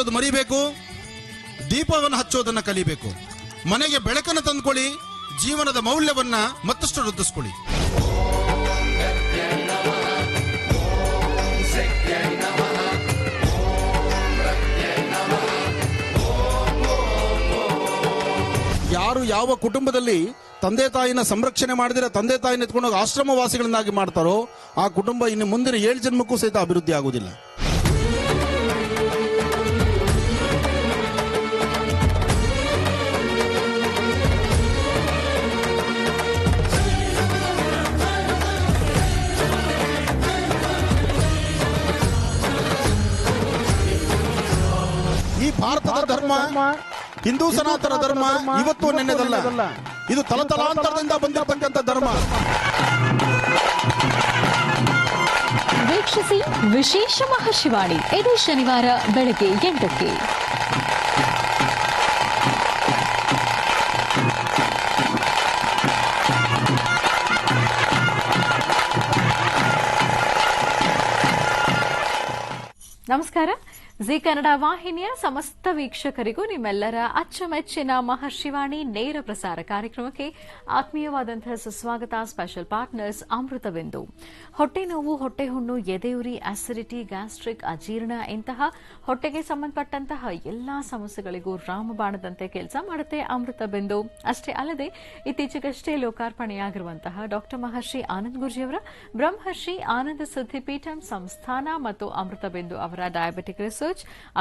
ಮಾಡೋದು ಮರಿಬೇಕು, ದೀಪವನ್ನು ಹಚ್ಚೋದನ್ನ ಕಲಿಬೇಕು. ಮನೆಗೆ ಬೆಳಕನ್ನು ತಂದುಕೊಳ್ಳಿ, ಜೀವನದ ಮೌಲ್ಯವನ್ನ ಮತ್ತಷ್ಟು ವೃದ್ಧಿಸ್ಕೊಳ್ಳಿ. ಯಾರು ಯಾವ ಕುಟುಂಬದಲ್ಲಿ ತಂದೆ ತಾಯಿನ ಸಂರಕ್ಷಣೆ ಮಾಡಿದ್ರೆ ತಂದೆ ತಾಯಿನ ಎತ್ಕೊಂಡೋಗಿ ಆಶ್ರಮವಾಸಿಗಳನ್ನಾಗಿ ಮಾಡ್ತಾರೋ ಆ ಕುಟುಂಬ ಇನ್ನು ಮುಂದಿನ 7 ಜನ್ಮಕ್ಕೂ ಸಹಿತ ಅಭಿವೃದ್ಧಿ ಆಗುವುದಿಲ್ಲ. ಈ ಭಾರತದ ಧರ್ಮ, ಹಿಂದೂ ಸನಾತನ ಧರ್ಮ ಇವತ್ತು ನೆನ್ನೆದಲ್ಲ, ಇದು ತಲತಲಾಂತರದಿಂದ ಬಂದಿರತಕ್ಕಂಥ ಧರ್ಮ. ವೀಕ್ಷಿಸಿ ವಿಶೇಷ ಮಹಾಶಿವಾಣಿ ಇದೇ ಶನಿವಾರ ಬೆಳಗ್ಗೆ 8ಕ್ಕೆ. ನಮಸ್ಕಾರ. ಜಿ ಕನ್ನಡ ವಾಹಿನಿಯ ಸಮಸ್ತ ವೀಕ್ಷಕರಿಗೂ ನಿಮ್ಮೆಲ್ಲರ ಅಚ್ಚುಮೆಚ್ಚಿನ ಮಹರ್ಷಿವಾಣಿ ನೇರ ಪ್ರಸಾರ ಕಾರ್ಯಕ್ರಮಕ್ಕೆ ಆತ್ಮೀಯವಾದಂತಹ ಸುಸ್ವಾಗತ. ಸ್ಪೆಷಲ್ ಪಾರ್ಟ್ನರ್ಸ್ ಅಮೃತ ಬಿಂದು. ಹೊಟ್ಟೆ ನೋವು, ಹೊಟ್ಟೆ ಹುಣ್ಣು, ಎದೆಯುರಿ, ಅಸಿಡಿಟಿ, ಗ್ಯಾಸ್ಟ್ರಿಕ್, ಅಜೀರ್ಣ ಇಂತಹ ಹೊಟ್ಟೆಗೆ ಸಂಬಂಧಪಟ್ಟಂತಹ ಎಲ್ಲಾ ಸಮಸ್ಯೆಗಳಿಗೂ ರಾಮಬಾಣದಂತೆ ಕೆಲಸ ಮಾಡುತ್ತೆ ಅಮೃತ ಬಿಂದು. ಅಷ್ಟೇ ಅಲ್ಲದೆ ಇತ್ತೀಚೆಗಷ್ಟೇ ಲೋಕಾರ್ಪಣೆಯಾಗಿರುವಂತಹ ಡಾಕ್ಟರ್ ಮಹರ್ಷಿ ಆನಂದ್ ಗುರೂಜಿಯವರ ಬ್ರಹ್ಮರ್ಷಿ ಆನಂದ ಸಿದ್ಧಿಪೀಠಂ ಸಂಸ್ಥಾನ ಮತ್ತು ಅಮೃತ ಬಿಂದು ಅವರ ಡಯಾಬಿಟಿಕ್ ರಿಸರ್ಚ್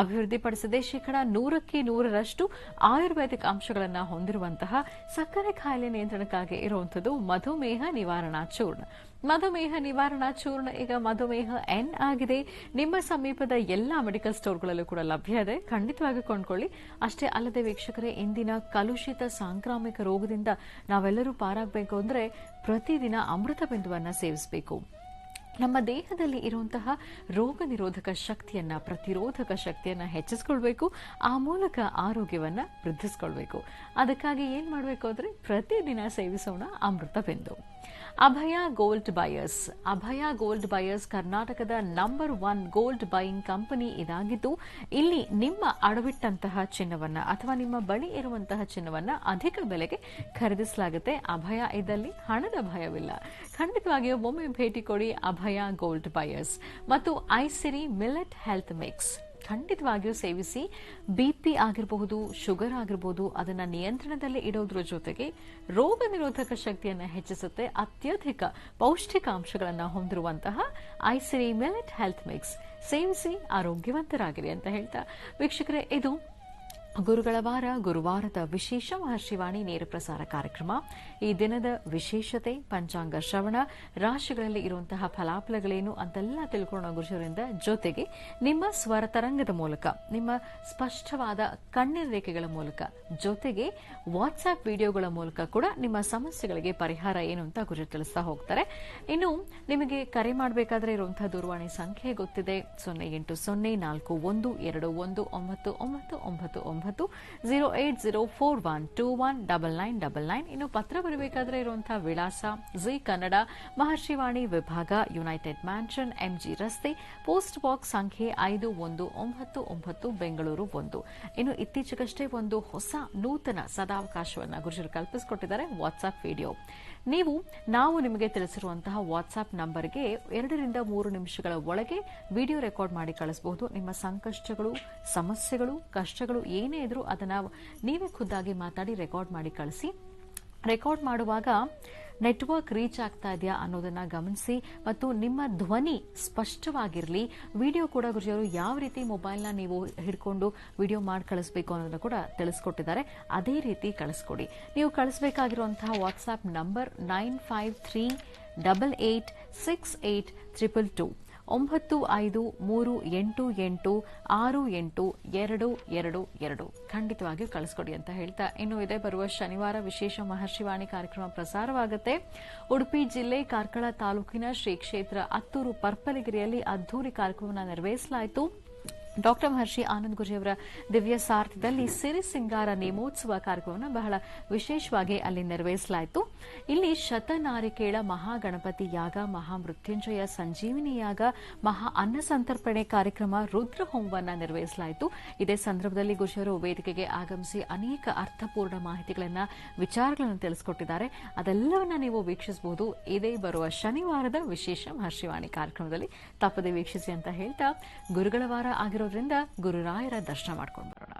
ಅಭಿವೃದ್ಧಿಪಡಿಸಿದೆ. 100% ಆಯುರ್ವೇದಿಕ್ ಅಂಶಗಳನ್ನು ಹೊಂದಿರುವಂತಹ ಸಕ್ಕರೆ ಕಾಯಿಲೆ ನಿಯಂತ್ರಣಕ್ಕಾಗಿ ಇರುವಂಥದ್ದು ಮಧುಮೇಹ ನಿವಾರಣಾ ಚೂರ್ಣ. ಮಧುಮೇಹ ನಿವಾರಣಾ ಚೂರ್ಣ ಈಗ ಮಧುಮೇಹ ಎನ್ ಆಗಿದೆ. ನಿಮ್ಮ ಸಮೀಪದ ಎಲ್ಲಾ ಮೆಡಿಕಲ್ ಸ್ಟೋರ್ಗಳಲ್ಲೂ ಕೂಡ ಲಭ್ಯ ಇದೆ, ಖಂಡಿತವಾಗಿ ಕೊಂಡ್ಕೊಳ್ಳಿ. ಅಷ್ಟೇ ಅಲ್ಲದೆ ವೀಕ್ಷಕರೇ, ಇಂದಿನ ಕಲುಷಿತ ಸಾಂಕ್ರಾಮಿಕ ರೋಗದಿಂದ ನಾವೆಲ್ಲರೂ ಪಾರಾಗಬೇಕು ಅಂದರೆ ಪ್ರತಿದಿನ ಅಮೃತ ಬಿಂದುವನ್ನ ಸೇವಿಸಬೇಕು. ನಮ್ಮ ದೇಹದಲ್ಲಿ ಇರುವಂತಹ ರೋಗ ನಿರೋಧಕ ಶಕ್ತಿಯನ್ನ, ಪ್ರತಿರೋಧಕ ಶಕ್ತಿಯನ್ನ ಹೆಚ್ಚಿಸಿಕೊಳ್ಬೇಕು. ಆ ಮೂಲಕ ಆರೋಗ್ಯವನ್ನ ವೃದ್ಧಿಸಿಕೊಳ್ಬೇಕು. ಅದಕ್ಕಾಗಿ ಏನ್ ಮಾಡಬೇಕು ಅಂದ್ರೆ ಪ್ರತಿದಿನ ಸೇವಿಸೋಣ ಅಮೃತ ಬಿಂದು. ಅಭಯ ಗೋಲ್ಡ್ ಬಯರ್ಸ್. ಅಭಯ ಗೋಲ್ಡ್ ಬಯರ್ಸ್ ಕರ್ನಾಟಕದ ನಂಬರ್ 1 ಗೋಲ್ಡ್ ಬೈಯಿಂಗ್ ಕಂಪನಿ ಇದಾಗಿದ್ದು, ಇಲ್ಲಿ ನಿಮ್ಮ ಅಡವಿಟ್ಟಂತಹ ಚಿನ್ನವನ್ನ ಅಥವಾ ನಿಮ್ಮ ಬಳಿ ಇರುವಂತಹ ಚಿನ್ನವನ್ನ ಅಧಿಕ ಬೆಲೆಗೆ ಖರೀದಿಸಲಾಗುತ್ತೆ. ಅಭಯ ಇದ್ದಲ್ಲಿ ಹಣದ ಭಯವಿಲ್ಲ. ಖಂಡಿತವಾಗಿಯೂ ಒಮ್ಮೆ ಭೇಟಿ ಕೊಡಿ ಅಭಯ ಗೋಲ್ಡ್ ಬಯರ್ಸ್. ಮತ್ತು ಐಸಿರಿ ಮಿಲೆಟ್ ಹೆಲ್ತ್ ಮಿಕ್ಸ್ ಖಂಡಿತವಾಗಿಯೂ ಸೇವಿಸಿ. ಬಿಪಿ ಆಗಿರಬಹುದು, ಶುಗರ್ ಆಗಿರಬಹುದು, ಅದನ್ನ ನಿಯಂತ್ರಣದಲ್ಲಿ ಇಡೋದ್ರ ಜೊತೆಗೆ ರೋಗ ನಿರೋಧಕ ಶಕ್ತಿಯನ್ನು ಹೆಚ್ಚಿಸುತ್ತೆ. ಅತ್ಯಧಿಕ ಪೌಷ್ಟಿಕಾಂಶಗಳನ್ನು ಹೊಂದಿರುವಂತಹ ಐಸಿರಿ ಮಿಲೆಟ್ ಹೆಲ್ತ್ ಮಿಕ್ಸ್ ಸೇವಿಸಿ, ಆರೋಗ್ಯವಂತರಾಗಿರಿ ಅಂತ ಹೇಳ್ತಾ ವೀಕ್ಷಕರೇ, ಇದು ಗುರುಗಳ ವಾರ, ಗುರುವಾರದ ವಿಶೇಷ ಮಹರ್ಷಿವಾಣಿ ನೇರ ಪ್ರಸಾರ ಕಾರ್ಯಕ್ರಮ. ಈ ದಿನದ ವಿಶೇಷತೆ, ಪಂಚಾಂಗ ಶ್ರವಣ, ರಾಶಿಗಳಲ್ಲಿ ಇರುವಂತಹ ಫಲಾಫಲಗಳೇನು ಅಂತೆಲ್ಲ ತಿಳ್ಕೊಳ್ಳೋಣ ಗುರುಜರಿಂದ. ಜೊತೆಗೆ ನಿಮ್ಮ ಸ್ವರ ತರಂಗದ ಮೂಲಕ, ನಿಮ್ಮ ಸ್ಪಷ್ಟವಾದ ಕಣ್ಣಿನ ರೇಖೆಗಳ ಮೂಲಕ, ಜೊತೆಗೆ ವಾಟ್ಸ್ಆಪ್ ವಿಡಿಯೋಗಳ ಮೂಲಕ ಕೂಡ ನಿಮ್ಮ ಸಮಸ್ಯೆಗಳಿಗೆ ಪರಿಹಾರ ಏನು ಅಂತ ಗುರು ತಿಳಿಸ್ತಾ ಹೋಗ್ತಾರೆ. ಇನ್ನು ನಿಮಗೆ ಕರೆ ಮಾಡಬೇಕಾದ್ರೆ ಇರುವಂತಹ ದೂರವಾಣಿ ಸಂಖ್ಯೆ ಗೊತ್ತಿದೆ, 0802121999 08041219999. ಇನ್ನು ಪತ್ರ ಬರಬೇಕಾದ್ರೆ ಇರುವಂತಹ ವಿಳಾಸ ಜಿ ಕನ್ನಡ ಮಹರ್ಷಿವಾಣಿ ವಿಭಾಗ, ಯುನೈಟೆಡ್ ಮ್ಯಾನ್ಷನ್, ಎಂಜಿ ರಸ್ತೆ, ಪೋಸ್ಟ್ ಬಾಕ್ಸ್ ಸಂಖ್ಯೆ 5199 ಬೆಂಗಳೂರು 1. ಇನ್ನು ಇತ್ತೀಚೆಗಷ್ಟೇ ಒಂದು ಹೊಸ ನೂತನ ಸದಾವಕಾಶವನ್ನು ಗುರುಜರು ಕಲ್ಪಿಸಿಕೊಟ್ಟಿದ್ದಾರೆ, ವಾಟ್ಸ್ಆಪ್ ವಿಡಿಯೋ. ನಾವು ನಿಮಗೆ ತಿಳಿಸಿರುವಂತಹ ವಾಟ್ಸ್ಆಪ್ ನಂಬರ್ಗೆ 2 ರಿಂದ 3 ನಿಮಿಷಗಳ ಒಳಗೆ ವಿಡಿಯೋ ರೆಕಾರ್ಡ್ ಮಾಡಿ ಕಳಿಸಬಹುದು. ನಿಮ್ಮ ಸಂಕಷ್ಟಗಳು, ಸಮಸ್ಯೆಗಳು, ಕಷ್ಟಗಳು ಏನೇ ಇದ್ರೂ ಅದನ್ನ ನೀವೇ ಖುದ್ದಾಗಿ ಮಾತಾಡಿ ರೆಕಾರ್ಡ್ ಮಾಡಿ ಕಳಿಸಿ. ರೆಕಾರ್ಡ್ ಮಾಡುವಾಗ ನೆಟ್ವರ್ಕ್ ರೀಚ್ ಆಗ್ತಾ ಇದೆಯಾ ಅನ್ನೋದನ್ನ ಗಮನಿಸಿ ಮತ್ತು ನಿಮ್ಮ ಧ್ವನಿ ಸ್ಪಷ್ಟವಾಗಿರಲಿ. ವಿಡಿಯೋ ಕೂಡ ಗುರುಜಿಯವರು ಯಾವ ರೀತಿ ಮೊಬೈಲ್ನ ನೀವು ಹಿಡ್ಕೊಂಡು ವಿಡಿಯೋ ಮಾಡಿ ಕಳಿಸಬೇಕು ಅನ್ನೋದನ್ನ ಕೂಡ ತಿಳಿಸ್ಕೊಟ್ಟಿದ್ದಾರೆ. ಅದೇ ರೀತಿ ಕಳಿಸ್ಕೊಡಿ. ನೀವು ಕಳಿಸಬೇಕಾಗಿರುವಂತಹ ವಾಟ್ಸ್ಆಪ್ ನಂಬರ್ 9538868222 9538868222. ಖಂಡಿತವಾಗಿಯೂ ಕಳಿಸ್ಕೊಡಿ ಅಂತ ಹೇಳ್ತಾ, ಇನ್ನು ಇದೇ ಬರುವ ಶನಿವಾರ ವಿಶೇಷ ಮಹರ್ಷಿವಾಣಿ ಕಾರ್ಯಕ್ರಮ ಪ್ರಸಾರವಾಗುತ್ತೆ. ಉಡುಪಿ ಜಿಲ್ಲೆ ಕಾರ್ಕಳ ತಾಲೂಕಿನ ಶ್ರೀ ಕ್ಷೇತ್ರ ಅತ್ತೂರು ಪರ್ಪಲಗಿರಿಯಲ್ಲಿ ಅದ್ದೂರಿ ಕಾರ್ಯಕ್ರಮವನ್ನು ನೆರವೇರಿಸಲಾಯಿತು. ಡಾಕ್ಟರ್ ಮಹರ್ಷಿ ಆನಂದ್ ಗುರೂಜಿಯವರ ದಿವ್ಯ ಸಾರಥ್ಯದಲ್ಲಿ ಸಿರಿ ಸಿಂಗಾರ ನೇಮೋತ್ಸವ ಕಾರ್ಯಕ್ರಮವನ್ನು ಬಹಳ ವಿಶೇಷವಾಗಿ ಅಲ್ಲಿ ನೆರವೇರಿಸಲಾಯಿತು. ಇಲ್ಲಿ ಶತನಾರಿಕೇಳ ಮಹಾಗಣಪತಿ ಯಾಗ, ಮಹಾಮೃತ್ಯುಂಜಯ ಸಂಜೀವಿನಿ ಯಾಗ, ಮಹಾ ಅನ್ನ ಸಂತರ್ಪಣೆ ಕಾರ್ಯಕ್ರಮ, ರುದ್ರ ಹೋಮವನ್ನ ನಿರ್ವಹಿಸಲಾಯಿತು. ಇದೇ ಸಂದರ್ಭದಲ್ಲಿ ಗುರುಜಿಯವರು ವೇದಿಕೆಗೆ ಆಗಮಿಸಿ ಅನೇಕ ಅರ್ಥಪೂರ್ಣ ಮಾಹಿತಿಗಳನ್ನ, ವಿಚಾರಗಳನ್ನು ತಿಳಿಸಿಕೊಟ್ಟಿದ್ದಾರೆ. ಅದೆಲ್ಲವನ್ನ ನೀವು ವೀಕ್ಷಿಸಬಹುದು ಇದೇ ಬರುವ ಶನಿವಾರದ ವಿಶೇಷ ಮಹರ್ಷಿವಾಣಿ ಕಾರ್ಯಕ್ರಮದಲ್ಲಿ. ತಪ್ಪದೆ ವೀಕ್ಷಿಸಿ ಅಂತ ಹೇಳ್ತಾ, ಗುರುಗಳ ವಾರ ಆಗಿರೋದ್ರಿಂದ ಗುರುರಾಯರ ದರ್ಶನ ಮಾಡ್ಕೊಂಡು ಬರೋಣ.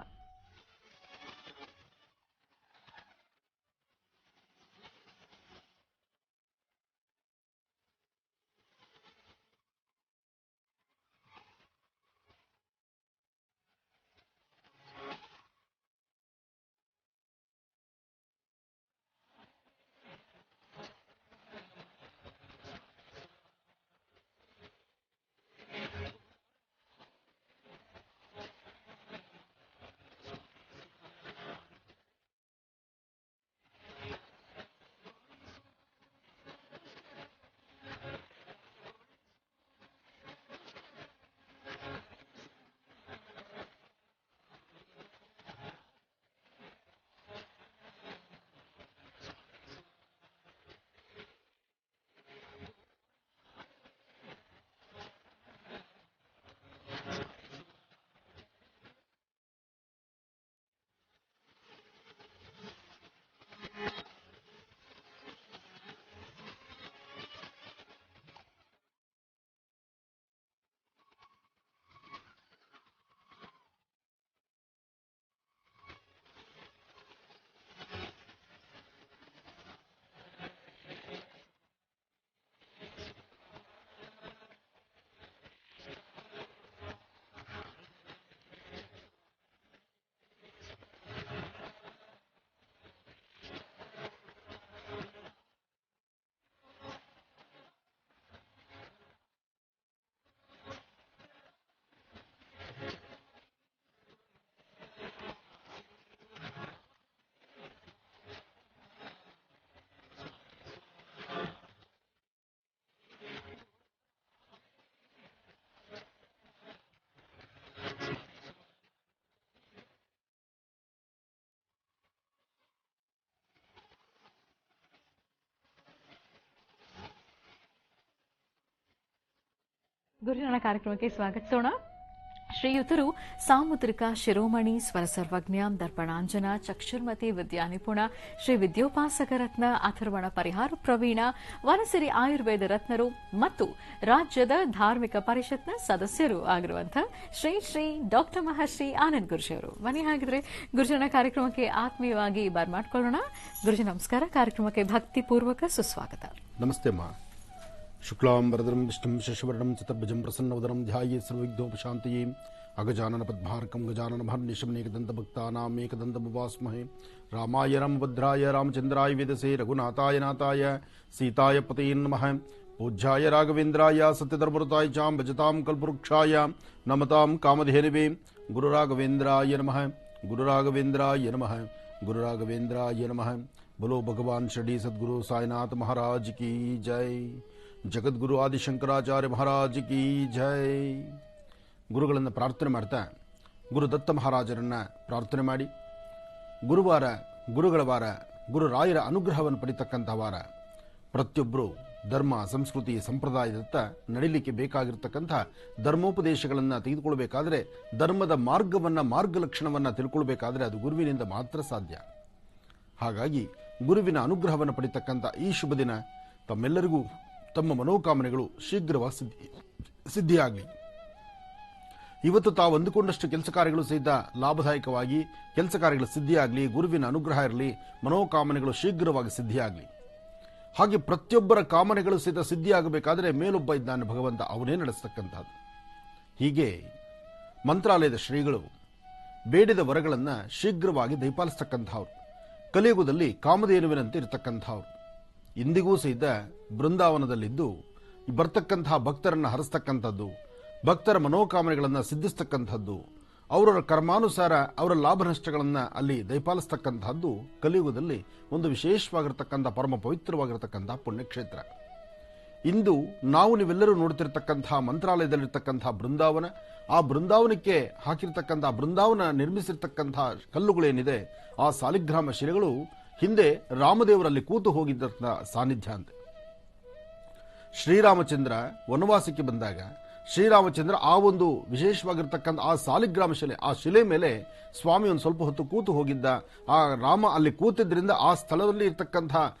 ಗುರುಜನ ಕಾರ್ಯಕ್ರಮಕ್ಕೆ ಸ್ವಾಗತಿಸೋಣ. ಶ್ರೀಯುತರು ಸಾಮುದ್ರಿಕ ಶಿರೋಮಣಿ, ಸ್ವರ ಸರ್ವಜ್ಞ, ದರ್ಪಣಾಂಜನ, ಚಕ್ಷುರ್ಮತಿ, ವಿದ್ಯಾನಿಪುಣ, ಶ್ರೀ ವಿದ್ಯೋಪಾಸಕ ರತ್ನ, ಅಥರ್ವಣ ಪರಿಹಾರ ಪ್ರವೀಣ, ವನಸಿರಿ ಆಯುರ್ವೇದ ರತ್ನರು ಮತ್ತು ರಾಜ್ಯದ ಧಾರ್ಮಿಕ ಪರಿಷತ್ನ ಸದಸ್ಯರು ಆಗಿರುವಂತಹ ಶ್ರೀ ಶ್ರೀ ಡಾಕ್ಟರ್ ಮಹರ್ಷಿ ಆನಂದ್ ಗುರುಜಿಯವರು. ಬನ್ನಿ ಹಾಗಿದ್ರೆ ಗುರುಜನ ಕಾರ್ಯಕ್ರಮಕ್ಕೆ ಆತ್ಮೀಯವಾಗಿ ಬರ್ಮಾಡ್ಕೊಳ್ಳೋಣ. ಗುರುಜಿ ನಮಸ್ಕಾರ. ಕಾರ್ಯಕ್ರಮಕ್ಕೆ ಭಕ್ತಿಪೂರ್ವಕ ಸುಸ್ವಾಗತ. ನಮಸ್ತೆ ಅಮ್ಮ. ಶುಕ್ಲಾಂಬರದರಂ ವಿಷ್ಣುಂ ಶಶಿವರ್ಣಂ ಚತುರ್ಭುಜಂ ಪ್ರಸನ್ನವದನಂ ಧ್ಯಾಯೇ ಸರ್ವವಿಘ್ನೋಪಶಾಂತಯೇ ಅಗಜಾನನ ಪದ್ಮಾರ್ಕಂ ಗಜಾನನ ಮಹರ್ನಿಶಮನೇಕದಂತಭಕ್ತಾನಾಂ ಏಕದಂತಮುಪಾಸ್ಮಹೇ. ರಾಮಾಯ ರಾಮಭದ್ರಾಯ ರಾಮಚಂದ್ರಾಯ ವೇದಸೇ ರಘುನಾಥಾಯ ನಾಥಾಯ ಸೀತಾಯ ಪತಯೇ ನಮಃ. ಪೂಜ್ಯಾಯ ರಾಘವೇಂದ್ರಾಯ ಸತ್ಯಧರ್ಮೃತಾಯ ಚಾಂ ಭಜತಾಂ ಕಲ್ಪವೃಕ್ಷಾಯ ನಮತಾಂ ಕಾಮಧೇನವೇ. ಗುರುರಾಘವೇಂದ್ರಾಯ ನಮಃ. ಗುರುರಾಘವೇಂದ್ರಾಯ ನಮಃ. ಗುರುರಾಘವೇಂದ್ರಾಯ ನಮಃ. बोलो भगवान शिरडी सद्गुरु साईनाथ महाराज की जय. ಜಗದ್ಗುರು ಆದಿಶಂಕರಾಚಾರ್ಯ ಮಹಾರಾಜ್ ಕಿ ಜೈ. ಗುರುಗಳನ್ನು ಪ್ರಾರ್ಥನೆ ಮಾಡ್ತಾ ಗುರುದತ್ತ ಮಹಾರಾಜರನ್ನ ಪ್ರಾರ್ಥನೆ ಮಾಡಿ, ಗುರುವಾರ ಗುರುಗಳ ವಾರ, ಗುರುರಾಯರ ಅನುಗ್ರಹವನ್ನು ಪಡಿತಕ್ಕಂಥ ವಾರ. ಪ್ರತಿಯೊಬ್ಬರು ಧರ್ಮ, ಸಂಸ್ಕೃತಿ, ಸಂಪ್ರದಾಯದತ್ತ ನಡಿಲಿಕ್ಕೆ ಬೇಕಾಗಿರ್ತಕ್ಕಂಥ ಧರ್ಮೋಪದೇಶಗಳನ್ನು ತೆಗೆದುಕೊಳ್ಬೇಕಾದ್ರೆ, ಧರ್ಮದ ಮಾರ್ಗವನ್ನ, ಮಾರ್ಗಲಕ್ಷಣವನ್ನು ತಿಳ್ಕೊಳ್ಬೇಕಾದ್ರೆ ಅದು ಗುರುವಿನಿಂದ ಮಾತ್ರ ಸಾಧ್ಯ. ಹಾಗಾಗಿ ಗುರುವಿನ ಅನುಗ್ರಹವನ್ನು ಪಡಿತಕ್ಕಂಥ ಈ ಶುಭ ದಿನ ತಮ್ಮೆಲ್ಲರಿಗೂ ತಮ್ಮ ಮನೋಕಾಮನೆಗಳು ಶೀಘ್ರವಾಗಿ ಸಿದ್ಧಿಯಾಗಲಿ. ಇವತ್ತು ತಾವು ಅಂದುಕೊಂಡಷ್ಟು ಕೆಲಸ ಕಾರ್ಯಗಳು ಸಹಿತ ಲಾಭದಾಯಕವಾಗಿ ಕೆಲಸ ಕಾರ್ಯಗಳು ಸಿದ್ಧಿಯಾಗಲಿ, ಗುರುವಿನ ಅನುಗ್ರಹ ಇರಲಿ, ಮನೋಕಾಮನೆಗಳು ಶೀಘ್ರವಾಗಿ ಸಿದ್ಧಿಯಾಗಲಿ. ಹಾಗೆ ಪ್ರತಿಯೊಬ್ಬರ ಕಾಮನೆಗಳು ಸಹಿತ ಸಿದ್ಧಿಯಾಗಬೇಕಾದ್ರೆ ಮೇಲೊಬ್ಬ ಇದ್ದಾನೆ ಭಗವಂತ, ಅವನೇ ನಡೆಸ್ತಕ್ಕಂಥದ್ದು. ಹೀಗೆ ಮಂತ್ರಾಲಯದ ಶ್ರೀಗಳು ಬೇಡಿದ ವರಗಳನ್ನು ಶೀಘ್ರವಾಗಿ ದಯಪಾಲಿಸ್ತಕ್ಕಂಥವ್ರು. ಕಲಿಯುಗದಲ್ಲಿ ಕಾಮಧೇನುವಿನಂತೆ ಇರತಕ್ಕಂಥವ್ರು. ಇಂದಿಗೂ ಸಹಿತ ಬೃಂದಾವನದಲ್ಲಿದ್ದು ಬರ್ತಕ್ಕಂತಹ ಭಕ್ತರನ್ನು ಹರಿಸ್ತಕ್ಕಂಥದ್ದು, ಭಕ್ತರ ಮನೋಕಾಮನೆಗಳನ್ನು ಸಿದ್ಧಿಸ್ತಕ್ಕಂಥದ್ದು, ಅವರ ಕರ್ಮಾನುಸಾರ ಅವರ ಲಾಭ ನಷ್ಟಗಳನ್ನು ಅಲ್ಲಿ ದಯಪಾಲಿಸ್ತಕ್ಕಂಥದ್ದು ಕಲಿಯುಗದಲ್ಲಿ ಒಂದು ವಿಶೇಷವಾಗಿರ್ತಕ್ಕಂಥ ಪರಮ ಪವಿತ್ರವಾಗಿರತಕ್ಕಂಥ ಪುಣ್ಯಕ್ಷೇತ್ರ. ಇಂದು ನಾವು ನೀವೆಲ್ಲರೂ ನೋಡ್ತಿರ್ತಕ್ಕಂತಹ ಮಂತ್ರಾಲಯದಲ್ಲಿರ್ತಕ್ಕಂತಹ ಬೃಂದಾವನ, ಆ ಬೃಂದಾವನಕ್ಕೆ ಹಾಕಿರ್ತಕ್ಕಂಥ ಬೃಂದಾವನ ನಿರ್ಮಿಸಿರ್ತಕ್ಕಂಥ ಕಲ್ಲುಗಳೇನಿದೆ, ಆ ಸಾಲಿಗ್ರಾಮ ಶಿಲೆಗಳು ಹಿಂದೆ ರಾಮದೇವರಲ್ಲಿ ಕೂತು ಹೋಗಿದ್ದ ಸಾನ್ನಿಧ್ಯ ಅಂತೆ. ಶ್ರೀರಾಮಚಂದ್ರ ವನವಾಸಕ್ಕೆ ಬಂದಾಗ ಶ್ರೀರಾಮಚಂದ್ರ ಆ ಒಂದು ವಿಶೇಷವಾಗಿರ್ತಕ್ಕಂಥ ಆ ಸಾಲಿಗ್ರಾಮ ಶಿಲೆ, ಆ ಶಿಲೆ ಮೇಲೆ ಸ್ವಾಮಿ ಒಂದು ಸ್ವಲ್ಪ ಹೊತ್ತು ಕೂತು ಹೋಗಿದ್ದ. ಆ ರಾಮ ಅಲ್ಲಿ ಕೂತಿದ್ರಿಂದ ಆ ಸ್ಥಳದಲ್ಲಿ ಇರ್ತಕ್ಕಂಥ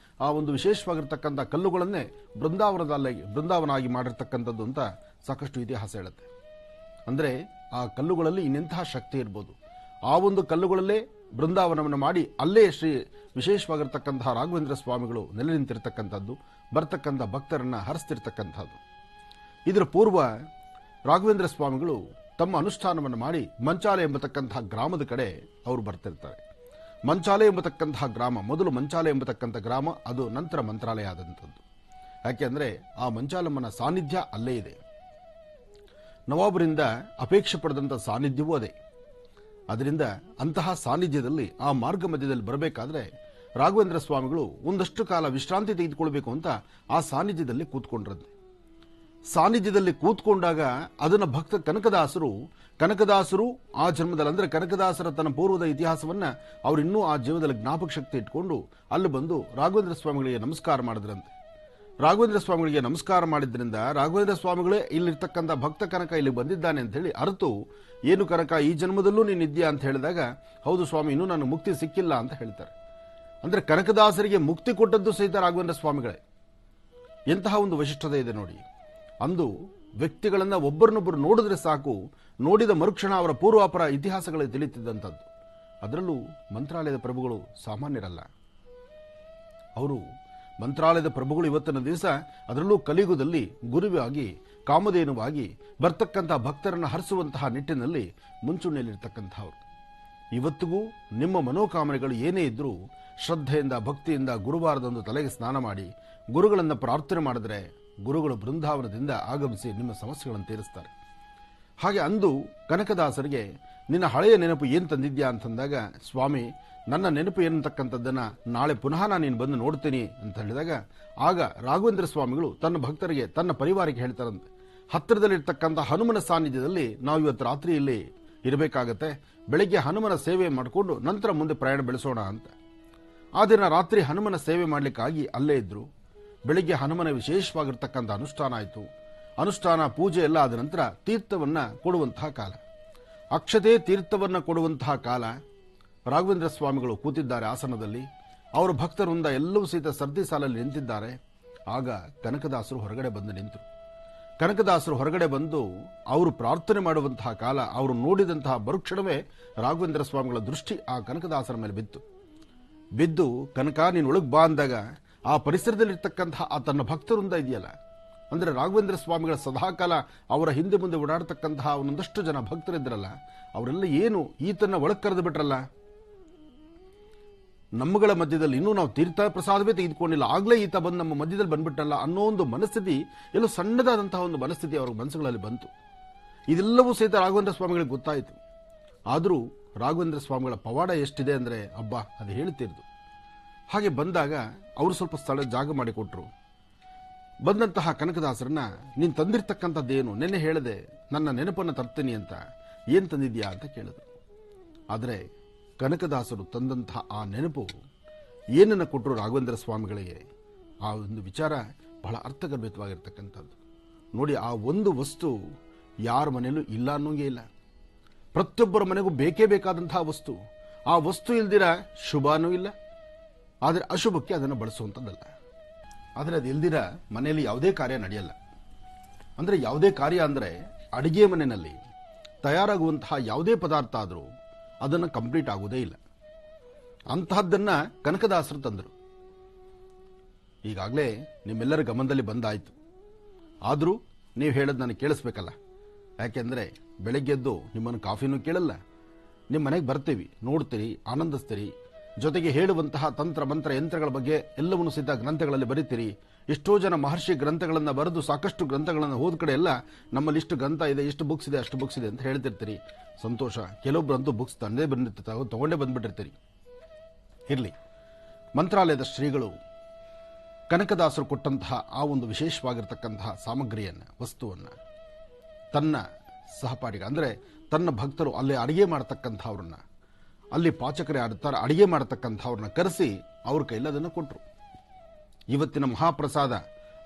ಆ ಒಂದು ವಿಶೇಷವಾಗಿರ್ತಕ್ಕಂಥ ಕಲ್ಲುಗಳನ್ನೇ ಬೃಂದಾವನ ಆಗಿ ಮಾಡಿರ್ತಕ್ಕಂಥದ್ದು ಅಂತ ಸಾಕಷ್ಟು ಇತಿಹಾಸ ಹೇಳುತ್ತೆ. ಅಂದ್ರೆ ಆ ಕಲ್ಲುಗಳಲ್ಲಿ ಇನ್ನೆಂತಹ ಶಕ್ತಿ ಇರ್ಬೋದು. ಆ ಒಂದು ಕಲ್ಲುಗಳಲ್ಲೇ ಬೃಂದಾವನವನ್ನು ಮಾಡಿ ಅಲ್ಲೇ ವಿಶೇಷವಾಗಿರ್ತಕ್ಕಂತಹ ರಾಘವೇಂದ್ರ ಸ್ವಾಮಿಗಳು ನೆಲೆ ನಿಂತಿರ್ತಕ್ಕಂಥದ್ದು, ಬರ್ತಕ್ಕಂಥ ಭಕ್ತರನ್ನ ಹರಿಸ್ತಿರ್ತಕ್ಕಂಥದ್ದು. ಇದರ ಪೂರ್ವ ರಾಘವೇಂದ್ರ ಸ್ವಾಮಿಗಳು ತಮ್ಮ ಅನುಷ್ಠಾನವನ್ನು ಮಾಡಿ ಮಂಚಾಲೆ ಎಂಬತಕ್ಕಂತಹ ಗ್ರಾಮದ ಕಡೆ ಅವರು ಬರ್ತಿರ್ತಾರೆ. ಮಂಚಾಲೆ ಎಂಬತಕ್ಕಂತಹ ಗ್ರಾಮ, ಮೊದಲು ಮಂಚಾಲೆ ಎಂಬತಕ್ಕಂಥ ಗ್ರಾಮ, ಅದು ನಂತರ ಮಂತ್ರಾಲಯ ಆದಂಥದ್ದು. ಯಾಕೆಂದ್ರೆ ಆ ಮಂಚಾಲಮ್ಮನ ಸಾನ್ನಿಧ್ಯ ಅಲ್ಲೇ ಇದೆ. ನವಾಬರಿಂದ ಅಪೇಕ್ಷೆ ಪಡೆದಂಥ ಸಾನ್ನಿಧ್ಯವೂ ಅದೇ. ಅದರಿಂದ ಅಂತಹ ಸಾನ್ನಿಧ್ಯದಲ್ಲಿ ಆ ಮಾರ್ಗ ಮಧ್ಯದಲ್ಲಿ ಬರಬೇಕಾದ್ರೆ ರಾಘವೇಂದ್ರ ಸ್ವಾಮಿಗಳು ಒಂದಷ್ಟು ಕಾಲ ವಿಶ್ರಾಂತಿ ತೆಗೆದುಕೊಳ್ಬೇಕು ಅಂತ ಆ ಸಾನ್ನಿಧ್ಯದಲ್ಲಿ ಕೂತ್ಕೊಂಡ್ರಂತೆ. ಸಾನ್ನಿಧ್ಯದಲ್ಲಿ ಕೂತ್ಕೊಂಡಾಗ ಅದನ್ನ ಭಕ್ತ ಕನಕದಾಸರು ಆ ಜನ್ಮದಲ್ಲಿ, ಅಂದ್ರೆ ಕನಕದಾಸರ ತನ್ನ ಪೂರ್ವದ ಇತಿಹಾಸವನ್ನ ಅವರಿನ್ನೂ ಆ ಜೀವನದಲ್ಲಿ ಜ್ಞಾಪಕ ಶಕ್ತಿ ಇಟ್ಕೊಂಡು ಅಲ್ಲಿ ಬಂದು ರಾಘವೇಂದ್ರ ಸ್ವಾಮಿಗಳಿಗೆ ನಮಸ್ಕಾರ ಮಾಡಿದ್ರಂತೆ. ರಾಘವೇಂದ್ರ ಸ್ವಾಮಿಗಳಿಗೆ ನಮಸ್ಕಾರ ಮಾಡಿದ್ರಿಂದ ರಾಘವೇಂದ್ರ ಸ್ವಾಮಿಗಳೇ ಇಲ್ಲಿರ್ತಕ್ಕಂಥ ಭಕ್ತ ಕನಕ ಇಲ್ಲಿ ಬಂದಿದ್ದಾನೆ ಅಂತ ಹೇಳಿ ಅರ್ತು, ಏನು ಕನಕ ಈ ಜನ್ಮದಲ್ಲೂ ನೀನಿದ್ಯಾ ಅಂತ ಹೇಳಿದಾಗ, ಹೌದು ಸ್ವಾಮಿ, ಇನ್ನೂ ನನಗೆ ಮುಕ್ತಿ ಸಿಕ್ಕಿಲ್ಲ ಅಂತ ಹೇಳ್ತಾರೆ. ಅಂದ್ರೆ ಕನಕದಾಸರಿಗೆ ಮುಕ್ತಿ ಕೊಟ್ಟದ್ದು ಸಹಿತ ರಾಘವೇಂದ್ರ ಸ್ವಾಮಿಗಳೇ. ಎಂತಹ ಒಂದು ವೈಶಿಷ್ಟ್ಯತೆ ಇದೆ ನೋಡಿ. ಅಂದು ವ್ಯಕ್ತಿಗಳನ್ನ ಒಬ್ಬರನ್ನೊಬ್ಬರು ನೋಡಿದ್ರೆ ಸಾಕು, ನೋಡಿದ ಮರುಕ್ಷಣ ಅವರ ಪೂರ್ವಾಪರ ಇತಿಹಾಸಗಳು ತಿಳಿಯುತ್ತಿದ್ದಂಥದ್ದು. ಅದರಲ್ಲೂ ಮಂತ್ರಾಲಯದ ಪ್ರಭುಗಳು ಸಾಮಾನ್ಯರಲ್ಲ. ಅವರು ಮಂತ್ರಾಲಯದ ಪ್ರಭುಗಳು ಇವತ್ತಿನ ದಿವಸ, ಅದರಲ್ಲೂ ಕಲಿಯುಗದಲ್ಲಿ ಗುರುವಾಗಿ ಕಾಮಧೇನುವಾಗಿ ಬರ್ತಕ್ಕಂಥ ಭಕ್ತರನ್ನು ಹರಿಸುವಂತಹ ನಿಟ್ಟಿನಲ್ಲಿ ಮುಂಚೂಣಿಯಲ್ಲಿರ್ತಕ್ಕಂಥವ್ರು. ಇವತ್ತಿಗೂ ನಿಮ್ಮ ಮನೋಕಾಮನೆಗಳು ಏನೇ ಇದ್ರೂ ಶ್ರದ್ಧೆಯಿಂದ ಭಕ್ತಿಯಿಂದ ಗುರುವಾರದಂದು ತಲೆಗೆ ಸ್ನಾನ ಮಾಡಿ ಗುರುಗಳನ್ನು ಪ್ರಾರ್ಥನೆ ಮಾಡಿದ್ರೆ ಗುರುಗಳು ಬೃಂದಾವನದಿಂದ ಆಗಮಿಸಿ ನಿಮ್ಮ ಸಮಸ್ಯೆಗಳನ್ನು ತೀರಿಸ್ತಾರೆ. ಹಾಗೆ ಅಂದು ಕನಕದಾಸರಿಗೆ ನಿನ್ನ ಹಳೆಯ ನೆನಪು ಏನು ತಂದಿದ್ಯಾ ಅಂತಂದಾಗ, ಸ್ವಾಮಿ ನನ್ನ ನೆನಪು ಏನಂತಕ್ಕಂಥದ್ದನ್ನ ನಾಳೆ ಪುನಃ ನಾನು ನೀನು ಬಂದು ನೋಡ್ತೀನಿ ಅಂತ ಹೇಳಿದಾಗ, ಆಗ ರಾಘವೇಂದ್ರ ಸ್ವಾಮಿಗಳು ತನ್ನ ಭಕ್ತರಿಗೆ ತನ್ನ ಪರಿವಾರಕ್ಕೆ ಹೇಳ್ತಾರಂತೆ, ಹತ್ತಿರದಲ್ಲಿರ್ತಕ್ಕಂಥ ಹನುಮನ ಸಾನ್ನಿಧ್ಯದಲ್ಲಿ ನಾವು ಇವತ್ತು ರಾತ್ರಿ ಇಲ್ಲಿ ಇರಬೇಕಾಗತ್ತೆ, ಬೆಳಿಗ್ಗೆ ಹನುಮನ ಸೇವೆ ಮಾಡಿಕೊಂಡು ನಂತರ ಮುಂದೆ ಪ್ರಯಾಣ ಬೆಳೆಸೋಣ ಅಂತ. ಆ ದಿನ ರಾತ್ರಿ ಹನುಮನ ಸೇವೆ ಮಾಡಲಿಕ್ಕಾಗಿ ಅಲ್ಲೇ ಇದ್ರು. ಬೆಳಿಗ್ಗೆ ಹನುಮನ ವಿಶೇಷವಾಗಿರ್ತಕ್ಕಂಥ ಅನುಷ್ಠಾನ ಆಯಿತು. ಅನುಷ್ಠಾನ ಪೂಜೆ ಎಲ್ಲ ಆದ ನಂತರ ತೀರ್ಥವನ್ನ ಕೊಡುವಂತಹ ಕಾಲ, ಅಕ್ಷತೆ ತೀರ್ಥವನ್ನ ಕೊಡುವಂತಹ ಕಾಲ. ರಾಘವೇಂದ್ರ ಸ್ವಾಮಿಗಳು ಕೂತಿದ್ದಾರೆ ಆಸನದಲ್ಲಿ, ಅವರ ಭಕ್ತರಿಂದ ಎಲ್ಲವೂ ಸಹಿತ ಸರ್ದಿ ಸಾಲಲ್ಲಿ ನಿಂತಿದ್ದಾರೆ. ಆಗ ಕನಕದಾಸರು ಹೊರಗಡೆ ಬಂದು ನಿಂತರು. ಕನಕದಾಸರು ಹೊರಗಡೆ ಬಂದು ಅವರು ಪ್ರಾರ್ಥನೆ ಮಾಡುವಂತಹ ಕಾಲ, ಅವರು ನೋಡಿದಂತಹ ಮರುಕ್ಷಣವೇ ರಾಘವೇಂದ್ರ ಸ್ವಾಮಿಗಳ ದೃಷ್ಟಿ ಆ ಕನಕದಾಸರ ಮೇಲೆ ಬಿದ್ದು ಕನಕ ನೀನು ಒಳಗೆ ಬಾ ಅಂದಾಗ, ಆ ಪರಿಸರದಲ್ಲಿರ್ತಕ್ಕಂತಹ ಆ ತನ್ನ ಭಕ್ತರಿಂದ ಇದೆಯಲ್ಲ, ಅಂದ್ರೆ ರಾಘವೇಂದ್ರ ಸ್ವಾಮಿಗಳ ಸದಾಕಾಲ ಅವರ ಹಿಂದೆ ಮುಂದೆ ಓಡಾಡತಕ್ಕಂತಹ ಒಂದಷ್ಟು ಜನ ಭಕ್ತರಿದ್ರಲ್ಲ, ಅವರೆಲ್ಲ ಏನು ಈತನ್ನ ಒಳಗೆ ಕರೆದು ಬಿಟ್ರಲ್ಲ, ನಮ್ಮಗಳ ಮಧ್ಯದಲ್ಲಿ ಇನ್ನೂ ನಾವು ತೀರ್ಥ ಪ್ರಸಾದವೇ ತೆಗೆದುಕೊಂಡಿಲ್ಲ, ಆಗ್ಲೇ ಈತ ಬಂದು ನಮ್ಮ ಮಧ್ಯದಲ್ಲಿ ಬಂದ್ಬಿಟ್ಟಲ್ಲ ಅನ್ನೋ ಒಂದು ಮನಸ್ಥಿತಿ, ಎಲ್ಲೋ ಸಣ್ಣದಾದಂತಹ ಒಂದು ಮನಸ್ಥಿತಿ ಅವರ ಮನಸ್ಸುಗಳಲ್ಲಿ ಬಂತು. ಇದೆಲ್ಲವೂ ಸಹಿತ ರಾಘವೇಂದ್ರ ಸ್ವಾಮಿಗಳಿಗೆ ಗೊತ್ತಾಯಿತು. ಆದರೂ ರಾಘವೇಂದ್ರ ಸ್ವಾಮಿಗಳ ಪವಾಡ ಎಷ್ಟಿದೆ ಅಂದ್ರೆ ಅಬ್ಬಾ ಅದು ಹೇಳ್ತಿರ್ದು. ಹಾಗೆ ಬಂದಾಗ ಅವರು ಸ್ವಲ್ಪ ಸ್ಥಳ ಜಾಗ ಮಾಡಿಕೊಟ್ರು. ಬಂದಂತಹ ಕನಕದಾಸರನ್ನ, ನೀನು ತಂದಿರ್ತಕ್ಕಂಥದ್ದೇನು, ನೆನ್ನೆ ಹೇಳಿದೆ ನನ್ನ ನೆನಪನ್ನು ತರ್ತೀನಿ ಅಂತ, ಏನ್ ತಂದಿದ್ಯಾ ಅಂತ ಕೇಳಿದ್ರು. ಆದರೆ ಕನಕದಾಸರು ತಂದಂತಹ ಆ ನೆನಪು ಏನನ್ನು ಕೊಟ್ಟರು ರಾಘವೇಂದ್ರ ಸ್ವಾಮಿಗಳಿಗೆ, ಆ ಒಂದು ವಿಚಾರ ಬಹಳ ಅರ್ಥಗರ್ಭಿತವಾಗಿರ್ತಕ್ಕಂಥದ್ದು. ನೋಡಿ, ಆ ಒಂದು ವಸ್ತು ಯಾರ ಮನೆಯಲ್ಲೂ ಇಲ್ಲ ಅನ್ನೋಂಗೇ ಇಲ್ಲ. ಪ್ರತಿಯೊಬ್ಬರ ಮನೆಗೂ ಬೇಕೇ ಬೇಕಾದಂತಹ ವಸ್ತು. ಆ ವಸ್ತು ಇಲ್ದಿರ ಶುಭನೂ ಇಲ್ಲ, ಆದರೆ ಅಶುಭಕ್ಕೆ ಅದನ್ನು ಬಳಸುವಂಥದ್ದಲ್ಲ. ಆದರೆ ಅದು ಇಲ್ದಿರ ಮನೆಯಲ್ಲಿ ಯಾವುದೇ ಕಾರ್ಯ ನಡೆಯಲ್ಲ. ಅಂದರೆ ಯಾವುದೇ ಕಾರ್ಯ ಅಂದರೆ ಅಡಿಗೆ ಮನೆಯಲ್ಲಿ ತಯಾರಾಗುವಂತಹ ಯಾವುದೇ ಪದಾರ್ಥ ಆದರೂ ಅದನ್ನು ಕಂಪ್ಲೀಟ್ ಆಗುವುದೇ ಇಲ್ಲ. ಅಂತಹದ್ದನ್ನ ಕನಕದಾಸರು ತಂದರು. ಈಗಾಗಲೇ ನಿಮ್ಮೆಲ್ಲರ ಗಮನದಲ್ಲಿ ಬಂದಾಯಿತು. ಆದರೂ ನೀವು ಹೇಳೋದು ನನಗೆ ಕೇಳಿಸ್ಬೇಕಲ್ಲ. ಯಾಕೆಂದರೆ ಬೆಳಗ್ಗೆದ್ದು ನಿಮ್ಮನ್ನು ಕಾಫಿನೂ ಕೇಳಲ್ಲ, ನಿಮ್ಮ ಮನೆಗೆ ಬರ್ತೀವಿ, ನೋಡ್ತೀರಿ, ಆನಂದಿಸ್ತೀರಿ, ಜೊತೆಗೆ ಹೇಳುವಂತಹ ತಂತ್ರ ಮಂತ್ರ ಯಂತ್ರಗಳ ಬಗ್ಗೆ ಎಲ್ಲವನ್ನೂ ಸಹಿತ ಗ್ರಂಥಗಳಲ್ಲಿ ಬರೀತೀರಿ. ಎಷ್ಟೋ ಜನ ಮಹರ್ಷಿ ಗ್ರಂಥಗಳನ್ನು ಬರೆದು ಸಾಕಷ್ಟು ಗ್ರಂಥಗಳನ್ನು ಹೋದ ಕಡೆ ಎಲ್ಲ ನಮ್ಮಲ್ಲಿ ಇಷ್ಟು ಗ್ರಂಥ ಇದೆ, ಇಷ್ಟು ಬುಕ್ಸ್ ಇದೆ, ಅಷ್ಟು ಬುಕ್ಸ್ ಇದೆ ಅಂತ ಹೇಳ್ತಿರ್ತೀರಿ. ಸಂತೋಷ. ಕೆಲವೊಬ್ಬರಂತೂ ಬುಕ್ಸ್ ತಗೊಂಡೇ ಬಂದ್ಬಿಟ್ಟಿರ್ತೀರಿ. ಇರಲಿ, ಮಂತ್ರಾಲಯದ ಶ್ರೀಗಳು ಕನಕದಾಸರು ಕೊಟ್ಟಂತಹ ಆ ಒಂದು ವಿಶೇಷವಾಗಿರ್ತಕ್ಕಂತಹ ಸಾಮಗ್ರಿಯನ್ನು, ವಸ್ತುವನ್ನು ತನ್ನ ಸಹಪಾಠಿಗ ಅಂದರೆ ತನ್ನ ಭಕ್ತರು ಅಲ್ಲೇ ಅಡಿಗೆ ಮಾಡತಕ್ಕಂಥವ್ರನ್ನ ಅಲ್ಲಿ ಪಾಚಕರೇ ಆಡ್ತಾರೆ, ಅಡಿಗೆ ಮಾಡತಕ್ಕಂಥವ್ರನ್ನ ಕರೆಸಿ ಅವ್ರ ಕೈಲಿ ಅದನ್ನು ಕೊಟ್ಟರು. ಇವತ್ತಿನ ಮಹಾಪ್ರಸಾದ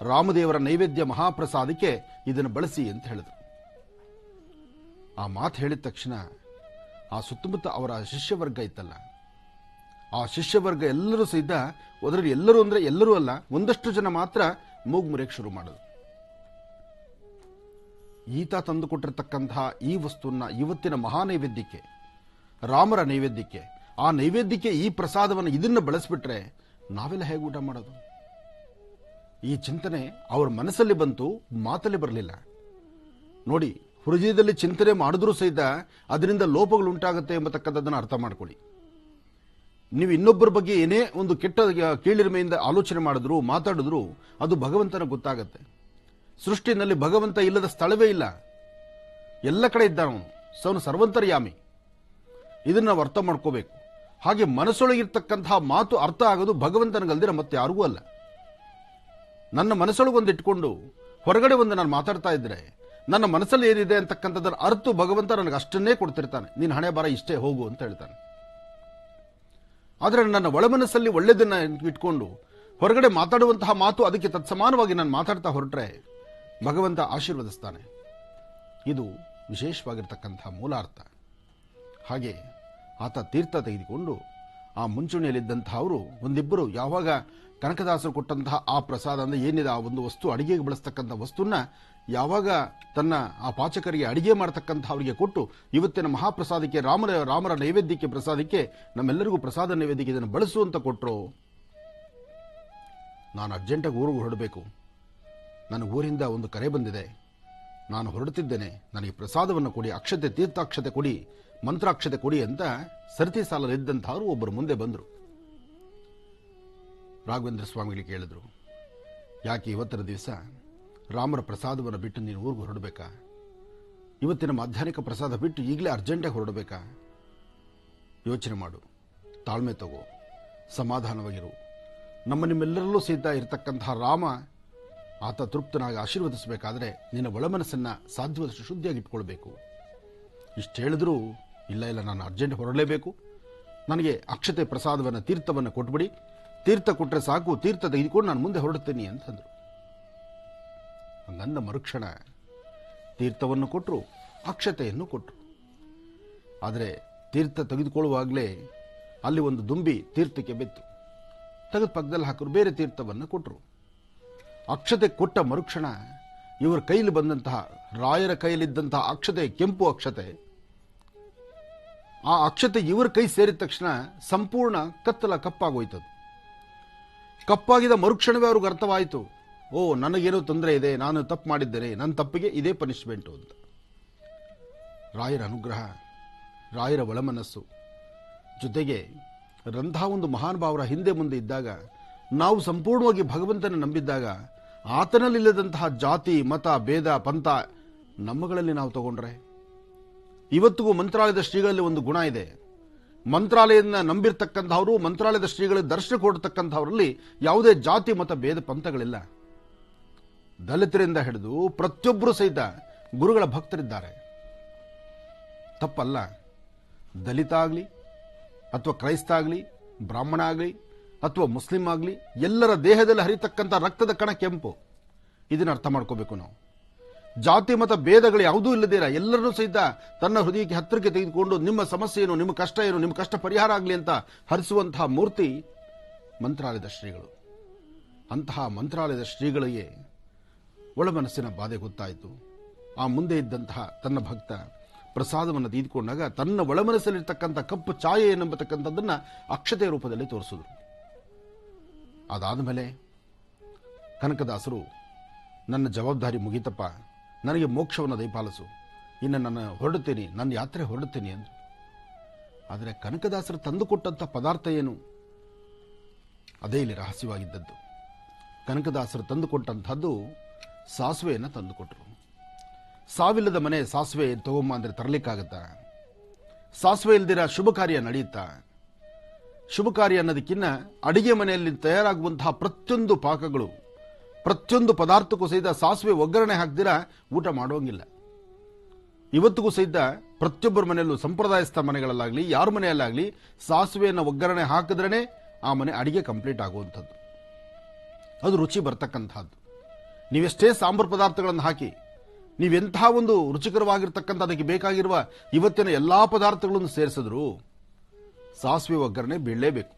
ರಾಮದೇವರ ನೈವೇದ್ಯ ಮಹಾಪ್ರಸಾದಕ್ಕೆ ಇದನ್ನು ಬಳಸಿ ಅಂತ ಹೇಳಿದ್ರು. ಆ ಮಾತು ಹೇಳಿದ ತಕ್ಷಣ ಆ ಸುತ್ತಮುತ್ತ ಅವರ ಶಿಷ್ಯವರ್ಗ ಇತ್ತಲ್ಲ, ಆ ಶಿಷ್ಯವರ್ಗ ಎಲ್ಲರೂ ಸಹಿತ, ಅದರಲ್ಲಿ ಎಲ್ಲರೂ ಅಂದ್ರೆ ಎಲ್ಲರೂ ಅಲ್ಲ, ಒಂದಷ್ಟು ಜನ ಮಾತ್ರ ಮೂಗು ಮುರಿಯಕ್ಕೆ ಶುರು ಮಾಡೋದು. ಈತ ತಂದುಕೊಟ್ಟಿರ್ತಕ್ಕಂತಹ ಈ ವಸ್ತುವನ್ನ ಇವತ್ತಿನ ಮಹಾನೈವೇದ್ಯಕ್ಕೆ, ರಾಮರ ನೈವೇದ್ಯಕ್ಕೆ, ಆ ನೈವೇದ್ಯಕ್ಕೆ ಈ ಪ್ರಸಾದವನ್ನು ಇದನ್ನು ಬಳಸಿಬಿಟ್ರೆ ನಾವೆಲ್ಲ ಹೇಗೆ ಊಟ ಮಾಡೋದು? ಈ ಚಿಂತನೆ ಅವರ ಮನಸ್ಸಲ್ಲಿ ಬಂತು, ಮಾತಲ್ಲಿ ಬರಲಿಲ್ಲ. ನೋಡಿ, ಹೃದಯದಲ್ಲಿ ಚಿಂತನೆ ಮಾಡಿದ್ರೂ ಸಹಿತ ಅದರಿಂದ ಲೋಪಗಳು ಉಂಟಾಗುತ್ತೆ ಎಂಬತಕ್ಕಂಥದ್ದನ್ನು ಅರ್ಥ ಮಾಡ್ಕೊಳ್ಳಿ. ನೀವು ಇನ್ನೊಬ್ಬರ ಬಗ್ಗೆ ಏನೇ ಒಂದು ಕೆಟ್ಟ ಕೀಳಿರಿಮೆಯಿಂದ ಆಲೋಚನೆ ಮಾಡಿದ್ರು, ಮಾತಾಡಿದ್ರು, ಅದು ಭಗವಂತನ ಗೊತ್ತಾಗತ್ತೆ. ಸೃಷ್ಟಿನಲ್ಲಿ ಭಗವಂತ ಇಲ್ಲದ ಸ್ಥಳವೇ ಇಲ್ಲ, ಎಲ್ಲ ಕಡೆ ಇದ್ದಾನವನು, ಅವನು ಸರ್ವಂತರ್ಯಾಮಿ. ಇದನ್ನು ನಾವು ಅರ್ಥ ಮಾಡ್ಕೋಬೇಕು. ಹಾಗೆ ಮನಸ್ಸೊಳಗಿರ್ತಕ್ಕಂತಹ ಮಾತು ಅರ್ಥ ಆಗೋದು ಭಗವಂತನಿಗಲ್ದಿರ ಮತ್ತೆ ಯಾರಿಗೂ ಅಲ್ಲ. ನನ್ನ ಮನಸ್ಸೊಳಗೊಂದು ಇಟ್ಕೊಂಡು ಹೊರಗಡೆ ಒಂದು ನಾನು ಮಾತಾಡ್ತಾ ಇದ್ರೆ ನನ್ನ ಮನಸ್ಸಲ್ಲಿ ಏನಿದೆ ಅಂತಕ್ಕಂಥದ್ದರ ಅರ್ಥ ಭಗವಂತ ನನಗೆ ಅಷ್ಟನ್ನೇ ಕೊಡ್ತಿರ್ತಾನೆ. ನೀನು ಹಣೆ ಬಾರ ಇಷ್ಟೇ, ಹೋಗು ಅಂತ ಹೇಳ್ತಾನೆ. ಆದರೆ ನನ್ನ ಒಳಮನಸ್ಸಲ್ಲಿ ಒಳ್ಳೆಯದನ್ನ ಇಟ್ಕೊಂಡು ಹೊರಗಡೆ ಮಾತಾಡುವಂತಹ ಮಾತು ಅದಕ್ಕೆ ತತ್ಸಮಾನವಾಗಿ ನಾನು ಮಾತಾಡ್ತಾ ಹೊರಟ್ರೆ ಭಗವಂತ ಆಶೀರ್ವದಿಸ್ತಾನೆ. ಇದು ವಿಶೇಷವಾಗಿರ್ತಕ್ಕಂತಹ ಮೂಲಾರ್ಥ. ಹಾಗೆ ಆತ ತೀರ್ಥ ತೆಗೆದುಕೊಂಡು ಆ ಮುಂಚೂಣಿಯಲ್ಲಿದ್ದಂತಹ ಅವರು ಒಂದಿಬ್ಬರು ಯಾವಾಗ ಕನಕದಾಸರು ಕೊಟ್ಟಂತಹ ಆ ಪ್ರಸಾದ ಅಂದ್ರೆ ಏನಿದೆ, ಆ ಒಂದು ವಸ್ತು, ಅಡಿಗೆಗೆ ಬಳಸ್ತಕ್ಕಂಥ ವಸ್ತುನ ಯಾವಾಗ ತನ್ನ ಆ ಪಾಚಕರಿಗೆ ಅಡಿಗೆ ಮಾಡತಕ್ಕಂಥ ಅವರಿಗೆ ಕೊಟ್ಟು ಇವತ್ತಿನ ಮಹಾಪ್ರಸಾದಕ್ಕೆ, ರಾಮರ ನೈವೇದ್ಯಕ್ಕೆ, ಪ್ರಸಾದಕ್ಕೆ, ನಮ್ಮೆಲ್ಲರಿಗೂ ಪ್ರಸಾದ ನೈವೇದ್ಯಕ್ಕೆ ಇದನ್ನು ಬಳಸು ಅಂತ ಕೊಟ್ಟರು. ನಾನು ಅರ್ಜೆಂಟಾಗಿ ಊರಿಗೆ ಹೊರಡಬೇಕು, ನನಗೆ ಊರಿಂದ ಒಂದು ಕರೆ ಬಂದಿದೆ, ನಾನು ಹೊರಡುತ್ತಿದ್ದೇನೆ, ನನಗೆ ಪ್ರಸಾದವನ್ನು ಕೊಡಿ, ಅಕ್ಷತೆ, ತೀರ್ಥಾಕ್ಷತೆ ಕೊಡಿ, ಮಂತ್ರಾಕ್ಷತೆ ಕೊಡಿ ಅಂತ ಸರತಿ ಸಾಲಲ್ಲಿದ್ದಂಥವ್ರು ಒಬ್ಬರು ಮುಂದೆ ಬಂದರು. ರಾಘವೇಂದ್ರ ಸ್ವಾಮಿಗಳಿಗೆ ಕೇಳಿದ್ರು, ಯಾಕೆ ಇವತ್ತಿನ ದಿವಸ ರಾಮರ ಪ್ರಸಾದವನ್ನು ಬಿಟ್ಟು ನೀನು ಊರಿಗೆ ಹೊರಡಬೇಕಾ? ಇವತ್ತಿನ ಮಾಧ್ಯಾಹ್ನಿಕ ಪ್ರಸಾದ ಬಿಟ್ಟು ಈಗಲೇ ಅರ್ಜೆಂಟಾಗಿ ಹೊರಡಬೇಕಾ? ಯೋಚನೆ ಮಾಡು, ತಾಳ್ಮೆ ತಗೋ, ಸಮಾಧಾನವಾಗಿರು. ನಿಮ್ಮೆಲ್ಲರಲ್ಲೂ ಸಹಿತ ಇರತಕ್ಕಂತಹ ರಾಮ ಆತ ತೃಪ್ತನಾಗಿ ಆಶೀರ್ವದಿಸಬೇಕಾದ್ರೆ ನಿನ್ನ ಒಳಮನಸ್ಸನ್ನ ಸಾಧ್ಯವಾದಷ್ಟು ಶುದ್ಧಿಯಾಗಿ ಇಟ್ಕೊಳ್ಬೇಕು. ಇಷ್ಟು ಹೇಳಿದ್ರು, ಇಲ್ಲ ನಾನು ಅರ್ಜೆಂಟ್ ಹೊರಡಲೇಬೇಕು, ನನಗೆ ಅಕ್ಷತೆ ಪ್ರಸಾದವನ್ನು, ತೀರ್ಥವನ್ನು ಕೊಟ್ಬಿಡಿ, ತೀರ್ಥ ಕೊಟ್ಟರೆ ಸಾಕು, ತೀರ್ಥ ತೆಗೆದುಕೊಂಡು ನಾನು ಮುಂದೆ ಹೊರಡುತ್ತೇನೆ ಅಂತಂದ್ರು. ಹಂಗಂದ ಮರುಕ್ಷಣ ತೀರ್ಥವನ್ನು ಕೊಟ್ಟರು, ಅಕ್ಷತೆಯನ್ನು ಕೊಟ್ಟರು. ಆದರೆ ತೀರ್ಥ ತೆಗೆದುಕೊಳ್ಳುವಾಗಲೇ ಅಲ್ಲಿ ಒಂದು ದುಂಬಿ ತೀರ್ಥಕ್ಕೆ ಬೆತ್ತು, ತೆಗೆದು ಪಕ್ಕದಲ್ಲಿ ಹಾಕರು, ಬೇರೆ ತೀರ್ಥವನ್ನು ಕೊಟ್ಟರು. ಅಕ್ಷತೆ ಕೊಟ್ಟ ಮರುಕ್ಷಣ ಇವರ ಕೈಲಿ ಬಂದಂತಹ, ರಾಯರ ಕೈಯಲ್ಲಿದ್ದಂತಹ ಅಕ್ಷತೆ, ಕೆಂಪು ಅಕ್ಷತೆ, ಆ ಅಕ್ಷತೆ ಇವರ ಕೈ ಸೇರಿದ ತಕ್ಷಣ ಸಂಪೂರ್ಣ ಕಪ್ಪಾಗೋಯ್ತದು. ಕಪ್ಪಾಗಿದ ಮರುಕ್ಷಣವೇ ಅವ್ರಿಗೆ ಅರ್ಥವಾಯಿತು, ಓ ನನಗೇನೋ ತೊಂದರೆ ಇದೆ, ನಾನು ತಪ್ಪು ಮಾಡಿದ್ದೇನೆ, ನನ್ನ ತಪ್ಪಿಗೆ ಇದೇ ಪನಿಷ್ಮೆಂಟು ಅಂತ. ರಾಯರ ಅನುಗ್ರಹ, ರಾಯರ ಒಳಮನಸ್ಸು, ಜೊತೆಗೆ ರಂತಹ ಒಂದು ಮಹಾನುಭಾವರ ಹಿಂದೆ ಮುಂದೆ ಇದ್ದಾಗ, ನಾವು ಸಂಪೂರ್ಣವಾಗಿ ಭಗವಂತನ ನಂಬಿದ್ದಾಗ, ಆತನಲ್ಲಿಲ್ಲದಂತಹ ಜಾತಿ, ಮತ, ಭೇದ, ಪಂಥ ನಮ್ಮಗಳಲ್ಲಿ ನಾವು ತಗೊಂಡ್ರೆ, ಇವತ್ತಿಗೂ ಮಂತ್ರಾಲಯದ ಶ್ರೀಗಳಲ್ಲಿ ಒಂದು ಗುಣ ಇದೆ. ಮಂತ್ರಾಲಯನ ನಂಬಿರ್ತಕ್ಕಂಥವರು, ಮಂತ್ರಾಲಯದ ಶ್ರೀಗಳ ದರ್ಶನ ಕೊಡತಕ್ಕಂಥವರಲ್ಲಿ ಯಾವುದೇ ಜಾತಿ, ಮತ, ಭೇದ, ಪಂಥಗಳಿಲ್ಲ. ದಲಿತರಿಂದ ಹಿಡಿದು ಪ್ರತಿಯೊಬ್ಬರು ಸಹಿತ ಗುರುಗಳ ಭಕ್ತರಿದ್ದಾರೆ. ತಪ್ಪಲ್ಲ. ದಲಿತ ಆಗಲಿ ಅಥವಾ ಕ್ರೈಸ್ತ ಆಗಲಿ, ಬ್ರಾಹ್ಮಣ ಆಗಲಿ ಅಥವಾ ಮುಸ್ಲಿಂ ಆಗಲಿ, ಎಲ್ಲರ ದೇಹದಲ್ಲಿ ಹರಿತಕ್ಕಂಥ ರಕ್ತದ ಕಣ ಕೆಂಪು. ಇದನ್ನ ಅರ್ಥ ಮಾಡ್ಕೋಬೇಕು ನಾವು. ಜಾತಿ ಮತ ಭೇದಗಳು ಯಾವುದೂ ಇಲ್ಲದಿರ ಎಲ್ಲರನ್ನೂ ಸಹಿತ ತನ್ನ ಹೃದಯಕ್ಕೆ ಹತ್ತಿರಕ್ಕೆ ತೆಗೆದುಕೊಂಡು ನಿಮ್ಮ ಸಮಸ್ಯೆ ಏನು, ನಿಮ್ಮ ಕಷ್ಟ ಏನು, ನಿಮ್ಮ ಕಷ್ಟ ಪರಿಹಾರ ಆಗಲಿ ಅಂತ ಹರಿಸುವಂತಹ ಮೂರ್ತಿ ಮಂತ್ರಾಲಯದ ಶ್ರೀಗಳು. ಅಂತಹ ಮಂತ್ರಾಲಯದ ಶ್ರೀಗಳಿಗೆ ಒಳಮನಸ್ಸಿನ ಬಾಧೆ ಗೊತ್ತಾಯಿತು. ಆ ಮುಂದೆ ಇದ್ದಂತಹ ತನ್ನ ಭಕ್ತ ಪ್ರಸಾದವನ್ನು ತೆಗೆದುಕೊಂಡಾಗ ತನ್ನ ಒಳಮನಸ್ಸಲ್ಲಿರ್ತಕ್ಕಂಥ ಕಪ್ಪು ಛಾಯೆ ಎಂಬತಕ್ಕಂಥದ್ದನ್ನ ಅಕ್ಷತೆಯ ರೂಪದಲ್ಲಿ ತೋರಿಸಿದ್ರು. ಅದಾದ ಮೇಲೆ ಕನಕದಾಸರು, ನನ್ನ ಜವಾಬ್ದಾರಿ ಮುಗಿತಪ್ಪ, ನನಗೆ ಮೋಕ್ಷವನ್ನು ದಯಪಾಲಿಸು, ಇನ್ನು ನಾನು ಹೊರಡುತ್ತೇನೆ, ನನ್ನ ಯಾತ್ರೆ ಹೊರಡುತ್ತೇನೆ ಅಂದರು. ಆದರೆ ಕನಕದಾಸರು ತಂದುಕೊಟ್ಟಂಥ ಪದಾರ್ಥ ಏನು? ಅದೇ ಇಲ್ಲಿ ರಹಸ್ಯವಾಗಿದ್ದದ್ದು. ಕನಕದಾಸರು ತಂದುಕೊಟ್ಟಂಥದ್ದು ಸಾಸಿವೆಯನ್ನು ತಂದುಕೊಟ್ರು. ಸಾವಿಲ್ಲದ ಮನೆ ಸಾಸಿವೆ ತಗೊಂಬ ಅಂದರೆ ತರಲಿಕ್ಕಾಗತ್ತಾ? ಸಾಸಿವೆ ಇಲ್ದಿರ ಶುಭ ಕಾರ್ಯ ನಡೆಯುತ್ತಾ? ಶುಭ ಕಾರ್ಯ ಅನ್ನೋದಕ್ಕಿನ್ನ ಅಡಿಗೆ ಮನೆಯಲ್ಲಿ ತಯಾರಾಗುವಂತಹ ಪ್ರತಿಯೊಂದು ಪಾಕಗಳು, ಪ್ರತಿಯೊಂದು ಪದಾರ್ಥಕ್ಕೂ ಸಹಿತ ಸಾಸಿವೆ ಒಗ್ಗರಣೆ ಹಾಕ್ದಿರ ಊಟ ಮಾಡೋಂಗಿಲ್ಲ. ಇವತ್ತಿಗೂ ಸಹಿತ ಪ್ರತಿಯೊಬ್ಬರ ಮನೆಯಲ್ಲೂ ಸಂಪ್ರದಾಯಸ್ಥ ಮನೆಗಳಲ್ಲಾಗ್ಲಿ ಯಾರ ಮನೆಯಲ್ಲಾಗ್ಲಿ ಸಾಸಿವೆಯನ್ನು ಒಗ್ಗರಣೆ ಹಾಕಿದ್ರೇ ಆ ಮನೆ ಅಡಿಗೆ ಕಂಪ್ಲೀಟ್ ಆಗುವಂಥದ್ದು. ಅದು ರುಚಿ ಬರ್ತಕ್ಕಂಥದ್ದು. ನೀವೆಷ್ಟೇ ಸಾಂಬಾರು ಪದಾರ್ಥಗಳನ್ನು ಹಾಕಿ, ನೀವೆಂತಹ ಒಂದು ರುಚಿಕರವಾಗಿರ್ತಕ್ಕಂಥ ಅದಕ್ಕೆ ಬೇಕಾಗಿರುವ ಇವತ್ತಿನ ಎಲ್ಲಾ ಪದಾರ್ಥಗಳನ್ನು ಸೇರಿಸಿದ್ರು ಸಾಸಿವೆ ಒಗ್ಗರಣೆ ಬೀಳಲೇಬೇಕು.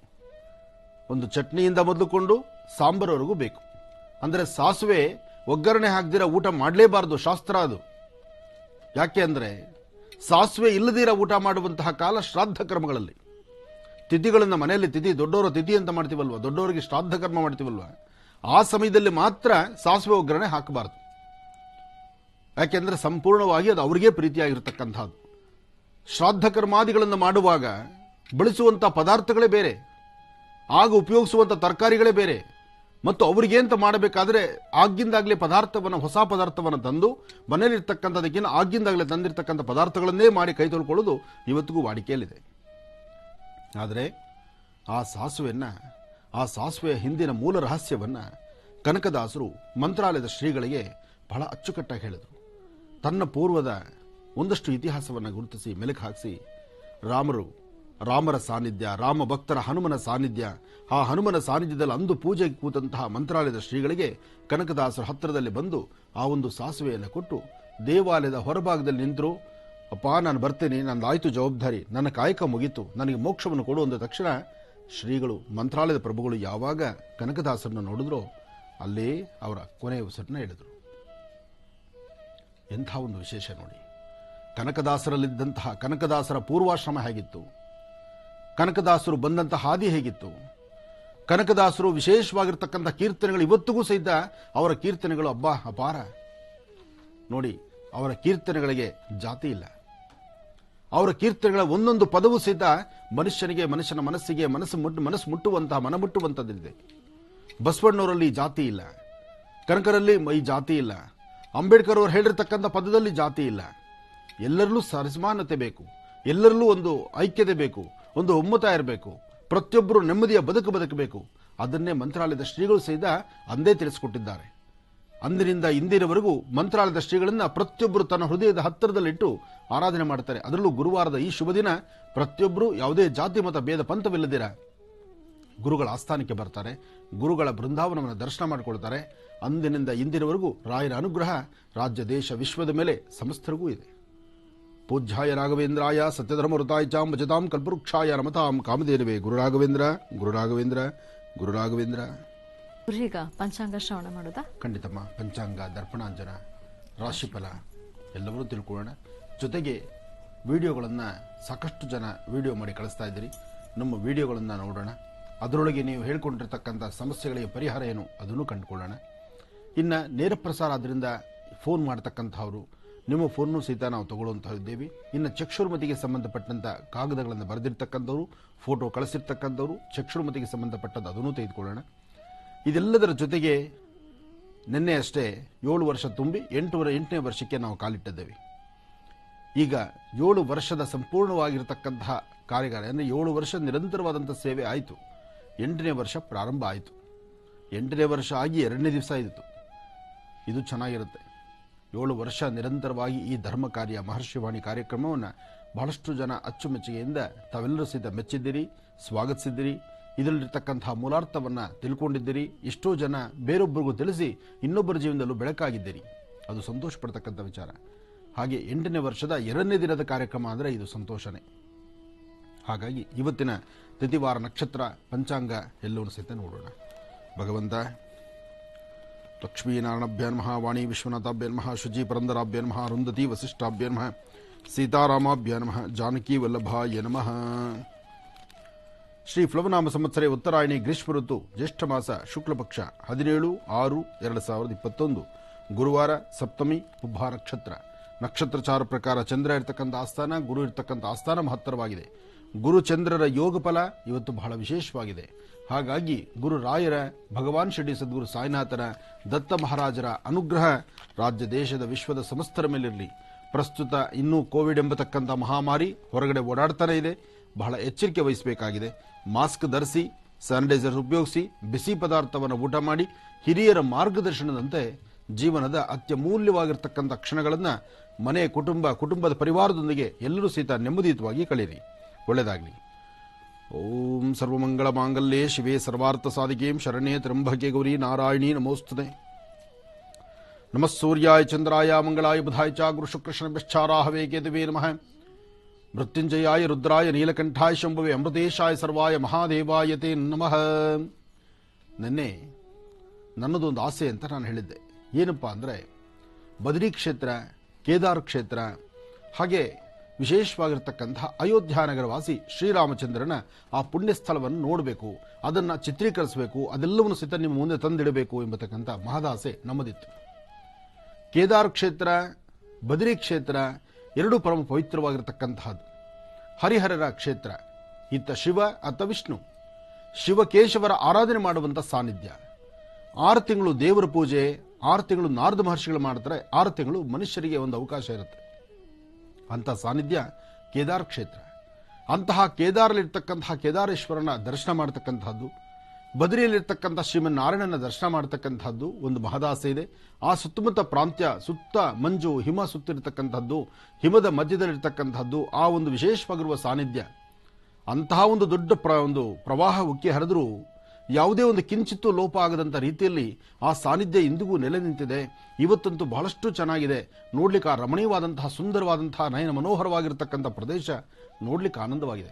ಒಂದು ಚಟ್ನಿಯಿಂದ ಮೊದಲುಕೊಂಡು ಸಾಂಬಾರವರೆಗೂ ಬೇಕು. ಅಂದರೆ ಸಾಸಿವೆ ಒಗ್ಗರಣೆ ಹಾಕದಿರ ಊಟ ಮಾಡಲೇಬಾರದು, ಶಾಸ್ತ್ರ ಅದು. ಯಾಕೆ ಅಂದರೆ ಸಾಸಿವೆ ಇಲ್ಲದಿರ ಊಟ ಮಾಡುವಂತಹ ಕಾಲ ಶ್ರಾದ್ದ ಕರ್ಮಗಳಲ್ಲಿ. ತಿಥಿಗಳನ್ನ ಮನೆಯಲ್ಲಿ ದೊಡ್ಡವರ ತಿಥಿ ಅಂತ ಮಾಡ್ತೀವಲ್ವ, ದೊಡ್ಡವರಿಗೆ ಶ್ರಾದ್ದ ಕರ್ಮ ಮಾಡ್ತೀವಲ್ವ, ಆ ಸಮಯದಲ್ಲಿ ಮಾತ್ರ ಸಾಸಿವೆ ಒಗ್ಗರಣೆ ಹಾಕಬಾರದು. ಯಾಕೆಂದ್ರೆ ಸಂಪೂರ್ಣವಾಗಿ ಅದು ಅವರಿಗೆ ಪ್ರೀತಿಯಾಗಿರ್ತಕ್ಕಂಥದ್ದು. ಶ್ರಾದ್ದ ಕರ್ಮಾದಿಗಳನ್ನು ಮಾಡುವಾಗ ಬಳಸುವಂತಹ ಪದಾರ್ಥಗಳೇ ಬೇರೆ, ಆಗ ಉಪಯೋಗಿಸುವಂತ ತರಕಾರಿಗಳೇ ಬೇರೆ, ಮತ್ತು ಅವರಿಗೆ ಅಂತ ಮಾಡಬೇಕಾದ್ರೆ ಆಗಿಂದಾಗಲೇ ಹೊಸ ಪದಾರ್ಥವನ್ನು ತಂದು ಮನೆಯಲ್ಲಿರ್ತಕ್ಕಂಥದಕ್ಕಿಂತ ಆಗಿಂದಾಗಲೇ ತಂದಿರತಕ್ಕಂಥ ಪದಾರ್ಥಗಳನ್ನೇ ಮಾಡಿ ಕೈ ತೊಳ್ಕೊಳ್ಳೋದು ಇವತ್ತಿಗೂ ವಾಡಿಕೆಯಲ್ಲಿದೆ. ಆದರೆ ಆ ಸಾಸುವೆಯ ಹಿಂದಿನ ಮೂಲ ರಹಸ್ಯವನ್ನ ಕನಕದಾಸರು ಮಂತ್ರಾಲಯದ ಶ್ರೀಗಳಿಗೆ ಬಹಳ ಅಚ್ಚುಕಟ್ಟಾಗಿ ಹೇಳಿದರು. ತನ್ನ ಪೂರ್ವದ ಒಂದಷ್ಟು ಇತಿಹಾಸವನ್ನು ಗುರುತಿಸಿ ಮೆಲುಕು ಹಾಕಿಸಿ ರಾಮರ ಸಾನ್ನಿಧ್ಯ, ರಾಮ ಭಕ್ತರ ಹನುಮನ ಸಾನ್ನಿಧ್ಯ, ಆ ಹನುಮನ ಸಾನ್ನಿಧ್ಯದಲ್ಲಿ ಅಂದು ಪೂಜೆಗೆ ಕೂತಂತಹ ಮಂತ್ರಾಲಯದ ಶ್ರೀಗಳಿಗೆ ಕನಕದಾಸರ ಹತ್ತಿರದಲ್ಲಿ ಬಂದು ಆ ಒಂದು ಸಾಸುವೆಯನ್ನು ಕೊಟ್ಟು ದೇವಾಲಯದ ಹೊರಭಾಗದಲ್ಲಿ ನಿಂತರು. ಅಪ್ಪ, ನಾನು ಬರ್ತೇನೆ, ನಂದಾಯ್ತು ಜವಾಬ್ದಾರಿ, ನನ್ನ ಕಾಯಕ ಮುಗೀತು, ನನಗೆ ಮೋಕ್ಷವನ್ನು ಕೊಡು ಅಂದ ತಕ್ಷಣ ಶ್ರೀಗಳು ಮಂತ್ರಾಲಯದ ಪ್ರಭುಗಳು ಯಾವಾಗ ಕನಕದಾಸರನ್ನು ನೋಡಿದ್ರೋ ಅಲ್ಲೇ ಅವರ ಕೊನೆಯ ಉಸಿರನ್ನ ಹೇಳಿದರು. ಎಂಥ ಒಂದು ವಿಶೇಷ ನೋಡಿ. ಕನಕದಾಸರಲ್ಲಿದ್ದಂತಹ ಕನಕದಾಸರ ಪೂರ್ವಾಶ್ರಮ ಹೇಗಿತ್ತು, ಕನಕದಾಸರು ಬಂದಂತಹ ಹಾದಿ ಹೇಗಿತ್ತು, ಕನಕದಾಸರು ವಿಶೇಷವಾಗಿರ್ತಕ್ಕಂಥ ಕೀರ್ತನೆಗಳು ಇವತ್ತಿಗೂ ಸಹಿತ ಅವರ ಕೀರ್ತನೆಗಳು ಅಪಾರ ನೋಡಿ. ಅವರ ಕೀರ್ತನೆಗಳಿಗೆ ಜಾತಿ ಇಲ್ಲ. ಅವರ ಕೀರ್ತನೆಗಳ ಒಂದೊಂದು ಪದವೂ ಸಹಿತ ಮನುಷ್ಯನ ಮನಸ್ಸಿಗೆ ಮನಸ್ಸು ಮುಟ್ಟುವಂತಹ ಮನ ಮುಟ್ಟುವಂಥದ್ದಿದೆ. ಬಸವಣ್ಣವರಲ್ಲಿ ಜಾತಿ ಇಲ್ಲ, ಕನಕರಲ್ಲಿ ಈ ಜಾತಿ ಇಲ್ಲ, ಅಂಬೇಡ್ಕರ್ ಅವರು ಹೇಳಿರ್ತಕ್ಕಂಥ ಪದದಲ್ಲಿ ಜಾತಿ ಇಲ್ಲ. ಎಲ್ಲರಲ್ಲೂ ಸಮಾನತೆ ಬೇಕು, ಎಲ್ಲರಲ್ಲೂ ಒಂದು ಐಕ್ಯತೆ ಬೇಕು, ಒಂದು ಒಮ್ಮತ ಇರಬೇಕು, ಪ್ರತಿಯೊಬ್ಬರು ನೆಮ್ಮದಿಯ ಬದುಕಬೇಕು. ಅದನ್ನೇ ಮಂತ್ರಾಲಯದ ಶ್ರೀಗಳು ಸಹಿತ ಅಂದೇ ತಿಳಿಸಿಕೊಟ್ಟಿದ್ದಾರೆ. ಅಂದಿನಿಂದ ಇಂದಿನವರೆಗೂ ಮಂತ್ರಾಲಯದ ಶ್ರೀಗಳನ್ನ ಪ್ರತಿಯೊಬ್ಬರು ತನ್ನ ಹೃದಯದ ಹತ್ತಿರದಲ್ಲಿಟ್ಟು ಆರಾಧನೆ ಮಾಡ್ತಾರೆ. ಅದರಲ್ಲೂ ಗುರುವಾರದ ಈ ಶುಭ ದಿನ ಪ್ರತಿಯೊಬ್ಬರು ಯಾವುದೇ ಜಾತಿ ಮತ ಭೇದ ಪಂಥವಿಲ್ಲದಿರ ಗುರುಗಳ ಆಸ್ಥಾನಕ್ಕೆ ಬರ್ತಾರೆ, ಗುರುಗಳ ಬೃಂದಾವನವನ್ನು ದರ್ಶನ ಮಾಡಿಕೊಳ್ತಾರೆ. ಅಂದಿನಿಂದ ಇಂದಿನವರೆಗೂ ರಾಯರ ಅನುಗ್ರಹ ರಾಜ್ಯ ದೇಶ ವಿಶ್ವದ ಮೇಲೆ ಸಮಸ್ತರಿಗೂ ಇದೆ. ಪೂಜ್ಯಾಯ ರಾಘವೇಂದ್ರಾಯ ಸತ್ಯಧರ್ಮವೃತಾಯ ಚಾಂ ಭಜತಾಂ ಕಲ್ಪವೃಕ್ಷಾಯ ನಮತಾಂ ಕಾಮಧೇನವೇ ಗುರುರಾಘವೇಂದ್ರ ಗುರುರಾಘವೇಂದ್ರ ಗುರುರಾಘವೇಂದ್ರ. ಈಗ ಪಂಚಾಂಗ ಶ್ರವಣ ಮಾಡೋದಾ? ಖಂಡಿತಮ್ಮ. ಪಂಚಾಂಗ, ದರ್ಪಣಾಂಜನ, ರಾಶಿಫಲ ಎಲ್ಲವನ್ನೂ ತಿಳ್ಕೊಳ್ಳೋಣ. ಜೊತೆಗೆ ವಿಡಿಯೋಗಳನ್ನು ಸಾಕಷ್ಟು ಜನ ವಿಡಿಯೋ ಮಾಡಿ ಕಳಿಸ್ತಾ ಇದ್ದೀರಿ. ನಮ್ಮ ವಿಡಿಯೋಗಳನ್ನು ನೋಡೋಣ. ಅದರೊಳಗೆ ನೀವು ಹೇಳ್ಕೊಂಡಿರ್ತಕ್ಕಂಥ ಸಮಸ್ಯೆಗಳಿಗೆ ಪರಿಹಾರ ಏನು ಅದನ್ನು ಕಂಡುಕೊಳ್ಳೋಣ. ಇನ್ನು ನೇರ ಪ್ರಸಾರ ಆದ್ದರಿಂದ ಫೋನ್ ಮಾಡತಕ್ಕಂಥವ್ರು ನಿಮ್ಮ ಫೋನ್ನೂ ಸಹಿತ ನಾವು ತಗೊಳ್ಳುವಂತಹ ಇದ್ದೇವೆ. ಇನ್ನು ಚಕ್ಷುರ್ಮತಿಗೆ ಸಂಬಂಧಪಟ್ಟಂಥ ಕಾಗದಗಳನ್ನು ಬರೆದಿರ್ತಕ್ಕಂಥವ್ರು, ಫೋಟೋ ಕಳಿಸಿರ್ತಕ್ಕಂಥವ್ರು, ಚಕ್ಷುರ್ಮತಿಗೆ ಸಂಬಂಧಪಟ್ಟದ್ದು ಅದನ್ನು ತೆಗೆದುಕೊಳ್ಳೋಣ. ಇದೆಲ್ಲದರ ಜೊತೆಗೆ ನಿನ್ನೆ ಅಷ್ಟೇ 7 ವರ್ಷ ತುಂಬಿ 8ನೇ ವರ್ಷಕ್ಕೆ ನಾವು ಕಾಲಿಟ್ಟಿದ್ದೇವೆ. ಈಗ 7 ವರ್ಷದ ಸಂಪೂರ್ಣವಾಗಿರತಕ್ಕಂತಹ ಕಾರ್ಯಗಾರ ಅಂದರೆ 7 ವರ್ಷ ನಿರಂತರವಾದಂಥ ಸೇವೆ ಆಯಿತು. 8ನೇ ವರ್ಷ ಪ್ರಾರಂಭ ಆಯಿತು. 8ನೇ ವರ್ಷ ಆಗಿ 2ನೇ ದಿವಸ ಇತ್ತು. ಇದು ಚೆನ್ನಾಗಿರುತ್ತೆ. 7 ವರ್ಷ ನಿರಂತರವಾಗಿ ಈ ಧರ್ಮ ಕಾರ್ಯ ಮಹರ್ಷಿವಾಣಿ ಕಾರ್ಯಕ್ರಮವನ್ನು ಬಹಳಷ್ಟು ಜನ ಅಚ್ಚುಮೆಚ್ಚುಗೆಯಿಂದ ತಾವೆಲ್ಲರೂ ಸಹಿತ ಮೆಚ್ಚಿದ್ದೀರಿ, ಸ್ವಾಗತಿಸಿದ್ದೀರಿ. ಇದರಲ್ಲಿರ್ತಕ್ಕಂತಹ ಮೂಲಾರ್ಥವನ್ನು ತಿಳ್ಕೊಂಡಿದ್ದೀರಿ. ಎಷ್ಟೋ ಜನ ಬೇರೊಬ್ಬರಿಗೂ ತಿಳಿಸಿ ಇನ್ನೊಬ್ಬರ ಜೀವನದಲ್ಲೂ ಬೆಳಕಾಗಿದ್ದೀರಿ. ಅದು ಸಂತೋಷ ಪಡ್ತಕ್ಕಂಥ ವಿಚಾರ. ಹಾಗೆ 8ನೇ ವರ್ಷದ 2ನೇ ದಿನದ ಕಾರ್ಯಕ್ರಮ ಅಂದರೆ ಇದು ಸಂತೋಷನೇ. ಹಾಗಾಗಿ ಇವತ್ತಿನ ತಿಥಿವಾರ ನಕ್ಷತ್ರ ಪಂಚಾಂಗ ಎಲ್ಲವನ್ನೂ ಸಹಿತ ನೋಡೋಣ. ಭಗವಂತ ಲಕ್ಷ್ಮೀನಾರಾಯಣಭ್ಯ ನಮಃ, ವಾಣಿ ವಿಶ್ವನಾಥಾಭ್ಯ ನಮಃ, ಶುಚಿ ಪರಂದರಾಭ್ಯ ನಮಃ, ಅರುಂಧತಿ ವಸಿಷ್ಠಾಭ್ಯ ನಮಃ, ಸೀತಾರಾಮಾಭ್ಯ ನಮಃ, ಜಾನಕಿ ವಲ್ಲಭಾಯ ನಮಃ. ಶ್ರೀ ಪ್ಲವನಾಮ ಸಂವತ್ಸರೆ ಉತ್ತರಾಯಣಿ ಗ್ರೀಷ್ಮ ಋತು ಜ್ಯೇಷ್ಠ ಮಾಸ ಶುಕ್ಲಪಕ್ಷ 17/6/2021 ಗುರುವಾರ ಸಪ್ತಮಿ ಉಭ ನಕ್ಷತ್ರ. ನಕ್ಷತ್ರಚಾರ ಪ್ರಕಾರ ಚಂದ್ರ ಇರತಕ್ಕಂಥ ಆಸ್ಥಾನ, ಗುರು ಇರತಕ್ಕಂಥ ಆಸ್ಥಾನ ಮಹತ್ತರವಾಗಿದೆ. ಗುರು ಚಂದ್ರರ ಯೋಗ ಫಲ ಇವತ್ತು ಬಹಳ ವಿಶೇಷವಾಗಿದೆ. ಹಾಗಾಗಿ ಗುರು ರಾಯರ, ಭಗವಾನ್ ಶಿರಡಿ ಸದ್ಗುರು ಸಾಯಿನಾಥನ, ದತ್ತ ಮಹಾರಾಜರ ಅನುಗ್ರಹ ರಾಜ್ಯ ದೇಶದ ವಿಶ್ವದ ಸಮಸ್ತರ ಮೇಲಿರಲಿ. ಪ್ರಸ್ತುತ ಇನ್ನೂ ಕೋವಿಡ್ ಎಂಬತಕ್ಕಂಥ ಮಹಾಮಾರಿ ಹೊರಗಡೆ ಓಡಾಡ್ತಾನೆ ಇದೆ. ಬಹಳ ಎಚ್ಚರಿಕೆ ವಹಿಸಬೇಕಾಗಿದೆ. ಮಾಸ್ಕ್ ಧರಿಸಿ, ಸ್ಯಾನಿಟೈಸರ್ ಉಪಯೋಗಿಸಿ, ಬಿಸಿ ಪದಾರ್ಥವನ್ನು ಊಟ ಮಾಡಿ, ಹಿರಿಯರ ಮಾರ್ಗದರ್ಶನದಂತೆ ಜೀವನದ ಅತ್ಯಮೂಲ್ಯವಾಗಿರ್ತಕ್ಕಂಥ ಕ್ಷಣಗಳನ್ನು ಮನೆ ಕುಟುಂಬದ ಪರಿವಾರದೊಂದಿಗೆ ಎಲ್ಲರೂ ಸಹಿತ ನೆಮ್ಮದಿಯುತವಾಗಿ ಕಳೀರಿ. ಒಳ್ಳೆಯದಾಗಲಿ. ಓಂ ಸರ್ವಮಂಗಳ ಮಾಂಗಲ್ಯೆ ಶಿವೆ ಸರ್ವಾರ್ಥ ಸಾಧಿಕೆಂ ಶರಣ್ಯೆ ತ್ರ್ಯಂಬಕೆ ಗೌರಿ ನಾರಾಯಣಿ ನಮೋಸ್ತುತೆ. ನಮಃ ಸೂರ್ಯಾಯ ಚಂದ್ರಾಯ ಮಂಗಳಾಯ ಬುಧಾಯ ಚ ಗುರು ಶುಕ್ರಶನಭ್ಯಶ್ಚಾರಾಹವೇ ಕೇತವೇ ನಮಃ. ಮೃತ್ಯುಂಜಯಾಯ ರುದ್ರಾಯ ನೀಲಕಂಠಾಯ ಶಂಭುವೆ ಅಮೃತೇಶಾಯ ಸರ್ವಾಯ ಮಹಾದೇವಾಯ ತೇ ನಮಃ. ನಿನ್ನೆ ನನ್ನದೊಂದು ಆಸೆ ಅಂತ ನಾನು ಹೇಳಿದ್ದೆ. ಏನಪ್ಪ ಅಂದರೆ ಬದರಿ ಕ್ಷೇತ್ರ, ಕೇದಾರ್ ಕ್ಷೇತ್ರ, ಹಾಗೆ ವಿಶೇಷವಾಗಿರ್ತಕ್ಕಂತಹ ಅಯೋಧ್ಯಾನಗರವಾಸಿ ಶ್ರೀರಾಮಚಂದ್ರನ ಆ ಪುಣ್ಯ ಸ್ಥಳವನ್ನು ನೋಡಬೇಕು, ಅದನ್ನು ಚಿತ್ರೀಕರಿಸಬೇಕು, ಅದೆಲ್ಲವನ್ನು ಸಹಿತ ನಿಮ್ಮ ಮುಂದೆ ತಂದಿಡಬೇಕು ಎಂಬತಕ್ಕಂಥ ಮಹದಾಸೆ ನಮ್ಮದಿತ್ತು. ಕೇದಾರ್ ಕ್ಷೇತ್ರ, ಬದರಿ ಕ್ಷೇತ್ರ ಎರಡೂ ಪರಮ ಪವಿತ್ರವಾಗಿರತಕ್ಕಂತಹದ್ದು. ಹರಿಹರರ ಕ್ಷೇತ್ರ. ಇತ್ತ ಶಿವ ಅತ್ತ ವಿಷ್ಣು, ಶಿವಕೇಶವರ ಆರಾಧನೆ ಮಾಡುವಂಥ ಸಾನ್ನಿಧ್ಯ. 6 ತಿಂಗಳು ದೇವರ ಪೂಜೆ, 6 ತಿಂಗಳು ನಾರದ ಮಹರ್ಷಿಗಳು ಮಾಡ್ತಾರೆ, 6 ತಿಂಗಳು ಮನುಷ್ಯರಿಗೆ ಒಂದು ಅವಕಾಶ ಇರುತ್ತೆ. ಅಂಥ ಸಾನ್ನಿಧ್ಯ ಕೇದಾರ್ ಕ್ಷೇತ್ರ. ಅಂತಹ ಕೇದಾರಲ್ಲಿರ್ತಕ್ಕಂತಹ ಕೇದಾರೇಶ್ವರನ ದರ್ಶನ ಮಾಡತಕ್ಕಂತಹದ್ದು, ಬದರಿಯಲ್ಲಿರ್ತಕ್ಕಂಥ ಶ್ರೀಮನ್ನಾರಾಯಣನ ದರ್ಶನ ಮಾಡತಕ್ಕಂಥದ್ದು ಒಂದು ಮಹದಾಸೆ ಇದೆ. ಆ ಸುತ್ತಮುತ್ತ ಪ್ರಾಂತ್ಯ ಸುತ್ತ ಮಂಜು ಹಿಮ ಸುತ್ತಿರತಕ್ಕಂಥದ್ದು, ಹಿಮದ ಮಧ್ಯದಲ್ಲಿರ್ತಕ್ಕಂಥದ್ದು ಆ ಒಂದು ವಿಶೇಷವಾಗಿರುವ ಸಾನ್ನಿಧ್ಯ. ಅಂತಹ ಒಂದು ದೊಡ್ಡ ಒಂದು ಪ್ರವಾಹ ಉಕ್ಕಿ ಹರಿದರೂ ಯಾವುದೇ ಒಂದು ಕಿಂಚಿತ್ತೂ ಲೋಪ ಆಗದಂಥ ರೀತಿಯಲ್ಲಿ ಆ ಸಾನ್ನಿಧ್ಯ ಇಂದಿಗೂ ನೆಲೆ ನಿಂತಿದೆ. ಇವತ್ತಂತೂ ಬಹಳಷ್ಟು ಚೆನ್ನಾಗಿದೆ ನೋಡ್ಲಿಕ್ಕೆ. ಆ ರಮಣೀಯವಾದಂತಹ ಸುಂದರವಾದಂತಹ ನಯನ ಮನೋಹರವಾಗಿರ್ತಕ್ಕಂಥ ಪ್ರದೇಶ ನೋಡ್ಲಿಕ್ಕೆ ಆನಂದವಾಗಿದೆ.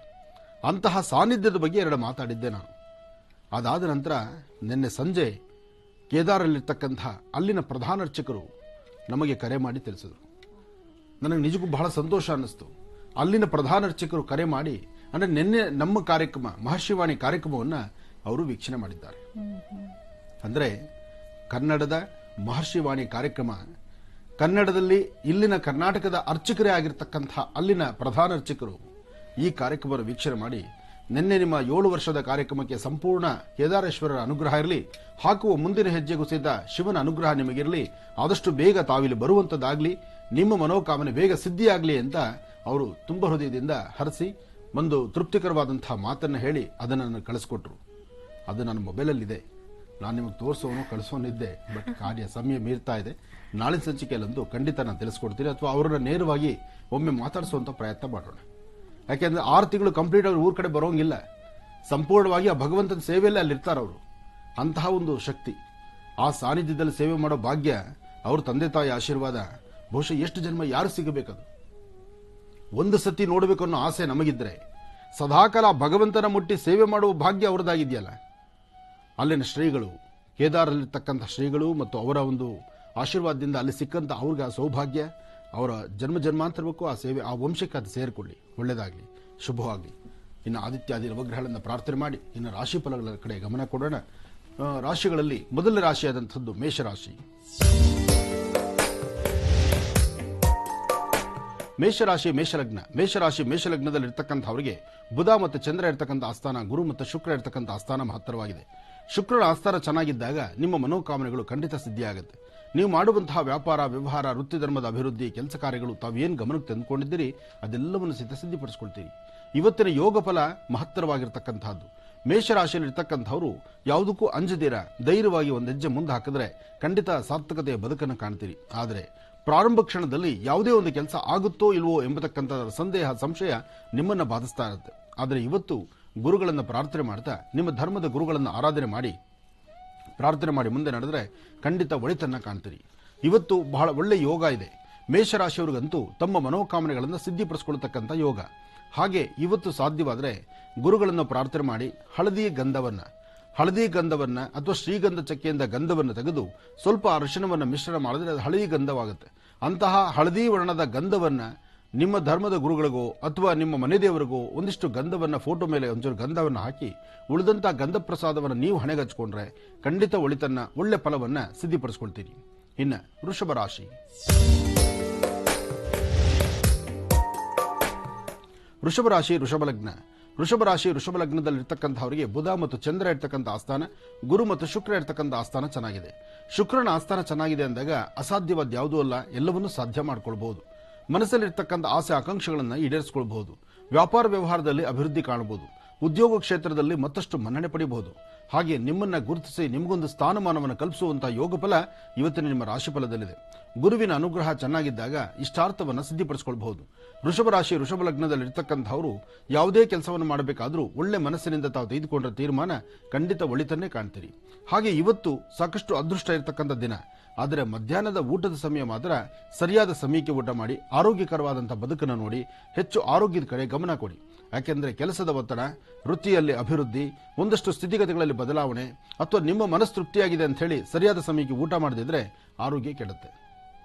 ಅಂತಹ ಸಾನ್ನಿಧ್ಯದ ಬಗ್ಗೆ 2 ಮಾತಾಡಿದ್ದೆ ನಾನು. ಅದಾದ ನಂತರ ನಿನ್ನೆ ಸಂಜೆ ಕೇದಾರಲ್ಲಿರ್ತಕ್ಕಂಥ ಅಲ್ಲಿನ ಪ್ರಧಾನ ಅರ್ಚಕರು ನಮಗೆ ಕರೆ ಮಾಡಿ ತಿಳಿಸಿದರು. ನನಗೆ ನಿಜಕ್ಕೂ ಬಹಳ ಸಂತೋಷ ಅನ್ನಿಸ್ತು. ಅಲ್ಲಿನ ಪ್ರಧಾನ ಅರ್ಚಕರು ಕರೆ ಮಾಡಿ, ಅಂದರೆ ನಿನ್ನೆ ನಮ್ಮ ಕಾರ್ಯಕ್ರಮ ಮಹರ್ಷಿವಾಣಿ ಕಾರ್ಯಕ್ರಮವನ್ನು ಅವರು ವೀಕ್ಷಣೆ ಮಾಡಿದ್ದಾರೆ. ಅಂದರೆ ಕನ್ನಡದ ಮಹರ್ಷಿವಾಣಿ ಕಾರ್ಯಕ್ರಮ, ಕನ್ನಡದಲ್ಲಿ ಇಲ್ಲಿನ ಕರ್ನಾಟಕದ ಅರ್ಚಕರೇ ಆಗಿರ್ತಕ್ಕಂಥ ಅಲ್ಲಿನ ಪ್ರಧಾನ ಅರ್ಚಕರು ಈ ಕಾರ್ಯಕ್ರಮವನ್ನು ವೀಕ್ಷಣೆ ಮಾಡಿ, ನಿನ್ನೆ ನಿಮ್ಮ 7 ವರ್ಷದ ಕಾರ್ಯಕ್ರಮಕ್ಕೆ ಸಂಪೂರ್ಣ ಕೇದಾರೇಶ್ವರರ ಅನುಗ್ರಹ ಇರಲಿ, ಹಾಕುವ ಮುಂದಿನ ಹೆಜ್ಜೆಗೂ ಸಹಿತ ಶಿವನ ಅನುಗ್ರಹ ನಿಮಗಿರಲಿ, ಆದಷ್ಟು ಬೇಗ ತಾವಿಲ್ಲಿ ಬರುವಂಥದ್ದಾಗಲಿ, ನಿಮ್ಮ ಮನೋಕಾಮನೆ ಬೇಗ ಸಿದ್ಧಿಯಾಗಲಿ ಅಂತ ಅವರು ತುಂಬ ಹೃದಯದಿಂದ ಹರಸಿ ಒಂದು ತೃಪ್ತಿಕರವಾದಂತಹ ಮಾತನ್ನು ಹೇಳಿ ಅದನ್ನು ನನಗೆ ಕಳಿಸ್ಕೊಟ್ರು. ಅದು ನನ್ನ ಮೊಬೈಲಲ್ಲಿದೆ, ನಾನು ನಿಮಗೆ ತೋರಿಸೋನು ಕಳಿಸೋನಿದ್ದೆ. ಬಟ್ ಕಾರ್ಯ ಸಮಯ ಮೀರ್ತಾ ಇದೆ. ನಾಳಿನ ಸಂಚಿಕೆಯಲ್ಲಂತೂ ಖಂಡಿತ ನಾನು ತಿಳಿಸ್ಕೊಡ್ತೀನಿ, ಅಥವಾ ಅವರನ್ನ ನೇರವಾಗಿ ಒಮ್ಮೆ ಮಾತಾಡಿಸುವಂಥ ಪ್ರಯತ್ನ ಮಾಡೋಣ. ಯಾಕೆಂದ್ರೆ 6 ತಿಂಗಳು ಕಂಪ್ಲೀಟ್ ಅವ್ರು ಊರ ಕಡೆ ಬರೋಂಗಿಲ್ಲ, ಸಂಪೂರ್ಣವಾಗಿ ಆ ಭಗವಂತನ ಸೇವೆಯಲ್ಲೇ ಅಲ್ಲಿರ್ತಾರೆ ಅವರು. ಅಂತಹ ಒಂದು ಶಕ್ತಿ, ಆ ಸಾನ್ನಿಧ್ಯದಲ್ಲಿ ಸೇವೆ ಮಾಡೋ ಭಾಗ್ಯ, ಅವ್ರ ತಂದೆ ತಾಯಿ ಆಶೀರ್ವಾದ ಬಹುಶಃ ಎಷ್ಟು ಜನ್ಮ ಯಾರು ಸಿಗಬೇಕದು. ಒಂದು ಸತಿ ನೋಡಬೇಕು ಅನ್ನೋ ಆಸೆ ನಮಗಿದ್ರೆ ಸದಾಕಾಲ ಭಗವಂತನ ಮುಟ್ಟಿ ಸೇವೆ ಮಾಡುವ ಭಾಗ್ಯ ಅವ್ರದ್ದಾಗಿದೆಯಲ್ಲ. ಅಲ್ಲಿನ ಶ್ರೀಗಳು, ಕೇದಾರಲ್ಲಿರ್ತಕ್ಕಂಥ ಶ್ರೀಗಳು ಮತ್ತು ಅವರ ಒಂದು ಆಶೀರ್ವಾದದಿಂದ ಅಲ್ಲಿ ಸಿಕ್ಕಂಥ ಅವ್ರಿಗೆ ಆ ಸೌಭಾಗ್ಯ, ಅವರ ಜನ್ಮಾಂತರಕ್ಕೂ ಆ ಸೇವೆ, ಆ ವಂಶಕ್ಕೆ ಅದು ಸೇರಿಕೊಳ್ಳಿ. ಒಳ್ಳೆಯದಾಗಲಿ, ಶುಭವಾಗಲಿ. ಇನ್ನು ಆದಿತ್ಯಾದಿ ನವಗ್ರಹಗಳನ್ನು ಪ್ರಾರ್ಥನೆ ಮಾಡಿ ಇನ್ನು ರಾಶಿ ಫಲಗಳ ಕಡೆ ಗಮನ ಕೊಡೋಣ. ರಾಶಿಗಳಲ್ಲಿ ಮೊದಲ ರಾಶಿಯಾದಂಥದ್ದು ಮೇಷರಾಶಿ. ಮೇಷರಾಶಿ ಮೇಷಲಗ್ನ. ಮೇಷರಾಶಿ ಮೇಷಲಗ್ನದಲ್ಲಿರ್ತಕ್ಕಂಥವರಿಗೆ ಬುಧ ಮತ್ತು ಚಂದ್ರ ಇರ್ತಕ್ಕಂಥ ಆಸ್ಥಾನ, ಗುರು ಮತ್ತು ಶುಕ್ರ ಇರ್ತಕ್ಕಂಥ ಆಸ್ಥಾನ ಮಹತ್ತರವಾಗಿದೆ. ಶುಕ್ರನ ಆಸ್ಥಾನ ಚೆನ್ನಾಗಿದ್ದಾಗ ನಿಮ್ಮ ಮನೋಕಾಮನೆಗಳು ಖಂಡಿತ ಸಿದ್ಧಿಯಾಗುತ್ತೆ. ನೀವು ಮಾಡುವಂತಹ ವ್ಯಾಪಾರ, ವ್ಯವಹಾರ, ವೃತ್ತಿ ಧರ್ಮದ ಅಭಿವೃದ್ಧಿ, ಕೆಲಸ ಕಾರ್ಯಗಳು ತಾವೇನು ಗಮನಕ್ಕೆ ತಂದುಕೊಂಡಿದ್ದೀರಿ ಅದೆಲ್ಲವನ್ನು ಸಿದ್ಧಿಪಡಿಸಿಕೊಳ್ತೀರಿ. ಇವತ್ತಿನ ಯೋಗ ಫಲ ಮಹತ್ತರವಾಗಿರ್ತಕ್ಕಂಥದ್ದು. ಮೇಷರಾಶಿಯಲ್ಲಿರ್ತಕ್ಕಂಥವರು ಯಾವುದಕ್ಕೂ ಅಂಜದಿರ ಧೈರ್ಯವಾಗಿ ಒಂದು ಹೆಜ್ಜೆ ಮುಂದೆ ಹಾಕಿದ್ರೆ ಖಂಡಿತ ಸಾರ್ಥಕತೆಯ ಬದುಕನ್ನು ಕಾಣ್ತೀರಿ. ಆದರೆ ಪ್ರಾರಂಭ ಕ್ಷಣದಲ್ಲಿ ಯಾವುದೇ ಒಂದು ಕೆಲಸ ಆಗುತ್ತೋ ಇಲ್ವೋ ಎಂಬತಕ್ಕಂಥ ಸಂದೇಹ, ಸಂಶಯ ನಿಮ್ಮನ್ನು ಬಾಧಿಸ್ತಾ ಇರುತ್ತೆ. ಆದರೆ ಇವತ್ತು ಗುರುಗಳನ್ನು ಪ್ರಾರ್ಥನೆ ಮಾಡ್ತಾ, ನಿಮ್ಮ ಧರ್ಮದ ಗುರುಗಳನ್ನು ಆರಾಧನೆ ಮಾಡಿ, ಪ್ರಾರ್ಥನೆ ಮಾಡಿ ಮುಂದೆ ನಡೆದ್ರೆ ಖಂಡಿತ ಒಳಿತನ್ನ ಕಾಣ್ತೀರಿ. ಇವತ್ತು ಬಹಳ ಒಳ್ಳೆ ಯೋಗ ಇದೆ. ಮೇಷರಾಶಿಯವರಿಗಂತೂ ತಮ್ಮ ಮನೋಕಾಮನೆಗಳನ್ನು ಸಿದ್ಧಿಪಡಿಸಿಕೊಳ್ಳತಕ್ಕಂಥ ಯೋಗ. ಹಾಗೆ ಇವತ್ತು ಸಾಧ್ಯವಾದರೆ ಗುರುಗಳನ್ನು ಪ್ರಾರ್ಥನೆ ಮಾಡಿ ಹಳದಿ ಗಂಧವನ್ನ ಅಥವಾ ಶ್ರೀಗಂಧ ಚಕ್ಕೆಯಿಂದ ಗಂಧವನ್ನು ತೆಗೆದು ಸ್ವಲ್ಪ ಅರಿಶಿಣವನ್ನು ಮಿಶ್ರಣ ಮಾಡಿದ್ರೆ ಅದು ಹಳದಿ ಗಂಧವಾಗುತ್ತೆ. ಅಂತಹ ಹಳದಿ ವರ್ಣದ ಗಂಧವನ್ನ ನಿಮ್ಮ ಧರ್ಮದ ಗುರುಗಳಿಗೋ ಅಥವಾ ನಿಮ್ಮ ಮನೆ ದೇವರಿಗೋ ಒಂದಿಷ್ಟು ಗಂಧವನ್ನ ಫೋಟೋ ಮೇಲೆ ಒಂಚೂರು ಗಂಧವನ್ನು ಹಾಕಿ ಉಳಿದಂತ ಗಂಧ ಪ್ರಸಾದವನ್ನು ನೀವು ಹಣೆಗೆ ಹಚ್ಕೊಂಡ್ರೆ ಖಂಡಿತ ಒಳಿತನ್ನ, ಒಳ್ಳೆ ಫಲವನ್ನ ಸಿದ್ಧಿಪಡಿಸ್ಕೊಳ್ತೀರಿ. ಇನ್ನು ವೃಷಭ ರಾಶಿ. ವೃಷಭ ರಾಶಿ ವೃಷಭ ಲಗ್ನದಲ್ಲಿರ್ತಕ್ಕಂಥವರಿಗೆ ಬುಧ ಮತ್ತು ಚಂದ್ರ ಇರ್ತಕ್ಕಂಥ ಆಸ್ಥಾನ, ಗುರು ಮತ್ತು ಶುಕ್ರ ಇರ್ತಕ್ಕಂಥ ಆಸ್ಥಾನ ಚೆನ್ನಾಗಿದೆ. ಶುಕ್ರನ ಆಸ್ಥಾನ ಚೆನ್ನಾಗಿದೆ ಅಂದಾಗ ಅಸಾಧ್ಯವಾದ ಯಾವುದೂ ಅಲ್ಲ, ಎಲ್ಲವನ್ನೂ ಸಾಧ್ಯ ಮಾಡ್ಕೊಳ್ಬಹುದು. ಮನಸ್ಸಲ್ಲಿರ್ತಕ್ಕಂಥ ಆಸೆ ಆಕಾಂಕ್ಷೆಗಳನ್ನು ಈಡೇರಿಸಿಕೊಳ್ಬಹುದು. ವ್ಯಾಪಾರ ವ್ಯವಹಾರದಲ್ಲಿ ಅಭಿವೃದ್ಧಿ ಕಾಣಬಹುದು. ಉದ್ಯೋಗ ಕ್ಷೇತ್ರದಲ್ಲಿ ಮತ್ತಷ್ಟು ಮನ್ನಣೆ ಪಡೆಯಬಹುದು. ಹಾಗೆ ನಿಮ್ಮನ್ನ ಗುರುತಿಸಿ ನಿಮಗೊಂದು ಸ್ಥಾನಮಾನವನ್ನು ಕಲ್ಪಿಸುವಂತಹ ಯೋಗ ಫಲ ಇವತ್ತಿನ ನಿಮ್ಮ ರಾಶಿಫಲದಲ್ಲಿದೆ. ಗುರುವಿನ ಅನುಗ್ರಹ ಚೆನ್ನಾಗಿದ್ದಾಗ ಇಷ್ಟಾರ್ಥವನ್ನು ಸಿದ್ಧಿಪಡಿಸಿಕೊಳ್ಳಬಹುದು. ವೃಷಭ ರಾಶಿ ವೃಷಭ ಲಗ್ನದಲ್ಲಿರ್ತಕ್ಕಂಥವರು ಯಾವುದೇ ಕೆಲಸವನ್ನು ಮಾಡಬೇಕಾದ್ರೂ ಒಳ್ಳೆ ಮನಸ್ಸಿನಿಂದ ತಾವು ತೆಗೆದುಕೊಂಡ ತೀರ್ಮಾನ ಖಂಡಿತ ಒಳಿತನ್ನೇ ಕಾಣ್ತೀರಿ. ಹಾಗೆ ಇವತ್ತು ಸಾಕಷ್ಟು ಅದೃಷ್ಟ ಇರತಕ್ಕಂಥ ದಿನ. ಆದರೆ ಮಧ್ಯಾಹ್ನದ ಊಟದ ಸಮಯ ಮಾತ್ರ ಸರಿಯಾದ ಸಮಯಕ್ಕೆ ಊಟ ಮಾಡಿ ಆರೋಗ್ಯಕರವಾದಂತಹ ಬದುಕನ್ನು ನೋಡಿ ಹೆಚ್ಚು ಆರೋಗ್ಯದ ಕಡೆ ಗಮನ ಕೊಡಿ. ಯಾಕೆಂದ್ರೆ ಕೆಲಸದ ಒತ್ತಡ, ವೃತ್ತಿಯಲ್ಲಿ ಅಭಿವೃದ್ಧಿ, ಒಂದಷ್ಟು ಸ್ಥಿತಿಗತಿಗಳಲ್ಲಿ ಬದಲಾವಣೆ ಅಥವಾ ನಿಮ್ಮ ಮನಸ್ಸು ತೃಪ್ತಿಯಾಗಿದೆ ಅಂತ ಹೇಳಿ ಸರಿಯಾದ ಸಮಯಕ್ಕೆ ಊಟ ಮಾಡದಿದ್ರೆ ಆರೋಗ್ಯ ಕೆಡುತ್ತೆ.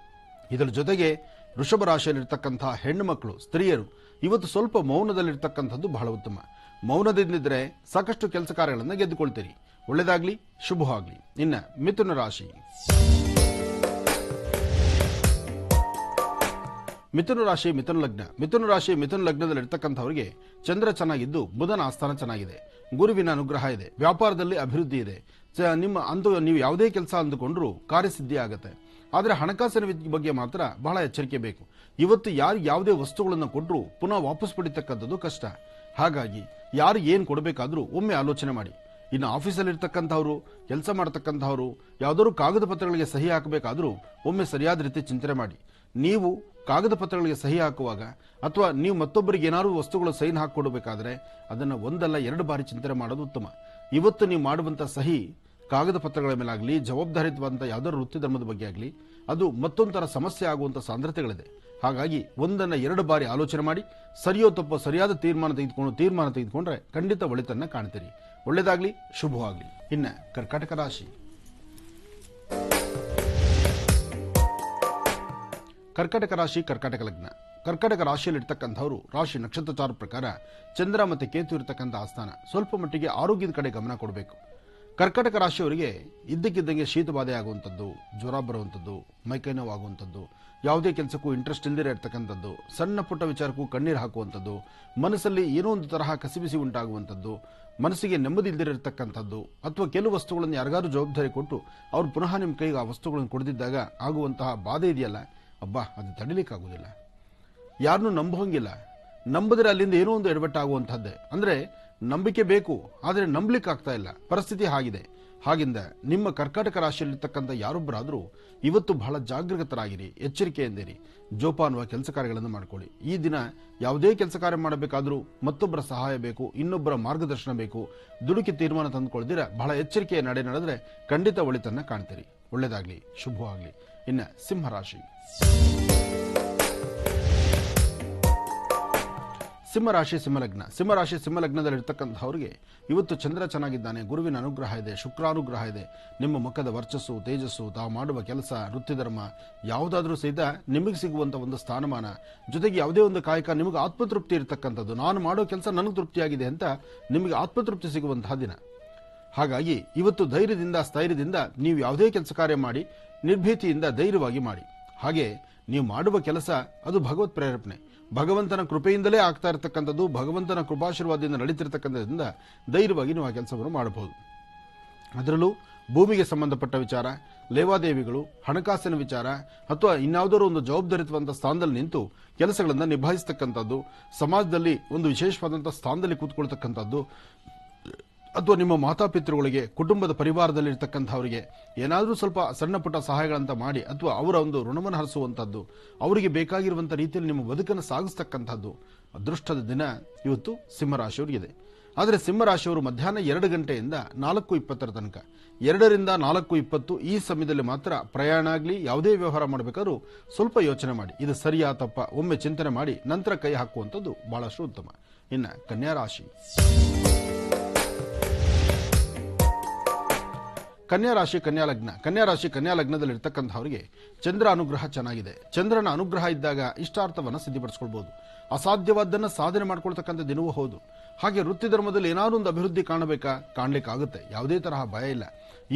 ಇದರ ಜೊತೆಗೆ ವೃಷಭ ರಾಶಿಯಲ್ಲಿರ್ತಕ್ಕಂತಹ ಹೆಣ್ಣು ಮಕ್ಕಳು, ಸ್ತ್ರೀಯರು ಇವತ್ತು ಸ್ವಲ್ಪ ಮೌನದಲ್ಲಿರ್ತಕ್ಕಂಥದ್ದು ಬಹಳ ಉತ್ತಮ. ಮೌನದಿಂದಿದ್ರೆ ಸಾಕಷ್ಟು ಕೆಲಸ ಕಾರ್ಯಗಳನ್ನು ಗೆದ್ದುಕೊಳ್ತೀರಿ. ಒಳ್ಳೆದಾಗ್ಲಿ, ಶುಭವಾಗ್ಲಿ. ಇನ್ನ ಮಿಥುನ ರಾಶಿ. ಮಿಥುನ ರಾಶಿ ಮಿಥುನ ಲಗ್ನ. ಮಿಥುನ ರಾಶಿ ಮಿಥುನ ಲಗ್ನದಲ್ಲಿರ್ತಕ್ಕಂಥವರಿಗೆ ಚಂದ್ರ ಚೆನ್ನಾಗಿದ್ದು ಬುಧನ ಆಸ್ಥಾನ ಚೆನ್ನಾಗಿದೆ. ಗುರುವಿನ ಅನುಗ್ರಹ ಇದೆ. ವ್ಯಾಪಾರದಲ್ಲಿ ಅಭಿವೃದ್ಧಿ ಇದೆ. ನೀವು ಯಾವುದೇ ಕೆಲಸ ಅಂದುಕೊಂಡ್ರೂ ಕಾರ್ಯಸಿದ್ಧಿ ಆಗುತ್ತೆ. ಆದರೆ ಹಣಕಾಸಿನ ಬಗ್ಗೆ ಮಾತ್ರ ಬಹಳ ಎಚ್ಚರಿಕೆ ಬೇಕು. ಇವತ್ತು ಯಾರು ಯಾವುದೇ ವಸ್ತುಗಳನ್ನು ಕೊಟ್ಟರೂ ಪುನಃ ವಾಪಸ್ ಪಡಿತಕ್ಕಂಥದ್ದು ಕಷ್ಟ. ಹಾಗಾಗಿ ಯಾರು ಏನು ಕೊಡಬೇಕಾದ್ರೂ ಒಮ್ಮೆ ಆಲೋಚನೆ ಮಾಡಿ. ಇನ್ನು ಆಫೀಸಲ್ಲಿ ಇರ್ತಕ್ಕಂಥವ್ರು, ಕೆಲಸ ಮಾಡತಕ್ಕಂಥವ್ರು ಯಾವುದಾದ್ರು ಕಾಗದ ಪತ್ರಗಳಿಗೆ ಸಹಿ ಹಾಕಬೇಕಾದ್ರೂ ಒಮ್ಮೆ ಸರಿಯಾದ ರೀತಿ ಚಿಂತನೆ ಮಾಡಿ. ನೀವು ಕಾಗದ ಪತ್ರಗಳಿಗೆ ಸಹಿ ಹಾಕುವಾಗ ಅಥವಾ ನೀವು ಮತ್ತೊಬ್ಬರಿಗೆ ಏನಾದರೂ ವಸ್ತುಗಳು ಸೈನ್ ಹಾಕಿಕೊಡಬೇಕಾದ್ರೆ ಅದನ್ನು ಒಂದಲ್ಲ 2 ಬಾರಿ ಚಿಂತನೆ ಮಾಡೋದು ಉತ್ತಮ. ಇವತ್ತು ನೀವು ಮಾಡುವಂಥ ಸಹಿ ಕಾಗದ ಪತ್ರಗಳ ಮೇಲಾಗಲಿ, ಜವಾಬ್ದಾರಿಯುತವಾದಂಥ ಯಾವುದಾದ್ರು ವೃತ್ತಿ ಧರ್ಮದ ಬಗ್ಗೆ ಆಗಲಿ, ಅದು ಮತ್ತೊಂಥರ ಸಮಸ್ಯೆ ಆಗುವಂಥ ಸಾಂದ್ರತೆಗಳಿದೆ. ಹಾಗಾಗಿ 1-2 ಬಾರಿ ಆಲೋಚನೆ ಮಾಡಿ ಸರಿಯೋ ತಪ್ಪೋ ಸರಿಯಾದ ತೀರ್ಮಾನ ತೆಗೆದುಕೊಂಡ್ರೆ ಖಂಡಿತ ಒಳಿತನ್ನ ಕಾಣ್ತೀರಿ. ಒಳ್ಳೆದಾಗ್ಲಿ, ಶುಭವಾಗ್ಲಿ. ಇನ್ನ ಕರ್ಕಾಟಕ ರಾಶಿ. ಕರ್ಕಾಟಕ ರಾಶಿ ಕರ್ಕಾಟಕ ಲಗ್ನ. ಕರ್ಕಾಟಕ ರಾಶಿಯಲ್ಲಿರ್ತಕ್ಕಂಥವರು ರಾಶಿ ನಕ್ಷತ್ರಚಾರ ಪ್ರಕಾರ ಚಂದ್ರ ಮತ್ತು ಕೇತು ಇರತಕ್ಕಂಥ ಆಸ್ಥಾನ. ಸ್ವಲ್ಪ ಮಟ್ಟಿಗೆ ಆರೋಗ್ಯದ ಕಡೆ ಗಮನ ಕೊಡಬೇಕು. ಕರ್ಕಾಟಕ ರಾಶಿಯವರಿಗೆ ಇದ್ದಕ್ಕಿದ್ದಂಗೆ ಶೀತ ಬಾಧೆ ಆಗುವಂಥದ್ದು, ಜ್ವರ ಬರುವಂಥದ್ದು, ಮೈಕೈ ನೋವು ಆಗುವಂಥದ್ದು, ಯಾವುದೇ ಕೆಲಸಕ್ಕೂ ಇಂಟ್ರೆಸ್ಟ್ ಇಲ್ಲದೇ ಇರತಕ್ಕಂಥದ್ದು, ಸಣ್ಣ ಪುಟ್ಟ ವಿಚಾರಕ್ಕೂ ಕಣ್ಣೀರು ಹಾಕುವಂಥದ್ದು, ಮನಸ್ಸಲ್ಲಿ ಏನೋ ಒಂದು ತರಹ ಕಸಿಬಿಸಿ ಉಂಟಾಗುವಂಥದ್ದು, ಮನಸ್ಸಿಗೆ ನೆಮ್ಮದಿ ಇಲ್ಲದಿರತಕ್ಕಂಥದ್ದು, ಅಥವಾ ಕೆಲವು ವಸ್ತುಗಳನ್ನು ಯಾರಿಗಾದ್ರೂ ಜವಾಬ್ದಾರಿ ಕೊಟ್ಟು ಅವ್ರು ಪುನಃ ನಿಮ್ಮ ಕೈಗೆ ಆ ವಸ್ತುಗಳನ್ನು ಕೊಡದಿದ್ದಾಗ ಆಗುವಂತಹ ಬಾಧೆ ಇದೆಯಲ್ಲ, ಅದು ತಡಿಲಿಕ್ಕಾಗುವುದಿಲ್ಲ. ಯಾರನ್ನೂ ನಂಬೋಂಗಿಲ್ಲ. ನಂಬಿದ್ರೆ ಅಲ್ಲಿಂದ ಏನೋ ಒಂದು ಎಡವಟ್ಟಾಗುವಂತಹದ್ದೇ. ಅಂದ್ರೆ ನಂಬಿಕೆ ಬೇಕು, ಆದರೆ ನಂಬಲಿಕ್ಕೆ ಆಗ್ತಾ ಇಲ್ಲ. ಪರಿಸ್ಥಿತಿ ಆಗಿದೆ. ಹಾಗಿಂದ ನಿಮ್ಮ ಕರ್ಕಾಟಕ ರಾಶಿಯಲ್ಲಿರ್ತಕ್ಕಂಥ ಯಾರೊಬ್ಬರಾದರೂ ಇವತ್ತು ಬಹಳ ಜಾಗೃತರಾಗಿರಿ, ಎಚ್ಚರಿಕೆಯಿಂದಿರಿ. ಜೋಪಾನುವ ಕೆಲಸ ಕಾರ್ಯಗಳನ್ನು ಮಾಡಿಕೊಳ್ಳಿ. ಈ ದಿನ ಯಾವುದೇ ಕೆಲಸ ಕಾರ್ಯ ಮಾಡಬೇಕಾದ್ರೂ ಮತ್ತೊಬ್ಬರ ಸಹಾಯ ಬೇಕು, ಇನ್ನೊಬ್ಬರ ಮಾರ್ಗದರ್ಶನ ಬೇಕು. ದುಡುಕಿ ತೀರ್ಮಾನ ತಂದುಕೊಳ್ಳದಿರ ಬಹಳ ಎಚ್ಚರಿಕೆಯ ನಡೆದ್ರೆ ಖಂಡಿತ ಒಳಿತನ್ನ ಕಾಣ್ತೀರಿ. ಒಳ್ಳೆದಾಗ್ಲಿ, ಶುಭವಾಗ್ಲಿ. ಇನ್ನ ಸಿಂಹರಾಶಿ. ಸಿಂಹರಾಶಿ ಸಿಂಹಲಗ್ನ. ಸಿಂಹರಾಶಿ ಸಿಂಹಲಗ್ನದಲ್ಲಿರ್ತಕ್ಕಂಥವ್ರಿಗೆ ಇವತ್ತು ಚಂದ್ರ ಚೆನ್ನಾಗಿದ್ದಾನೆ, ಗುರುವಿನ ಅನುಗ್ರಹ ಇದೆ, ಶುಕ್ರಾನುಗ್ರಹ ಇದೆ. ನಿಮ್ಮ ಮುಖದ ವರ್ಚಸ್ಸು, ತೇಜಸ್ಸು, ತಾವು ಮಾಡುವ ಕೆಲಸ, ವೃತ್ತಿಧರ್ಮ ಯಾವುದಾದ್ರೂ ಸಹಿತ ನಿಮಗೆ ಸಿಗುವಂತ ಒಂದು ಸ್ಥಾನಮಾನ, ಜೊತೆಗೆ ಯಾವುದೇ ಒಂದು ಕಾಯಕ ನಿಮಗೆ ಆತ್ಮತೃಪ್ತಿ ಇರತಕ್ಕಂಥದ್ದು. ನಾನು ಮಾಡೋ ಕೆಲಸ ನನಗೆ ತೃಪ್ತಿಯಾಗಿದೆ ಅಂತ ನಿಮಗೆ ಆತ್ಮತೃಪ್ತಿ ಸಿಗುವಂತಹ ದಿನ. ಹಾಗಾಗಿ ಇವತ್ತು ಧೈರ್ಯದಿಂದ, ಸ್ಥೈರ್ಯದಿಂದ ನೀವು ಯಾವುದೇ ಕೆಲಸ ಕಾರ್ಯ ಮಾಡಿ ನಿರ್ಭೀತಿಯಿಂದ ಧೈರ್ಯವಾಗಿ ಮಾಡಿ. ಹಾಗೆ ನೀವು ಮಾಡುವ ಕೆಲಸ ಅದು ಭಗವತ್ ಪ್ರೇರೇಪಣೆ, ಭಗವಂತನ ಕೃಪೆಯಿಂದಲೇ ಆಗ್ತಾ ಇರತಕ್ಕಂಥದ್ದು, ಭಗವಂತನ ಕೃಪಾಶೀರ್ವಾದದಿಂದ ನಡೀತಿರ್ತಕ್ಕಂಥದ್ರಿಂದ ಧೈರ್ಯವಾಗಿ ನೀವು ಆ ಕೆಲಸವನ್ನು ಮಾಡಬಹುದು. ಅದರಲ್ಲೂ ಭೂಮಿಗೆ ಸಂಬಂಧಪಟ್ಟ ವಿಚಾರ, ಲೇವಾದೇವಿಗಳು, ಹಣಕಾಸಿನ ವಿಚಾರ ಅಥವಾ ಇನ್ಯಾವುದಾದ್ರು ಒಂದು ಜವಾಬ್ದಾರಿಯುತವಾದ ಸ್ಥಾನದಲ್ಲಿ ನಿಂತು ಕೆಲಸಗಳನ್ನು ನಿಭಾಯಿಸತಕ್ಕಂಥದ್ದು, ಸಮಾಜದಲ್ಲಿ ಒಂದು ವಿಶೇಷವಾದಂತಹ ಸ್ಥಾನದಲ್ಲಿ ಕೂತ್ಕೊಳ್ತಕ್ಕಂಥದ್ದು, ಅಥವಾ ನಿಮ್ಮ ಮಾತಾಪಿತೃಗಳಿಗೆ, ಕುಟುಂಬದ ಪರಿವಾರದಲ್ಲಿರ್ತಕ್ಕಂಥವರಿಗೆ ಏನಾದರೂ ಸ್ವಲ್ಪ ಸಣ್ಣ ಪುಟ್ಟ ಸಹಾಯಗಳಂತ ಮಾಡಿ ಅಥವಾ ಅವರ ಒಂದು ಋಣವನ್ನು ಹರಿಸುವಂಥದ್ದು, ಅವರಿಗೆ ಬೇಕಾಗಿರುವಂಥ ರೀತಿಯಲ್ಲಿ ನಿಮ್ಮ ಬದುಕನ್ನು ಸಾಗಿಸ್ತಕ್ಕಂಥದ್ದು ಅದೃಷ್ಟದ ದಿನ ಇವತ್ತು ಸಿಂಹರಾಶಿಯವರಿಗಿದೆ. ಆದರೆ ಸಿಂಹರಾಶಿಯವರು ಮಧ್ಯಾಹ್ನ 2 ಗಂಟೆಯಿಂದ 4:20 ತನಕ, 2ರಿಂದ 4:20 ಈ ಸಮಯದಲ್ಲಿ ಮಾತ್ರ ಪ್ರಯಾಣ ಆಗಲಿ ಯಾವುದೇ ವ್ಯವಹಾರ ಮಾಡಬೇಕಾದ್ರೂ ಸ್ವಲ್ಪ ಯೋಚನೆ ಮಾಡಿ. ಇದು ಸರಿಯಾ ತಪ್ಪ ಒಮ್ಮೆ ಚಿಂತನೆ ಮಾಡಿ ನಂತರ ಕೈ ಹಾಕುವಂಥದ್ದು ಬಹಳಷ್ಟು ಉತ್ತಮ. ಇನ್ನು ಕನ್ಯಾ ರಾಶಿ. ಕನ್ಯಾ ರಾಶಿ ಕನ್ಯಾ ಲಗ್ನ. ಕನ್ಯಾ ರಾಶಿ ಕನ್ಯಾ ಲಗ್ನದಲ್ಲಿರ್ತಕ್ಕಂಥವರಿಗೆ ಚಂದ್ರ ಅನುಗ್ರಹ ಚೆನ್ನಾಗಿದೆ. ಚಂದ್ರನ ಅನುಗ್ರಹ ಇದ್ದಾಗ ಇಷ್ಟಾರ್ಥವನ್ನು ಸಿದ್ಧಿಪಡಿಸ್ಕೊಳ್ಬಹುದು. ಅಸಾಧ್ಯವಾದ್ದನ್ನು ಸಾಧನೆ ಮಾಡ್ಕೊಳ್ತಕ್ಕಂಥ ದಿನವೂ ಹೌದು. ಹಾಗೆ ವೃತ್ತಿ ಧರ್ಮದಲ್ಲಿ ಏನಾದರೂ ಒಂದು ಅಭಿವೃದ್ಧಿ ಕಾಣಲಿಕ್ಕಾಗುತ್ತೆ. ಯಾವುದೇ ತರಹ ಭಯ ಇಲ್ಲ.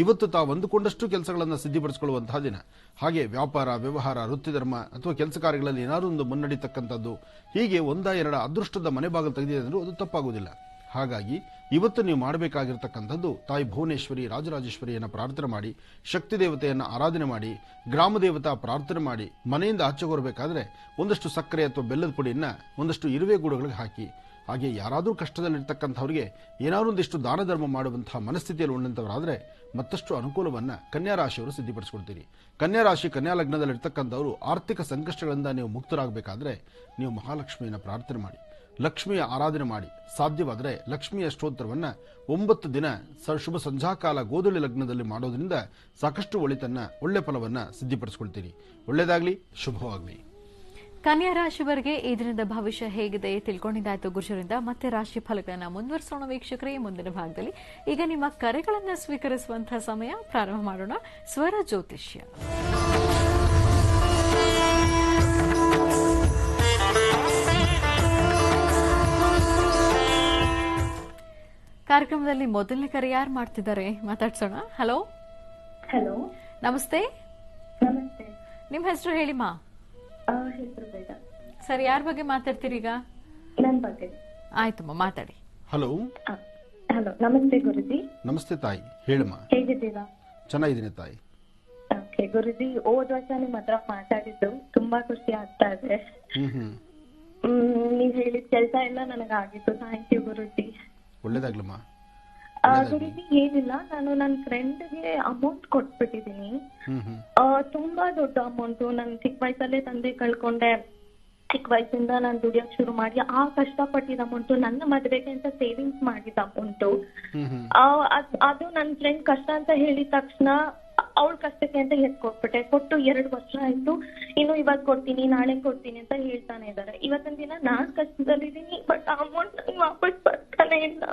ಇವತ್ತು ತಾವು ಅಂದುಕೊಂಡಷ್ಟು ಕೆಲಸಗಳನ್ನು ಸಿದ್ಧಿಪಡಿಸಿಕೊಳ್ಳುವಂತಹ ದಿನ. ಹಾಗೆ ವ್ಯಾಪಾರ, ವ್ಯವಹಾರ, ವೃತ್ತಿ ಧರ್ಮ ಅಥವಾ ಕೆಲಸ ಕಾರ್ಯಗಳಲ್ಲಿ ಏನಾದರೂ ಒಂದು ಮುನ್ನಡೀತಕ್ಕಂಥದ್ದು, ಹೀಗೆ 1-2 ಅದೃಷ್ಟದ ಮನೆ ಬಾಗಿಲು ತೆಗೆದಿದೆ ಅಂದ್ರೂ ಅದು ತಪ್ಪಾಗುವುದಿಲ್ಲ. ಹಾಗಾಗಿ ಇವತ್ತು ನೀವು ಮಾಡಬೇಕಾಗಿರ್ತಕ್ಕಂಥದ್ದು ತಾಯಿ ಭುವನೇಶ್ವರಿ, ರಾಜರಾಜೇಶ್ವರಿಯನ್ನು ಪ್ರಾರ್ಥನೆ ಮಾಡಿ, ಶಕ್ತಿ ದೇವತೆಯನ್ನು ಆರಾಧನೆ ಮಾಡಿ, ಗ್ರಾಮ ದೇವತಾ ಪ್ರಾರ್ಥನೆ ಮಾಡಿ, ಮನೆಯಿಂದ ಆಚೆ ಹೊರಬೇಕಾದ್ರೆ ಒಂದಷ್ಟು ಸಕ್ಕರೆ ಅಥವಾ ಬೆಲ್ಲದ ಪುಡಿಯನ್ನ ಒಂದಷ್ಟು ಇರುವೆ ಗೂಡುಗಳಿಗೆ ಹಾಕಿ ಹಾಗೆ ಯಾರಾದರೂ ಕಷ್ಟದಲ್ಲಿರ್ತಕ್ಕಂಥವ್ರಿಗೆ ಏನಾದರೂ ಒಂದಿಷ್ಟು ದಾನ ಧರ್ಮ ಮಾಡುವಂತಹ ಮನಸ್ಥಿತಿಯಲ್ಲಿ ಉಳ್ಳಂಥವರಾದರೆ ಮತ್ತಷ್ಟು ಅನುಕೂಲವನ್ನು ಕನ್ಯಾ ರಾಶಿಯವರು ಸಿದ್ಧಪಡಿಸ್ಕೊಳ್ತೀರಿ. ಕನ್ಯಾ ರಾಶಿ ಕನ್ಯಾ ಲಗ್ನದಲ್ಲಿರ್ತಕ್ಕಂಥವರು ಆರ್ಥಿಕ ಸಂಕಷ್ಟಗಳಿಂದ ನೀವು ಮುಕ್ತರಾಗಬೇಕಾದ್ರೆ ನೀವು ಮಹಾಲಕ್ಷ್ಮಿಯನ್ನು ಪ್ರಾರ್ಥನೆ ಮಾಡಿ, ಲಕ್ಷ್ಮಿಯ ಆರಾಧನೆ ಮಾಡಿ. ಸಾಧ್ಯವಾದರೆ ಲಕ್ಷ್ಮಿಯ ಸ್ತೋತ್ರವನ್ನು 9 ದಿನ ಶುಭ ಸಂಧ್ಯಾಕಾಲ ಗೋಧೂಳಿ ಲಗ್ನದಲ್ಲಿ ಮಾಡೋದ್ರಿಂದ ಸಾಕಷ್ಟು ಒಳ್ಳೆ ಫಲವನ್ನು ಸಿದ್ಧಪಡಿಸ್ಕೊಳ್ತೀರಿ. ಒಳ್ಳೆಯದಾಗಲಿ, ಶುಭವಾಗಲಿ. ಕನ್ಯಾ ರಾಶಿಯವರಿಗೆ ಈ ದಿನದ ಭವಿಷ್ಯ ಹೇಗಿದೆ ತಿಳ್ಕೊಂಡಿದ್ದಾಯ್ತು ಗುರುಜರಿಂದ. ಮತ್ತೆ ರಾಶಿ ಫಲಗಳನ್ನ ಮುಂದುವರಿಸೋಣ ವೀಕ್ಷಕರೇ ಮುಂದಿನ ಭಾಗದಲ್ಲಿ. ಈಗ ನಿಮ್ಮ ಕರೆಗಳನ್ನು ಸ್ವೀಕರಿಸುವಂತಹ ಸಮಯ. ಪ್ರಾರಂಭ ಮಾಡೋಣ ಸ್ವರ ಜ್ಯೋತಿಷ್ಯ. ಕಾರ್ಯಕ್ರಮದಲ್ಲಿ ಮೊದಲನೇ ಕರೆ ಯಾರು ಮಾಡ್ತಿದ್ದಾರೆ ಮಾತಾಡ್ಸೋಣ. ಹಲೋ. ಹಲೋ, ನಮಸ್ತೆ. ನಮಸ್ತೆ. ನಿಮ್ಮ ಹೆಸರು ಹೇಳಿಮಾ. ಹೆಸರು ಬೇಡ. ಸರ್, ಯಾರ ಬಗ್ಗೆ ಮಾತಾಡ್ತೀರಿ ಈಗ? ನನ್ನ ಬಗ್ಗೆ. ಆಯ್ತಮ್ಮ, ಮಾತಾಡಿ. ಹಲೋ. ಹಲೋ, ನಮಸ್ತೆ ಗುರುಜಿ. ನಮಸ್ತೆ ತಾಯಿ, ಹೇಳಮ್ಮ. ಹೇಗಿದ್ದೀರಾ? ಚೆನ್ನಾಗಿದ್ದೀನಿ ತಾಯಿ. ಓಕೆ ಗುರುಜಿ, ಹೋದ ವರ್ಷ ನಿಮ್ಮ ಹತ್ರ ಮಾತಾಡಿದ್ದು ತುಂಬಾ ಖುಷಿ ಆಗ್ತಾ ಇದೆ. ನೀವ್ ಹೇಳಿದ ಕೆಲಸ ಎಲ್ಲ ನನಗಾಗಿತ್ತು. ಥ್ಯಾಂಕ್ ಯು ಗುರುಜಿ. ಒಳ್ಳೇದಾಗ್ಲಮ್ಮ. ಗುರುಜಿ, ಏನಿಲ್ಲ, ನಾನು ನನ್ನ ಫ್ರೆಂಡ್ಗೆ ಅಮೌಂಟ್ ಕೊಟ್ಬಿಟ್ಟಿದೀನಿ. ತುಂಬಾ ದೊಡ್ಡ ಅಮೌಂಟ್. ನಾನು ಚಿಕ್ಕ ವಯಸ್ಸಲ್ಲೇ ತಂದೆ ಕಳ್ಕೊಂಡೆ. ಚಿಕ್ಕ ವಯಸ್ಸಿಂದ ನಾನು ದುಡಿಯಕ್ ಶುರು ಮಾಡಿ ಆ ಕಷ್ಟಪಟ್ಟಿದ ಅಮೌಂಟ್, ನನ್ನ ಮದ್ವೆಗೆ ಅಂತ ಸೇವಿಂಗ್ಸ್ ಮಾಡಿದ ಅಮೌಂಟ್, ಅದು ನನ್ನ ಫ್ರೆಂಡ್ ಕಷ್ಟ ಅಂತ ಹೇಳಿದ ತಕ್ಷಣ ಅವಳ ಕಷ್ಟಕ್ಕೆ ಅಂತ ಎತ್ಕೊಟ್ಬಿಟ್ಟೆ. ಕೊಟ್ಟು 2 ವರ್ಷ ಆಯ್ತು. ಇನ್ನು ಇವತ್ ಕೊಡ್ತೀನಿ, ನಾಳೆ ಕೊಡ್ತೀನಿ ಅಂತ ಹೇಳ್ತಾನೆ ಇದಾರೆ. ಇವತ್ತಿನ ದಿನ ನಾನ್ ಕಷ್ಟದಲ್ಲಿದ್ದೀನಿ, ಬಟ್ ಆ ಅಮೌಂಟ್ ನಂಗೆ ವಾಪಸ್ ಬರ್ತಾನೆ ಇಲ್ಲ.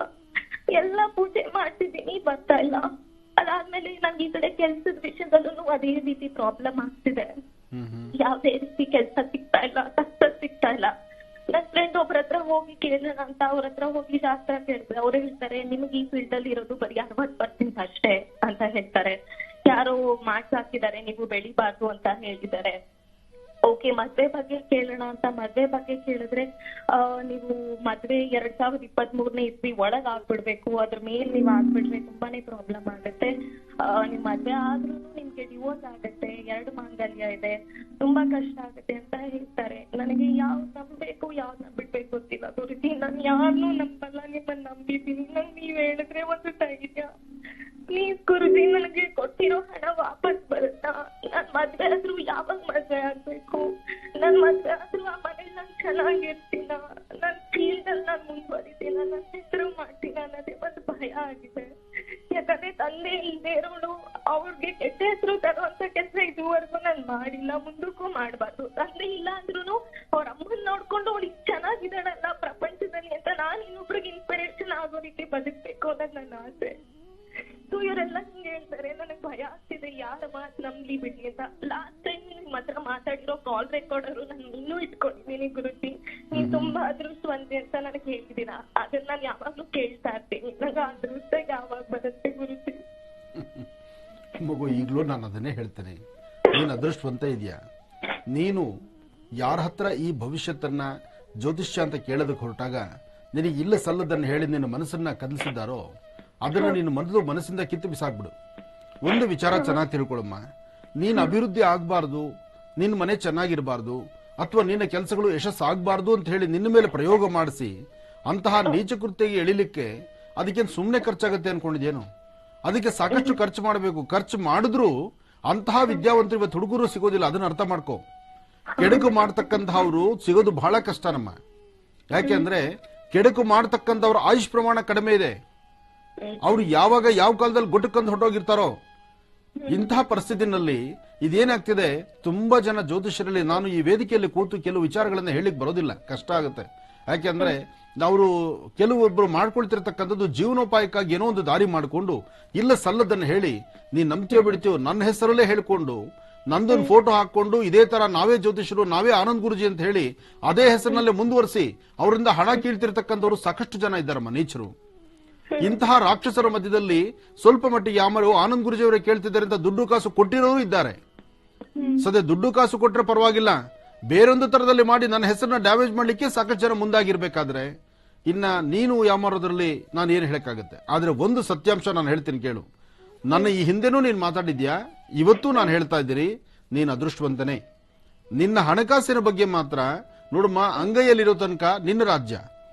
ಎಲ್ಲಾ ಪೂಜೆ ಮಾಡ್ತಿದ್ದೀನಿ, ಬರ್ತಾ ಇಲ್ಲ. ಅದಾದ್ಮೇಲೆ ನಂಗೆ ಈ ಕಡೆ ಕೆಲ್ಸದ ವಿಷಯದಲ್ಲೂ ಅದೇ ರೀತಿ ಪ್ರಾಬ್ಲಮ್ ಆಗ್ತಿದೆ. ಯಾವ್ದೇ ರೀತಿ ಕೆಲ್ಸ ಸಿಗ್ತಾ ಇಲ್ಲ, ಸಕ್ಸಸ್ ಸಿಗ್ತಾ ಇಲ್ಲ. ನನ್ ಫ್ರೆಂಡ್ ಒಬ್ರ ಹತ್ರ ಹೋಗಿ ಕೇಳೋಣ ಅಂತ ಅವ್ರ ಹತ್ರ ಹೋಗಿ ಶಾಸ್ತ್ರ ಕೇಳಿದ್ರೆ ಅವ್ರು ಹೇಳ್ತಾರೆ, ನಿಮ್ಗೆ ಈ ಫೀಲ್ಡ್ ಅಲ್ಲಿ ಇರೋದು ಬರೀ 60% ಅಷ್ಟೇ ಅಂತ ಹೇಳ್ತಾರೆ. ಯಾರೋ ಮಾರ್ಕ್ಸ್ ಹಾಕಿದ್ದಾರೆ, ನೀವು ಬೆಳಿಬಾರ್ದು ಅಂತ ಹೇಳಿದ್ದಾರೆ. ಓಕೆ, ಮದ್ವೆ ಬಗ್ಗೆ ಕೇಳೋಣ ಅಂತ ಮದ್ವೆ ಬಗ್ಗೆ ಕೇಳಿದ್ರೆ ನೀವು ಮದ್ವೆ 2023ನೇ ಇಸ್ವಿ ಒಳಗ್ ಆಗ್ಬಿಡ್ಬೇಕು, ಅದ್ರ ಮೇಲೆ ನೀವ್ ಆಗ್ಬಿಟ್ರೆ ತುಂಬಾನೇ ಪ್ರಾಬ್ಲಮ್ ಆಗುತ್ತೆ. ನಿಮ್ ಮದ್ವೆ ಆದ್ರೂ ನಿಮ್ಗೆ ಡಿವೋರ್ಸ್ ಆಗುತ್ತೆ, 2 ಮಾಂಗಲ್ಯ ಇದೆ, ತುಂಬಾ ಕಷ್ಟ ಆಗುತ್ತೆ ಅಂತ ಹೇಳ್ತಾರೆ. ನನಗೆ ಯಾವ್ದ್ ನಂಬೇಕು ಯಾವ್ದ್ ಬಿಡ್ಬೇಕು ಗೊತ್ತಿಲ್ಲ ಗುರುಜಿ. ನಾನು ಯಾರನ್ನೂ ನಂಬಲ್ಲ, ನಿಮ್ಮನ್ನ ನಂಬಿದ್ದೀನಿ. ನಂಗೆ ನೀವ್ ಹೇಳಿದ್ರೆ ಒಂದು ಧೈರ್ಯ. ಪ್ಲೀಸ್ ಗುರುಜಿ, ನನಗೆ ಕೊಟ್ಟಿರೋ ಹಣ ವಾಪಸ್ ಬರುತ್ತಾ? ನನ್ ಮದ್ವೆ ಆದ್ರೂ ಯಾವಾಗ ಮದ್ವೆ ಆಗ್ಬೇಕು? ನನ್ ಮದ್ವೆ ಆದ್ರೂ ಆ ಮನೇಲಿ ನಾನ್ ಚೆನ್ನಾಗಿರ್ತೀನ? ನನ್ ಫೀಲ್ಡ್ ಅಲ್ಲಿ ನಾನ್ ಮುಂದುವರಿತೀನ? ನನ್ ಹೆಸರು ಮಾಡ್ತೀನ ಅನ್ನೋದೇ ಒಂದು ಭಯ ಆಗಿದೆ. ಯಾಕಂದ್ರೆ ತಂದೆ ಇಲ್ದೇ ಇರೋಳು, ಅವ್ರಿಗೆ ಕೆಟ್ಟ ಹೆಸರು ತರುವಂತ ಕೆಲಸ ಇದುವರೆಗೂ ನಾನ್ ಮಾಡಿಲ್ಲ, ಮುಂದಕ್ಕೂ ಮಾಡ್ಬಾರ್ದು. ತಂದೆ ಇಲ್ಲ ಅಂದ್ರೂ ಅವ್ರ ಅಮ್ಮನ್ ನೋಡ್ಕೊಂಡು ಅವಳು ಚೆನ್ನಾಗಿದ್ದಾಳಲ್ಲ ಪ್ರಪಂಚದಲ್ಲಿ ಅಂತ ನಾನ್ ಇನ್ನೊಬ್ರಿಗೆ ಇನ್ಸ್ಪಿರೇಷನ್ ಆಗೋ ರೀತಿ ಬದುಕ್ಬೇಕು ಅನ್ನೋದು ನನ್ನ ಆಸೆ. ಇವರೆಲ್ಲ ಹಿಂಗೆ ಹೇಳ್ತಾರೆ, ನನಗ್ ಭಯ ಆಗ್ತಿದೆ, ಯಾರ ಮಾತು ನಂಬ್ಲಿ ಬಿಡಿ ಅಂತ. ಲಾಸ್ಟ್ ಟೈಮ್ ನಿಮ್ ಹತ್ರ ಮಾತಾಡಿರೋ ಕಾಲ್ ರೆಕಾರ್ಡರು ನಾನು ಇನ್ನೂ ಇಟ್ಕೊಂಡಿದ್ದೀನಿ ಗುರುಜಿ. ನೀವ್ ತುಂಬಾ ಅದೃಷ್ಟವಂತೆ ಅಂತ ನನಗೆ ಹೇಳಿದೀರಾ, ಅದನ್ನ ನಾನು ಯಾವಾಗ್ಲೂ ಕೇಳ್ತಾ ಇರ್ತೀನಿ. ನಂಗೆ ಅದೃಷ್ಟ ಯಾವಾಗ ಬರುತ್ತೆ ಗುರುಜಿ? ಮಗು, ಈಗಲೂ ನಾನು ಅದನ್ನೇ ಹೇಳ್ತೇನೆ, ನೀನು ಅದೃಷ್ಟವಂತ ಇದೆಯಾ? ನೀನು ಯಾರ ಹತ್ರ ಈ ಭವಿಷ್ಯತ್ತನ್ನ ಜ್ಯೋತಿಷ್ಯ ಅಂತ ಕೇಳೋದಕ್ಕೆ ಹೊರಟಾಗ ನಿನಗೆ ಇಲ್ಲ ಸಲ್ಲದನ್ನು ಹೇಳಿ ನಿನ್ನ ಮನಸ್ಸನ್ನ ಕದಲಿಸಿದ್ದಾರೋ ಅದನ್ನ ನೀನು ಮನಸ್ಸಿಂದ ಕಿತ್ತು ಬಿಸಾಕ್ಬಿಡು. ಒಂದು ವಿಚಾರ ಚೆನ್ನಾಗಿ ತಿಳ್ಕೊಳಮ್ಮ, ನೀನು ಅಭಿವೃದ್ಧಿ ಆಗಬಾರ್ದು, ನಿನ್ನ ಮನೆ ಚೆನ್ನಾಗಿರಬಾರ್ದು, ಅಥವಾ ನಿನ್ನ ಕೆಲಸಗಳು ಯಶಸ್ಸಾಗಬಾರ್ದು ಅಂತ ಹೇಳಿ ನಿನ್ನ ಮೇಲೆ ಪ್ರಯೋಗ ಮಾಡಿಸಿ ಅಂತಹ ನೀಚ ಕೃತ್ಯಕ್ಕೆ ಎಳಿಲಿಕ್ಕೆ ಅದಕ್ಕೇನು ಸುಮ್ಮನೆ ಖರ್ಚಾಗತ್ತೆ ಅನ್ಕೊಂಡಿದ್ದೇನು? ಅದಕ್ಕೆ ಸಾಕಷ್ಟು ಖರ್ಚು ಮಾಡಬೇಕು. ಖರ್ಚು ಮಾಡಿದ್ರು ಅಂತಹ ವಿದ್ಯಾವಂತರು ಇವತ್ತು ಹುಡುಗರು ಸಿಗೋದಿಲ್ಲ, ಅದನ್ನ ಅರ್ಥ ಮಾಡ್ಕೋ. ಕೆಡುಕು ಮಾಡ್ತಕ್ಕಂಥವ್ರು ಸಿಗೋದು ಬಹಳ ಕಷ್ಟ ನಮ್ಮ. ಯಾಕೆಂದ್ರೆ ಕೆಡುಕು ಮಾಡ್ತಕ್ಕಂಥವ್ರ ಆಯುಷ್ ಪ್ರಮಾಣ ಕಡಿಮೆ ಇದೆ. ಅವ್ರು ಯಾವಾಗ ಯಾವ ಕಾಲದಲ್ಲಿ ಗುಟ್ಟಕ್ಕಂದು ಹೊರಟೋಗಿರ್ತಾರೋ. ಇಂತಹ ಪರಿಸ್ಥಿತಿನಲ್ಲಿ ಇದೇನಾಗ್ತಿದೆ, ತುಂಬಾ ಜನ ಜ್ಯೋತಿಷ್ಯರಲ್ಲಿ ನಾನು ಈ ವೇದಿಕೆಯಲ್ಲಿ ಕೂತು ಕೆಲವು ವಿಚಾರಗಳನ್ನ ಹೇಳಿಕ್ ಬರೋದಿಲ್ಲ, ಕಷ್ಟ ಆಗುತ್ತೆ. ಯಾಕೆಂದ್ರೆ ಅವರು ಕೆಲವೊಬ್ಬರು ಮಾಡ್ಕೊಳ್ತಿರ್ತಕ್ಕಂಥದ್ದು ಜೀವನೋಪಾಯಕ್ಕಾಗಿ ಏನೋ ಒಂದು ದಾರಿ ಮಾಡಿಕೊಂಡು ಇಲ್ಲ ಸಲ್ಲದನ್ನು ಹೇಳಿ ನೀನ್ ನಂಬ್ತೀಯೋ ಬಿಡ್ತೀಯೋ ನನ್ನ ಹೆಸರಲ್ಲೇ ಹೇಳ್ಕೊಂಡು ನಂದೊಂದು ಫೋಟೋ ಹಾಕೊಂಡು ಇದೇ ತರ ನಾವೇ ಜ್ಯೋತಿಷರು, ನಾವೇ ಆನಂದ್ ಗುರುಜಿ ಅಂತ ಹೇಳಿ ಅದೇ ಹೆಸರಿನಲ್ಲೇ ಮುಂದುವರಿಸಿ ಅವರಿಂದ ಹಣ ಕೀಳ್ತಿರ್ತಕ್ಕಂಥವ್ರು ಸಾಕಷ್ಟು ಜನ ಇದ್ದಾರಮ್ಮ, ನೀಚರು. ಇಂತಹ ರಾಕ್ಷಸರ ಮಧ್ಯದಲ್ಲಿ ಸ್ವಲ್ಪ ಮಟ್ಟಿಗೆ ಯಾಮರು ಆನಂದ್ ಗುರುಜಿಯವರೇ ಕೇಳ್ತಿದ್ದಾರೆ ಅಂತ ದುಡ್ಡು ಕಾಸು ಕೊಟ್ಟಿರೋರು ಇದ್ದಾರೆ. ಸದ್ಯ ದುಡ್ಡು ಕಾಸು ಕೊಟ್ಟರೆ ಪರವಾಗಿಲ್ಲ, ಬೇರೊಂದು ತರದಲ್ಲಿ ಮಾಡಿ ನನ್ನ ಹೆಸರನ್ನ ಡ್ಯಾಮೇಜ್ ಮಾಡ್ಲಿಕ್ಕೆ ಸಾಕಷ್ಟು ಜನ ಮುಂದಾಗಿರ್ಬೇಕಾದ್ರೆ ಇನ್ನ ನೀನು ಯಾಮಾರೋದ್ರಲ್ಲಿ ನಾನು ಏನ್ ಹೇಳಕ್ಕಾಗತ್ತೆ. ಆದ್ರೆ ಒಂದು ಸತ್ಯಾಂಶ ನಾನು ಹೇಳ್ತೀನಿ ಕೇಳು. ನನ್ನ ಈ ಹಿಂದೆನೂ ನೀನು ಮಾತಾಡಿದ್ಯಾ, ಇವತ್ತು ನಾನು ಹೇಳ್ತಾ ಇದ್ದೀರಿ, ನೀನು ಅದೃಷ್ಟವಂತನೇ. ನಿನ್ನ ಹಣಕಾಸಿನ ಬಗ್ಗೆ ಮಾತ್ರ ನೋಡಮ್ಮ, ಅಂಗೈಯಲ್ಲಿರೋ ತನಕ ನಿನ್ನ ರಾಜ್ಯ,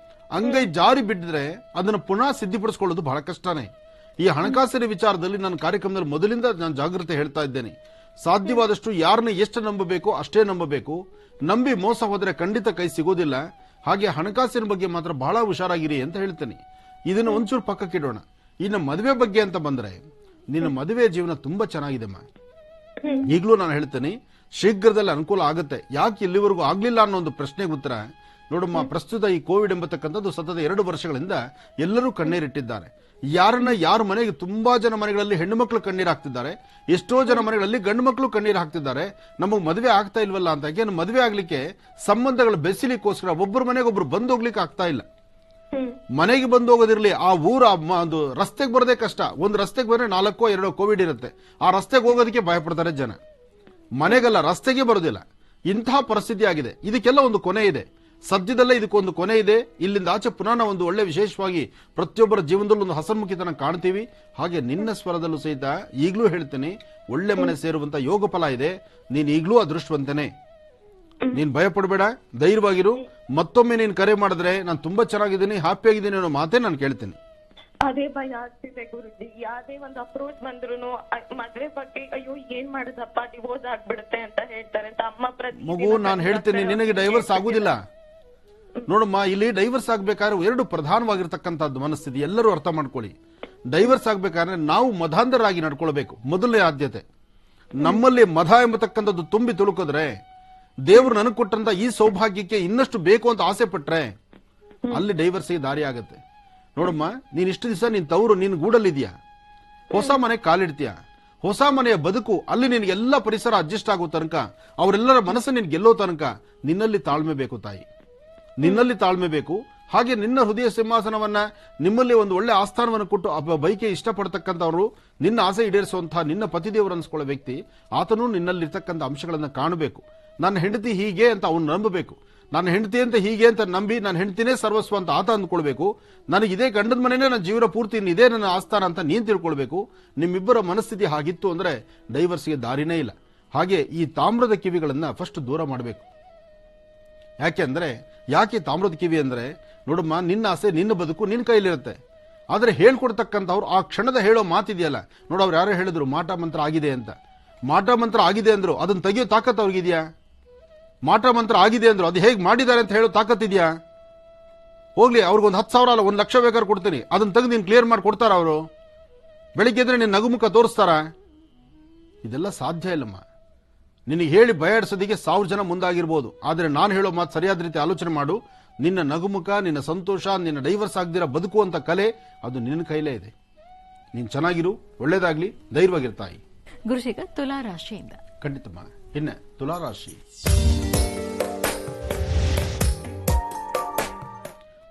ಅಂಗೈ ಜಾರಿ ಬಿಟ್ಟಿದ್ರೆ ಅದನ್ನು ಪುನಃ ಸಿದ್ಧಿಪಡಿಸ್ಕೊಳ್ಳೋದು ಬಹಳ ಕಷ್ಟನೇ. ಈ ಹಣಕಾಸಿನ ವಿಚಾರದಲ್ಲಿ ನನ್ನ ಕಾರ್ಯಕ್ರಮದಲ್ಲಿ ಮೊದಲಿಂದ ನಾನು ಜಾಗೃತಿ ಹೇಳ್ತಾ ಇದ್ದೇನೆ. ಸಾಧ್ಯವಾದಷ್ಟು ಯಾರನ್ನ ಎಷ್ಟು ನಂಬಬೇಕು ಅಷ್ಟೇ ನಂಬಬೇಕು. ನಂಬಿ ಮೋಸ ಹೋದ್ರೆ ಖಂಡಿತ ಕೈ ಸಿಗೋದಿಲ್ಲ. ಹಾಗೆ ಹಣಕಾಸಿನ ಬಗ್ಗೆ ಮಾತ್ರ ಬಹಳ ಹುಷಾರಾಗಿರಿ ಅಂತ ಹೇಳ್ತೇನೆ. ಇದನ್ನು ಒಂಚೂರು ಪಕ್ಕಕ್ಕಿಡೋಣ. ಇನ್ನು ಮದುವೆ ಬಗ್ಗೆ ಅಂತ ಬಂದ್ರೆ ನಿನ್ನ ಮದುವೆ ಜೀವನ ತುಂಬಾ ಚೆನ್ನಾಗಿದೆಮ್ಮ. ಈಗಲೂ ನಾನು ಹೇಳ್ತೇನೆ, ಶೀಘ್ರದಲ್ಲಿ ಅನುಕೂಲ ಆಗುತ್ತೆ. ಯಾಕೆ ಇಲ್ಲಿವರೆಗೂ ಆಗ್ಲಿಲ್ಲ ಅನ್ನೋ ಒಂದು ಪ್ರಶ್ನೆಗೆ ಉತ್ತರ ನೋಡಮ್ಮ, ಪ್ರಸ್ತುತ ಈ ಕೋವಿಡ್ ಎಂಬತಕ್ಕಂಥದ್ದು ಸತತ 2 ವರ್ಷಗಳಿಂದ ಎಲ್ಲರೂ ಕಣ್ಣೀರಿಟ್ಟಿದ್ದಾರೆ. ಯಾರ ಮನೆಗೆ ತುಂಬಾ ಜನ ಮನೆಗಳಲ್ಲಿ ಹೆಣ್ಣು ಮಕ್ಕಳು ಕಣ್ಣೀರು ಹಾಕ್ತಿದ್ದಾರೆ, ಎಷ್ಟೋ ಜನ ಮನೆಗಳಲ್ಲಿ ಗಂಡು ಮಕ್ಕಳು ಕಣ್ಣೀರು ಹಾಕ್ತಿದ್ದಾರೆ. ನಮಗೆ ಮದುವೆ ಆಗ್ತಾ ಇಲ್ವಲ್ಲ ಅಂತ. ಯಾಕೆ ಮದುವೆ ಆಗ್ಲಿಕ್ಕೆ ಸಂಬಂಧಗಳು ಬೆಸಿಲಿಕ್ಕೋಸ್ಕರ ಒಬ್ಬರ ಮನೆಗೆ ಒಬ್ರು ಬಂದು ಹೋಗ್ಲಿಕ್ಕೆ ಆಗ್ತಾ ಇಲ್ಲ. ಮನೆಗೆ ಬಂದು ಹೋಗೋದಿರ್ಲಿ, ಆ ಊರ ಒಂದು ರಸ್ತೆಗೆ ಬರೋದೇ ಕಷ್ಟ. ಒಂದು ರಸ್ತೆಗೆ ಬಂದ್ರೆ 4-2 ಕೋವಿಡ್ ಇರುತ್ತೆ. ಆ ರಸ್ತೆಗೆ ಹೋಗೋದಕ್ಕೆ ಭಯಪಡ್ತಾರೆ ಜನ. ಮನೆಗಲ್ಲ, ರಸ್ತೆಗೆ ಬರೋದಿಲ್ಲ. ಇಂತಹ ಪರಿಸ್ಥಿತಿ ಆಗಿದೆ. ಇದಕ್ಕೆಲ್ಲ ಒಂದು ಕೊನೆ ಇದೆ. ಸದ್ಯದಲ್ಲೇ ಇದಕ್ಕೊಂದು ಕೊನೆ ಇದೆ. ಇಲ್ಲಿಂದ ಆಚೆ ಪುನಃ ನಾವು ಒಂದು ಒಳ್ಳೆ ವಿಶೇಷವಾಗಿ ಪ್ರತಿಯೊಬ್ಬರ ಜೀವನದಲ್ಲೂ ಒಂದು ಹಸನ್ಮುಖಿತನ ಕಾಣ್ತೀವಿ. ಹಾಗೆ ನಿನ್ನ ಸ್ವರದಲ್ಲೂ ಸಹಿತ ಈಗಲೂ ಹೇಳ್ತೇನೆ, ಒಳ್ಳೆ ಮನೆ ಸೇರುವಂತ ಯೋಗ ಫಲ ಇದೆ. ನೀನ್ ಈಗಲೂ ಅದೃಷ್ಟವಂತನೇ. ನೀನ್ ಭಯ ಪಡಬೇಡ, ಧೈರ್ಯವಾಗಿರು. ಮತ್ತೊಮ್ಮೆ ನೀನ್ ಕರೆ ಮಾಡಿದ್ರೆ ನಾನು ತುಂಬಾ ಚೆನ್ನಾಗಿದ್ದೀನಿ, ಹ್ಯಾಪಿ ಆಗಿದ್ದೀನಿ ಅನ್ನೋ ಮಾತೇ ನಾನು ಕೇಳ್ತೀನಿ. ಅದೇ ಭಯ ಆಗ್ತಿದೆ ಗುರುಜಿ. ಯಾವ್ದೇ ಒಂದು ಅಪ್ರೋಚ್ ಬಂದ್ರು ಮದ್ವೆ ಬಗ್ಗೆ ಅಯ್ಯೋ ಏನ್ ಮಾಡುದಪ್ಪ ಡಿವೋರ್ಸ್ ಆಗ್ಬಿಡುತ್ತೆ ಅಂತ ಹೇಳ್ತಾರೆ ಅಂತ ಅಮ್ಮ ಮಗು, ನಾನು ಹೇಳ್ತೀನಿ ನಿನಗೆ ಡೈವರ್ಸ್ ಆಗುದಿಲ್ಲ. ನೋಡಮ್ಮ, ಇಲ್ಲಿ ಡೈವರ್ಸ್ ಆಗ್ಬೇಕಾದ್ರೆ 2 ಪ್ರಧಾನವಾಗಿರ್ತಕ್ಕಂಥದ್ದು ಮನಸ್ಥಿತಿ ಎಲ್ಲರೂ ಅರ್ಥ ಮಾಡ್ಕೊಳ್ಳಿ. ಡೈವರ್ಸ್ ಆಗ್ಬೇಕಾದ್ರೆ ನಾವು ಮಧಾಂಧರಾಗಿ ನಡ್ಕೊಳ್ಬೇಕು. ಮೊದಲನೇ ಆದ್ಯತೆ. ನಮ್ಮಲ್ಲಿ ಮಧ ಎಂಬತಕ್ಕಂಥದ್ದು ತುಂಬಿ ತುಳುಕಿದ್ರೆ, ದೇವರು ನನಗೆ ಕೊಟ್ಟಂತ ಈ ಸೌಭಾಗ್ಯಕ್ಕೆ ಇನ್ನಷ್ಟು ಬೇಕು ಅಂತ ಆಸೆ ಪಟ್ರೆ ಅಲ್ಲಿ ಡೈವರ್ಸ್ಗೆ ದಾರಿ ಆಗುತ್ತೆ. ನೋಡಮ್ಮ, ನೀನ್ ಇಷ್ಟು ದಿವಸ ನಿನ್ ತವರು ನಿನ್ ಗೂಡಲ್ಲಿದ್ಯಾ, ಹೊಸ ಮನೆ ಕಾಲಿಡ್ತೀಯ, ಹೊಸ ಮನೆಯ ಬದುಕು ಅಲ್ಲಿ ನಿನ್ಗೆಲ್ಲ ಪರಿಸರ ಅಡ್ಜಸ್ಟ್ ಆಗೋ ತನಕ, ಅವರೆಲ್ಲರ ಮನಸ್ಸು ನಿನ್ ಗೆಲ್ಲೋ ತನಕ ನಿನ್ನಲ್ಲಿ ತಾಳ್ಮೆ ಬೇಕು ತಾಯಿ, ನಿನ್ನಲ್ಲಿ ತಾಳ್ಮೆ ಬೇಕು. ಹಾಗೆ ನಿನ್ನ ಹೃದಯ ಸಿಂಹಾಸನವನ್ನ, ನಿಮ್ಮಲ್ಲಿ ಒಂದು ಒಳ್ಳೆ ಆಸ್ಥಾನವನ್ನು ಕೊಟ್ಟು ಬೈಕೆ ಇಷ್ಟಪಡ್ತಕ್ಕಂಥವ್ರು, ನಿನ್ನ ಆಸೆ ಈಡೇರಿಸುವಂತಹ ನಿನ್ನ ಪತಿದೇವರು ಅನ್ಸ್ಕೊಳ್ಳೋ ವ್ಯಕ್ತಿ, ಆತನೂ ನಿನ್ನಲ್ಲಿರ್ತಕ್ಕಂಥ ಅಂಶಗಳನ್ನ ಕಾಣಬೇಕು. ನನ್ನ ಹೆಂಡತಿ ಹೀಗೆ ಅಂತ ಅವನು ನಂಬಬೇಕು. ನನ್ನ ಹೆಂಡತಿ ಅಂತ ಹೀಗೆ ಅಂತ ನಂಬಿ ನನ್ನ ಹೆಂಡತಿನೇ ಸರ್ವಸ್ವ ಅಂತ ಆತ ಅಂದ್ಕೊಳ್ಬೇಕು. ನನಗಿದೇ ಗಂಡದ ಮನೆನೇ ನನ್ನ ಜೀವನ ಪೂರ್ತಿ ಇದೇ ನನ್ನ ಆಸ್ಥಾನ ಅಂತ ನೀನ್ ತಿಳ್ಕೊಳ್ಬೇಕು. ನಿಮ್ಮಿಬ್ಬರ ಮನಸ್ಥಿತಿ ಹಾಗಿತ್ತು ಅಂದ್ರೆ ಡೈವರ್ಸ್ಗೆ ದಾರಿನೇ ಇಲ್ಲ. ಹಾಗೆ ಈ ತಾಮ್ರದ ಕಿವಿಗಳನ್ನ ಫಸ್ಟ್ ದೂರ ಮಾಡಬೇಕು. ಯಾಕೆ ತಾಮ್ರದ ಕಿವಿ ಅಂದ್ರೆ, ನೋಡಮ್ಮ, ನಿನ್ನ ಆಸೆ ನಿನ್ನ ಬದುಕು ನಿನ್ನ ಕೈಲಿರುತ್ತೆ. ಆದ್ರೆ ಹೇಳ್ಕೊಡ್ತಕ್ಕಂಥವ್ರು ಆ ಕ್ಷಣದ ಹೇಳೋ ಮಾತಿದೆಯಲ್ಲ, ನೋಡವ್ರು ಯಾರೋ ಹೇಳಿದ್ರು ಮಾಟ ಮಂತ್ರ ಆಗಿದೆ ಅಂತ. ಮಾಟ ಮಂತ್ರ ಆಗಿದೆ ಅಂದ್ರು ಅದನ್ನ ತೆಗಿಯೋ ತಾಕತ್ ಅವ್ರಿಗಿದ್ಯಾ? ಮಾಟ ಮಂತ್ರ ಆಗಿದೆ ಅಂದ್ರು ಅದು ಹೇಗೆ ಮಾಡಿದ್ದಾರೆ ಅಂತ ಹೇಳೋ ತಾಕತ್ತಿದ್ಯಾ? ಹೋಗ್ಲಿ, ಅವ್ರಿಗೊಂದು 10,000 ಅಲ್ಲ 1 ಲಕ್ಷ ಬೇಕಾದ್ರೆ ಕೊಡ್ತೀನಿ, ಅದನ್ನ ತೆಗೆದು ನೀನು ಕ್ಲಿಯರ್ ಮಾಡಿ ಕೊಡ್ತಾರ ಅವರು? ಬೆಳಿಗ್ಗೆ ಎದ್ರೆ ನಿನ್ನ ನಗುಮುಖ ತೋರಿಸ್ತಾರ? ಇದೆಲ್ಲ ಸಾಧ್ಯ ಇಲ್ಲಮ್ಮ. ನಿನಗೆ ಹೇಳಿ ಭಯಾಡಿಸೋದಿಕ್ಕೆ 1000 ಜನ ಮುಂದಾಗಿರ್ಬೋದು. ಆದ್ರೆ ನಾನು ಹೇಳೋ ಮಾತು ಸರಿಯಾದ ರೀತಿ ಆಲೋಚನೆ ಮಾಡು. ನಿನ್ನ ನಗುಮುಖ, ನಿನ್ನ ಸಂತೋಷ, ನಿನ್ನ ಡೈವರ್ಸ್ ಆಗದಿರ ಬದುಕುವಂತ ಕಲೆ ಅದು ನಿನ್ನ ಕೈಲೇ ಇದೆ. ನೀನ್ ಚೆನ್ನಾಗಿರು, ಒಳ್ಳೇದಾಗ್ಲಿ, ಧೈರ್ಯವಾಗಿರ್ತಾಯಿ. ಗುರುಜಿಗ ತುಲಾ ರಾಶಿಯಿಂದ ಖಂಡಿತಮ್ಮ. ಇನ್ನ ತುಲಾ ರಾಶಿ,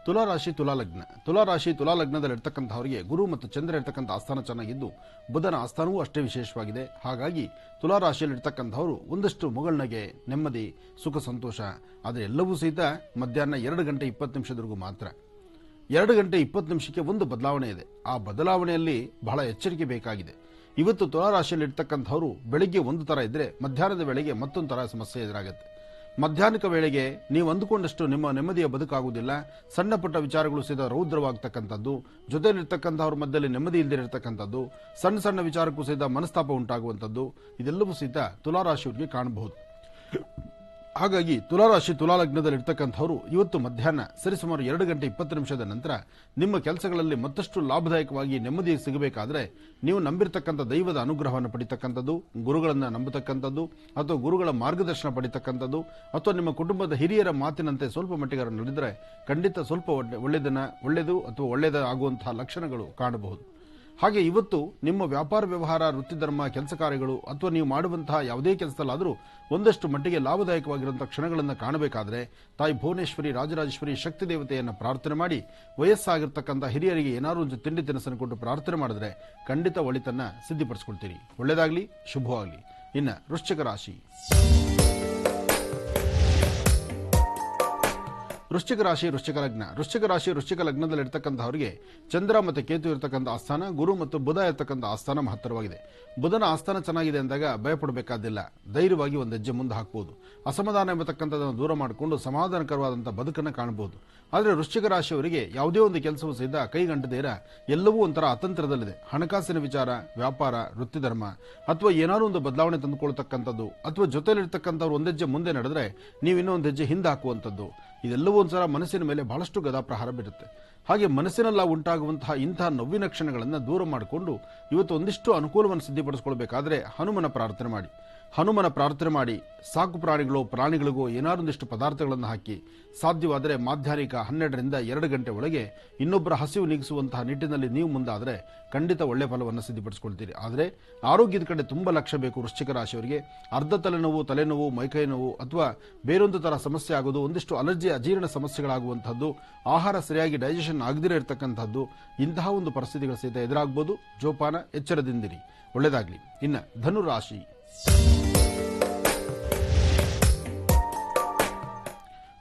ತುಲಾ ರಾಶಿ ತುಲಾ ಲಗ್ನ. ತುಲಾ ರಾಶಿ ತುಲಾ ಲಗ್ನದಲ್ಲಿ ಇರ್ತಕ್ಕಂಥವರಿಗೆ ಗುರು ಮತ್ತು ಚಂದ್ರ ಇರ್ತಕ್ಕಂಥ ಆಸ್ಥಾನ ಚೆನ್ನಾಗಿದ್ದು, ಬುಧನ ಆಸ್ಥಾನವೂ ಅಷ್ಟೇ ವಿಶೇಷವಾಗಿದೆ. ಹಾಗಾಗಿ ತುಲಾ ರಾಶಿಯಲ್ಲಿ ಇರ್ತಕ್ಕಂಥವರು ಒಂದಷ್ಟು ಮುಗಳನಗೆ, ನೆಮ್ಮದಿ, ಸುಖ, ಸಂತೋಷ. ಆದರೆ ಎಲ್ಲವೂ ಸಹಿತ ಮಧ್ಯಾಹ್ನ 2 ಗಂಟೆ 20 ನಿಮಿಷದವರೆಗೂ ಮಾತ್ರ. 2 ಗಂಟೆ 20 ನಿಮಿಷಕ್ಕೆ ಒಂದು ಬದಲಾವಣೆ ಇದೆ. ಆ ಬದಲಾವಣೆಯಲ್ಲಿ ಬಹಳ ಎಚ್ಚರಿಕೆ ಬೇಕಾಗಿದೆ. ಇವತ್ತು ತುಲಾ ರಾಶಿಯಲ್ಲಿ ಇರ್ತಕ್ಕಂಥವ್ರು ಬೆಳಿಗ್ಗೆ ಒಂದು ತರ ಇದ್ರೆ ಮಧ್ಯಾಹ್ನದ ವೇಳೆಗೆ ಮತ್ತೊಂದು ತರ ಸಮಸ್ಯೆ ಎದುರಾಗುತ್ತೆ. ಮಧ್ಯಾಹ್ನಕ ವೇಳೆಗೆ ನೀವು ಅಂದುಕೊಂಡಷ್ಟು ನಿಮ್ಮ ನೆಮ್ಮದಿಯ ಬದುಕಾಗುವುದಿಲ್ಲ. ಸಣ್ಣ ಪುಟ್ಟ ವಿಚಾರಗಳು ಸಹಿತ ರೌದ್ರವಾಗ್ತಕ್ಕಂಥದ್ದು, ಜೊತೆಯಲ್ಲಿರ್ತಕ್ಕಂಥವ್ರ ಮಧ್ಯದಲ್ಲಿ ನೆಮ್ಮದಿ ಇಲ್ಲದಿರತಕ್ಕಂಥದ್ದು, ಸಣ್ಣ ಸಣ್ಣ ವಿಚಾರಕ್ಕೂ ಸಹಿತ ಮನಸ್ತಾಪ ಉಂಟಾಗುವಂಥದ್ದು, ಇದೆಲ್ಲವೂ ಸಹಿತ ತುಲಾರಾಶಿಯವರಿಗೆ ಕಾಣಬಹುದು. ಹಾಗಾಗಿ ತುಲಾರಾಶಿ ತುಲಾ ಲಗ್ನದಲ್ಲಿ ಇರ್ತಕ್ಕಂಥವ್ರು ಇವತ್ತು ಮಧ್ಯಾಹ್ನ ಸರಿಸುಮಾರು 2 ಗಂಟೆ 20 ನಿಮಿಷದ ನಂತರ ನಿಮ್ಮ ಕೆಲಸಗಳಲ್ಲಿ ಮತ್ತಷ್ಟು ಲಾಭದಾಯಕವಾಗಿ ನೆಮ್ಮದಿ ಸಿಗಬೇಕಾದ್ರೆ ನೀವು ನಂಬಿರ್ತಕ್ಕಂಥ ದೈವದ ಅನುಗ್ರಹವನ್ನು ಪಡಿತಕ್ಕಂಥದ್ದು, ಗುರುಗಳನ್ನು ನಂಬತಕ್ಕಂಥದ್ದು, ಅಥವಾ ಗುರುಗಳ ಮಾರ್ಗದರ್ಶನ ಪಡಿತಕ್ಕಂಥದ್ದು, ಅಥವಾ ನಿಮ್ಮ ಕುಟುಂಬದ ಹಿರಿಯರ ಮಾತಿನಂತೆ ಸ್ವಲ್ಪ ಮಟ್ಟಿಗೆ ನಡೆದರೆ ಖಂಡಿತ ಸ್ವಲ್ಪ ಒಳ್ಳೆಯದು ಅಥವಾ ಒಳ್ಳೆಯದಾಗುವಂತಹ ಲಕ್ಷಣಗಳು ಕಾಣಬಹುದು. ಹಾಗೆ ಇವತ್ತು ನಿಮ್ಮ ವ್ಯಾಪಾರ ವ್ಯವಹಾರ, ವೃತ್ತಿ ಧರ್ಮ, ಕೆಲಸ ಕಾರ್ಯಗಳು ಅಥವಾ ನೀವು ಮಾಡುವಂತಹ ಯಾವುದೇ ಕೆಲಸದಲ್ಲಾದರೂ ಒಂದಷ್ಟು ಮಟ್ಟಿಗೆ ಲಾಭದಾಯಕವಾಗಿರುವಂತಹ ಕ್ಷಣಗಳನ್ನು ಕಾಣಬೇಕಾದ್ರೆ ತಾಯಿ ಭುವನೇಶ್ವರಿ, ರಾಜರಾಜೇಶ್ವರಿ ಶಕ್ತಿ ದೇವತೆಯನ್ನು ಪ್ರಾರ್ಥನೆ ಮಾಡಿ, ವಯಸ್ಸಾಗಿರ್ತಕ್ಕಂಥ ಹಿರಿಯರಿಗೆ ಏನಾದರೂ ಒಂದು ತಿಂಡಿ ತಿನಿಸನ್ನು ಕೊಟ್ಟು ಪ್ರಾರ್ಥನೆ ಮಾಡಿದ್ರೆ ಖಂಡಿತ ಒಳಿತನ್ನ ಸಿದ್ಧಿಪಡಿಸ್ಕೊಳ್ತೀರಿ. ಒಳ್ಳೆಯದಾಗಲಿ, ಶುಭವಾಗಲಿ. ಇನ್ನು ವೃಶ್ಚಿಕ ರಾಶಿ, ವೃಶ್ಚಿಕ ರಾಶಿ ವೃಶ್ಚಿಕ ಲಗ್ನ. ವೃಶ್ಚಿಕ ರಾಶಿ ವೃಶ್ಚಿಕ ಲಗ್ನದಲ್ಲಿ ಇರ್ತಕ್ಕಂಥವರಿಗೆ ಚಂದ್ರ ಮತ್ತು ಕೇತು ಇರತಕ್ಕಂಥ ಆಸ್ಥಾನ, ಗುರು ಮತ್ತು ಬುಧ ಇರತಕ್ಕಂಥ ಆಸ್ಥಾನ ಮಹತ್ತರವಾಗಿದೆ. ಬುಧನ ಆಸ್ಥಾನ ಚೆನ್ನಾಗಿದೆ ಅಂದಾಗ ಭಯಪಡಬೇಕಾದಿಲ್ಲ, ಧೈರ್ಯವಾಗಿ ಒಂದು ಹೆಜ್ಜೆ ಮುಂದೆ ಹಾಕಬಹುದು. ಅಸಮಾಧಾನ ಎಂಬತಕ್ಕಂಥದ್ದನ್ನು ದೂರ ಮಾಡಿಕೊಂಡು ಸಮಾಧಾನಕರವಾದಂಥ ಬದುಕನ್ನು ಕಾಣಬಹುದು. ಆದರೆ ವೃಶ್ಚಿಕ ರಾಶಿಯವರಿಗೆ ಯಾವುದೇ ಒಂದು ಕೆಲಸವೂ ಸಹಿತ ಕೈಗಂಟದೇರ ಎಲ್ಲವೂ ಒಂಥರ ಅತಂತ್ರದಲ್ಲಿದೆ. ಹಣಕಾಸಿನ ವಿಚಾರ, ವ್ಯಾಪಾರ, ವೃತ್ತಿಧರ್ಮ ಅಥವಾ ಏನಾದ್ರು ಒಂದು ಬದಲಾವಣೆ ತಂದುಕೊಳ್ತಕ್ಕಂಥದ್ದು, ಅಥವಾ ಜೊತೆಲಿರ್ತಕ್ಕಂಥವ್ರು ಒಂದೆಜ್ಜೆ ಮುಂದೆ ನಡೆದ್ರೆ ನೀವು ಇನ್ನೊಂದು ಹೆಜ್ಜೆ ಹಿಂದೆ ಹಾಕುವಂಥದ್ದು, ಇದೆಲ್ಲವೂ ಒಂದ್ಸಲ ಮನಸ್ಸಿನ ಮೇಲೆ ಬಹಳಷ್ಟು ಗದಾಪ್ರಹಾರ ಬೀರುತ್ತೆ. ಹಾಗೆ ಮನಸ್ಸಿನೆಲ್ಲ ಉಂಟಾಗುವಂತಹ ಇಂತಹ ನೋವಿನ ಕ್ಷಣಗಳನ್ನು ದೂರ ಮಾಡಿಕೊಂಡು ಇವತ್ತು ಒಂದಿಷ್ಟು ಅನುಕೂಲವನ್ನು ಸಿದ್ಧಪಡಿಸಿಕೊಳ್ಬೇಕಾದ್ರೆ ಹನುಮನ ಪ್ರಾರ್ಥನೆ ಮಾಡಿ. ಹನುಮನ ಪ್ರಾರ್ಥನೆ ಮಾಡಿ ಸಾಕು ಪ್ರಾಣಿಗಳಿಗೂ ಏನಾರೊಂದಿಷ್ಟು ಪದಾರ್ಥಗಳನ್ನು ಹಾಕಿ ಸಾಧ್ಯವಾದರೆ ಮಧ್ಯಾಹ್ನಿಕ 12ರಿಂದ 2 ಗಂಟೆ ಒಳಗೆ ಇನ್ನೊಬ್ಬರ ಹಸಿವು ನೀಗಿಸುವಂತಹ ನಿಟ್ಟಿನಲ್ಲಿ ನೀವು ಮುಂದಾದರೆ ಖಂಡಿತ ಒಳ್ಳೆ ಫಲವನ್ನು ಸಿದ್ಧಪಡಿಸಿಕೊಳ್ತೀರಿ. ಆದರೆ ಆರೋಗ್ಯದ ಕಡೆ ತುಂಬ ಲಕ್ಷ್ಯ ಬೇಕು. ವೃಶ್ಚಿಕ ರಾಶಿಯವರಿಗೆ ಅರ್ಧ ತಲೆನೋವು, ಮೈಕೈ ನೋವು ಅಥವಾ ಬೇರೊಂದು ಥರ ಸಮಸ್ಯೆ ಆಗೋದು, ಒಂದಿಷ್ಟು ಅಲರ್ಜಿ ಅಜೀರ್ಣ ಸಮಸ್ಯೆಗಳಾಗುವಂಥದ್ದು, ಆಹಾರ ಸರಿಯಾಗಿ ಡೈಜೆಷನ್ ಆಗದಿರೇ ಇರತಕ್ಕಂಥದ್ದು, ಇಂತಹ ಒಂದು ಪರಿಸ್ಥಿತಿಗಳು ಸಹಿತ ಎದುರಾಗಬಹುದು. ಜೋಪಾನ, ಎಚ್ಚರದಿಂದಿರಿ. ಒಳ್ಳೆಯದಾಗಲಿ. ಇನ್ನು ಧನುರಾಶಿ.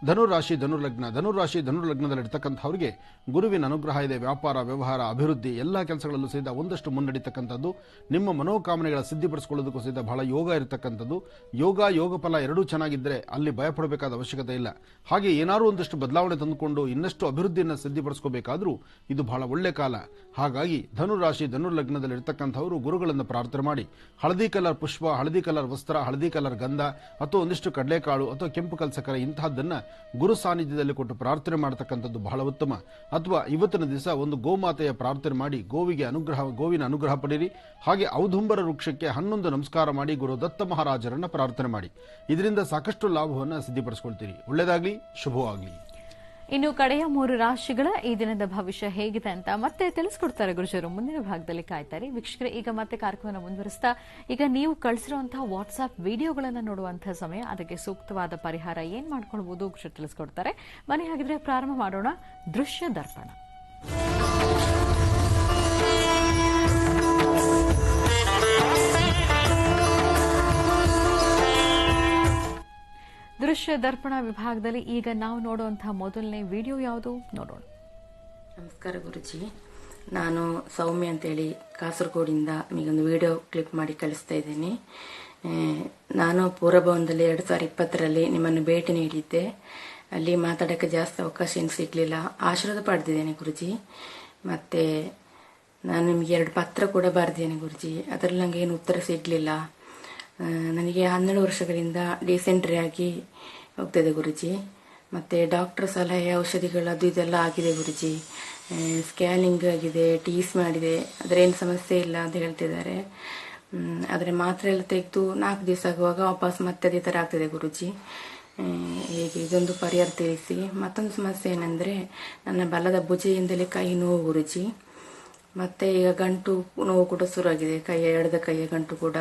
ಧನುರಾಶಿ ಧನುರ್ಲಗ್ನ. ಧನುರಾಶಿ ಧನುರ್ಲಗ್ನದಲ್ಲಿರ್ತಕ್ಕಂಥವ್ರಿಗೆ ಗುರುವಿನ ಅನುಗ್ರಹ ಇದೆ. ವ್ಯಾಪಾರ, ವ್ಯವಹಾರ, ಅಭಿವೃದ್ಧಿ ಎಲ್ಲ ಕೆಲಸಗಳಲ್ಲೂ ಸಹಿತ ಒಂದಷ್ಟು ಮುನ್ನಡೀತಕ್ಕಂಥದ್ದು. ನಿಮ್ಮ ಮನೋಕಾಮನೆಗಳ ಸಿದ್ಧಿಪಡಿಸಿಕೊಳ್ಳೋದಕ್ಕೂ ಸಹಿತ ಬಹಳ ಯೋಗ ಇರತಕ್ಕಂಥದ್ದು. ಯೋಗ ಫಲ ಎರಡೂ ಚೆನ್ನಾಗಿದ್ದರೆ ಅಲ್ಲಿ ಭಯಪಡಬೇಕಾದ ಅವಶ್ಯಕತೆ ಇಲ್ಲ. ಹಾಗೆ ಏನಾದರೂ ಒಂದಷ್ಟು ಬದಲಾವಣೆ ತಂದುಕೊಂಡು ಇನ್ನಷ್ಟು ಅಭಿವೃದ್ಧಿಯನ್ನು ಸಿದ್ಧಿಪಡಿಸ್ಕೋಬೇಕಾದ್ರೂ ಇದು ಬಹಳ ಒಳ್ಳೆ ಕಾಲ. ಹಾಗಾಗಿ ಧನುರಾಶಿ ಧನುರ್ಲಗ್ನದಲ್ಲಿರ್ತಕ್ಕಂಥವರು ಗುರುಗಳನ್ನು ಪ್ರಾರ್ಥನೆ ಮಾಡಿ ಹಳದಿ ಕಲರ್ ಪುಷ್ಪ, ಹಳದಿ ಕಲರ್ ವಸ್ತ್ರ, ಹಳದಿ ಕಲರ್ ಗಂಧ ಅಥವಾ ಒಂದಿಷ್ಟು ಕಡಲೆಕಾಳು ಅಥವಾ ಕೆಂಪು ಕಲ್ಸಕರ ಇಂತಹದ್ದನ್ನ ಗುರು ಸಾನ್ನಿಧ್ಯದಲ್ಲಿ ಕೊಟ್ಟು ಪ್ರಾರ್ಥನೆ ಮಾಡತಕ್ಕಂಥದ್ದು ಬಹಳ ಉತ್ತಮ. ಅಥವಾ ಇವತ್ತಿನ ದಿವಸ ಒಂದು ಗೋಮಾತೆಯ ಪ್ರಾರ್ಥನೆ ಮಾಡಿ ಗೋವಿನ ಅನುಗ್ರಹ ಪಡೆಯಿರಿ. ಹಾಗೆ ಔದುಂಬರ ವೃಕ್ಷಕ್ಕೆ 11 ನಮಸ್ಕಾರ ಮಾಡಿ ಗುರು ದತ್ತ ಮಹಾರಾಜರನ್ನ ಪ್ರಾರ್ಥನೆ ಮಾಡಿ. ಇದರಿಂದ ಸಾಕಷ್ಟು ಲಾಭವನ್ನು ಸಿದ್ಧಿಪಡಿಸಿಕೊಳ್ತೀರಿ. ಒಳ್ಳೆಯದಾಗಲಿ, ಶುಭವಾಗಲಿ. ಇನ್ನು ಕಡೆಯ 3 ರಾಶಿಗಳ ಈ ದಿನದ ಭವಿಷ್ಯ ಹೇಗಿದೆ ಅಂತ ಮತ್ತೆ ತಿಳಿಸ್ಕೊಡ್ತಾರೆ ಗುರುಜರು. ಮುಂದಿನ ಭಾಗದಲ್ಲಿ ಕಾಯ್ತಾರೆ ವೀಕ್ಷಕರೇ. ಈಗ ಮತ್ತೆ ಕಾರ್ಯಕ್ರಮವನ್ನು ಮುಂದುವರಿಸ್ತಾ, ಈಗ ನೀವು ಕಳಿಸಿರುವಂತಹ ವಾಟ್ಸ್ಆಪ್ ವಿಡಿಯೋಗಳನ್ನು ನೋಡುವಂತಹ ಸಮಯ, ಅದಕ್ಕೆ ಸೂಕ್ತವಾದ ಪರಿಹಾರ ಏನ್ ಮಾಡ್ಕೊಳ್ಬಹುದು ಗುರುಜರು ತಿಳಿಸ್ಕೊಡ್ತಾರೆ. ಬನ್ನಿ ಹಾಗಿದ್ರೆ ಪ್ರಾರಂಭ ಮಾಡೋಣ. ದೃಶ್ಯ ದರ್ಪಣ. ದೃಶ್ಯ ದರ್ಪಣ ವಿಭಾಗದಲ್ಲಿ ಈಗ ನಾವು ನೋಡುವಂತಹ ಮೊದಲನೇ ವಿಡಿಯೋ ಯಾವುದು ನೋಡೋಣ. ನಮಸ್ಕಾರ ಗುರುಜಿ, ನಾನು ಸೌಮ್ಯ ಅಂತೇಳಿ ಕಾಸರಗೋಡಿಂದ ನಿಮಗೊಂದು ವಿಡಿಯೋ ಕ್ಲಿಪ್ ಮಾಡಿ ಕಳಿಸ್ತಾ ಇದ್ದೀನಿ. ನಾನು ಪೂರ್ವಭವನದಲ್ಲಿ 2020ರಲ್ಲಿ ನಿಮ್ಮನ್ನು ಭೇಟಿ ನೀಡಿದ್ದೆ. ಅಲ್ಲಿ ಮಾತಾಡೋಕ್ಕೆ ಜಾಸ್ತಿ ಅವಕಾಶ ಏನು ಸಿಗಲಿಲ್ಲ. ಆಶೀರ್ವಾದ ಪಡೆದಿದ್ದೇನೆ ಗುರುಜಿ. ಮತ್ತೆ ನಾನು ನಿಮಗೆ 2 ಪತ್ರ ಕೂಡ ಬರೆದಿದ್ದೇನೆ ಗುರುಜಿ. ಅದರಲ್ಲಿ ನನಗೆ ಏನು ಉತ್ತರ ಸಿಗಲಿಲ್ಲ. ನನಗೆ 12 ವರ್ಷಗಳಿಂದ ಡಿಸೆಂಟ್ರಿ ಆಗಿ ಹೋಗ್ತಿದೆ ಗುರುಜಿ. ಮತ್ತು ಡಾಕ್ಟರ್ ಸಲಹೆ, ಔಷಧಿಗಳು ಅದು ಇದೆಲ್ಲ ಆಗಿದೆ ಗುರುಜಿ. ಸ್ಕ್ಯಾನಿಂಗ್ ಆಗಿದೆ, ಟೀಸ್ ಮಾಡಿದೆ, ಅದರೇನು ಸಮಸ್ಯೆ ಇಲ್ಲ ಅಂತ ಹೇಳ್ತಿದ್ದಾರೆ. ಆದರೆ ಮಾತ್ರೆ ಎಲ್ಲ ತೆಗೆದು 4 ದಿವಸ ಆಗುವಾಗ ವಾಪಸ್ ಮತ್ತೆ ಅದೇ ಥರ ಆಗ್ತಿದೆ ಗುರುಜಿ. ಹೇಗೆ ಇದೊಂದು ಪರಿಹಾರ ತಿಳಿಸಿ. ಮತ್ತೊಂದು ಸಮಸ್ಯೆ ಏನಂದರೆ ನನ್ನ ಬಲದ ಭುಜೆಯಿಂದಲೇ ಕೈ ನೋವು ಗುರುಜಿ. ಮತ್ತೆ ಈಗ ಗಂಟು ನೋವು ಕೂಡ ಶುರುವಾಗಿದೆ, ಎಡದ ಕೈಯ ಗಂಟು ಕೂಡ.